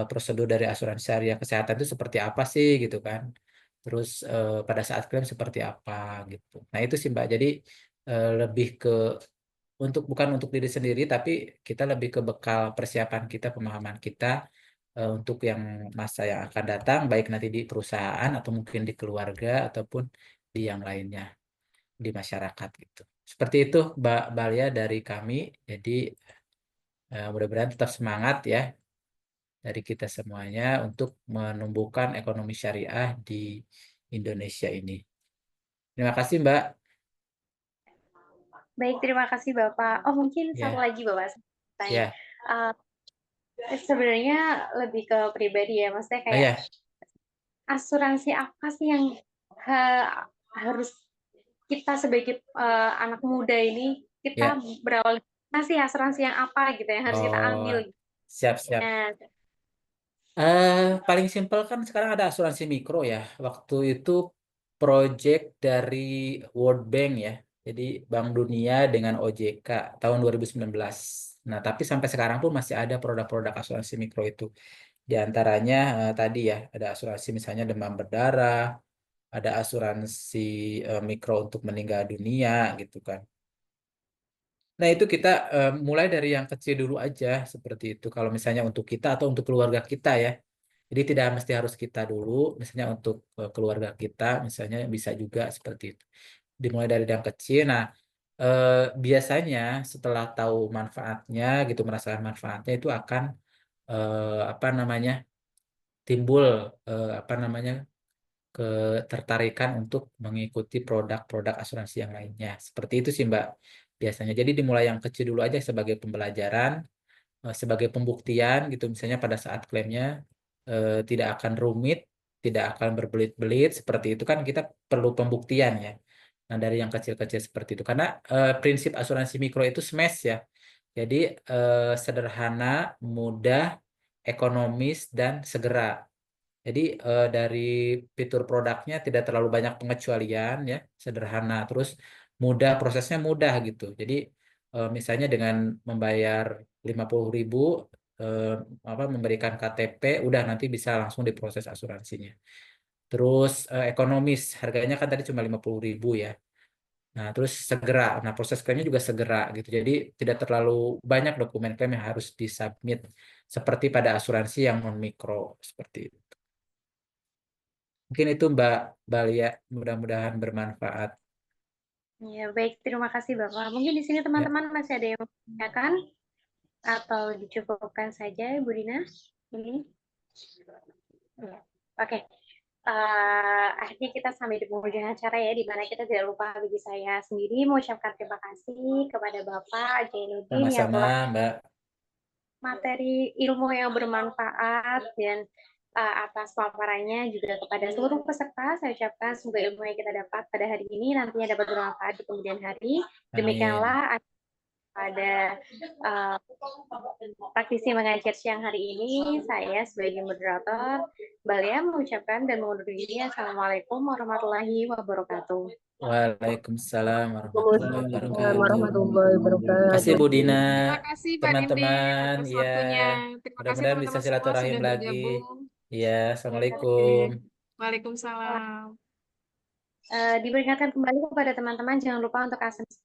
prosedur dari asuransi syariah kesehatan itu seperti apa sih gitu kan. Terus pada saat klaim seperti apa gitu. Nah, itu sih Mbak. Jadi lebih ke bukan untuk diri sendiri, tapi kita lebih ke bekal persiapan kita, pemahaman kita untuk yang masa yang akan datang, baik nanti di perusahaan atau mungkin di keluarga ataupun di yang lainnya, di masyarakat gitu. Seperti itu, Mbak Balia dari kami. Jadi mudah-mudahan tetap semangat ya dari kita semuanya untuk menumbuhkan ekonomi syariah di Indonesia ini. Terima kasih, Mbak. Baik, terima kasih Bapak. Oh, mungkin satu Ya, lagi Bapak, saya mau tanya. ya, Sebenarnya lebih ke pribadi ya, maksudnya oh kayak ya. asuransi apa sih yang harus kita sebagai anak muda ini, kita Ya. berawal sih asuransi yang apa gitu yang harus kita ambil. Oh, siap-siap. Nah, Paling simpel kan sekarang ada asuransi mikro ya. Waktu itu project dari World Bank ya. Jadi Bank Dunia dengan OJK tahun 2019. Nah, tapi sampai sekarang pun masih ada produk-produk asuransi mikro itu. Di antaranya tadi ya, ada asuransi misalnya demam berdarah, ada asuransi mikro untuk meninggal dunia gitu kan. Nah, itu kita mulai dari yang kecil dulu aja seperti itu. Kalau misalnya untuk kita atau untuk keluarga kita ya. Jadi tidak mesti harus kita dulu, misalnya untuk keluarga kita, misalnya bisa juga seperti itu. Dimulai dari yang kecil. Nah, biasanya setelah tahu manfaatnya, gitu merasakan manfaatnya itu akan apa namanya timbul apa namanya ketertarikan untuk mengikuti produk-produk asuransi yang lainnya. Seperti itu sih Mbak. Biasanya. Jadi dimulai yang kecil dulu aja sebagai pembelajaran, sebagai pembuktian gitu misalnya pada saat klaimnya tidak akan rumit, tidak akan berbelit-belit seperti itu kan kita perlu pembuktian ya. Nah, dari yang kecil-kecil seperti itu karena prinsip asuransi mikro itu SMASH ya. Jadi sederhana, mudah, ekonomis dan segera. Jadi dari fitur produknya tidak terlalu banyak pengecualian ya, sederhana. Terus mudah, prosesnya mudah gitu. Jadi misalnya dengan membayar 50.000 eh, memberikan KTP, udah nanti bisa langsung diproses asuransinya. Terus ekonomis, harganya kan tadi cuma 50.000 ya. Nah, terus segera. Nah, proses klaimnya juga segera gitu. Jadi tidak terlalu banyak dokumen klaim yang harus disubmit seperti pada asuransi yang non mikro seperti itu. Mungkin itu Mbak Balia, mudah-mudahan bermanfaat. ya baik, terima kasih Bapak. Mungkin di sini Ya, teman-teman masih ada yang mau menanyakan atau dicukupkan saja, Bu Dina? Ini. Ya. Oke. Akhirnya kita sampai di penghujung acara ya, di mana kita tidak lupa bagi saya sendiri mengucapkan terima kasih kepada Bapak Jainuddin yang sama-sama telah Mbak. materi ilmu yang bermanfaat dan atas paparannya juga kepada seluruh peserta saya ucapkan semoga ilmu yang kita dapat pada hari ini nantinya dapat bermanfaat di kemudian hari. Amin. Demikianlah pada praktisi mengajar siang hari ini, saya sebagai moderator Balia mengucapkan dan mengundur diri. Assalamualaikum warahmatullahi wabarakatuh. Waalaikumsalam warahmatullahi Waalaikumsalam wabarakatuh. warahmatullahi Terima kasih wabarakatuh. Bu Dina, Terima kasih Pak Dinding teman-teman. atas Ya, waktunya. Terima kasih mudah-mudahan bisa teman-teman semua silaturahim sudah lagi. bergabung. Ya, Assalamualaikum. Waalaikumsalam. Diperingatkan kembali kepada teman-teman, jangan lupa untuk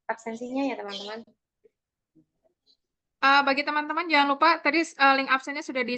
absensinya ya teman-teman. Bagi teman-teman jangan lupa tadi link absennya sudah di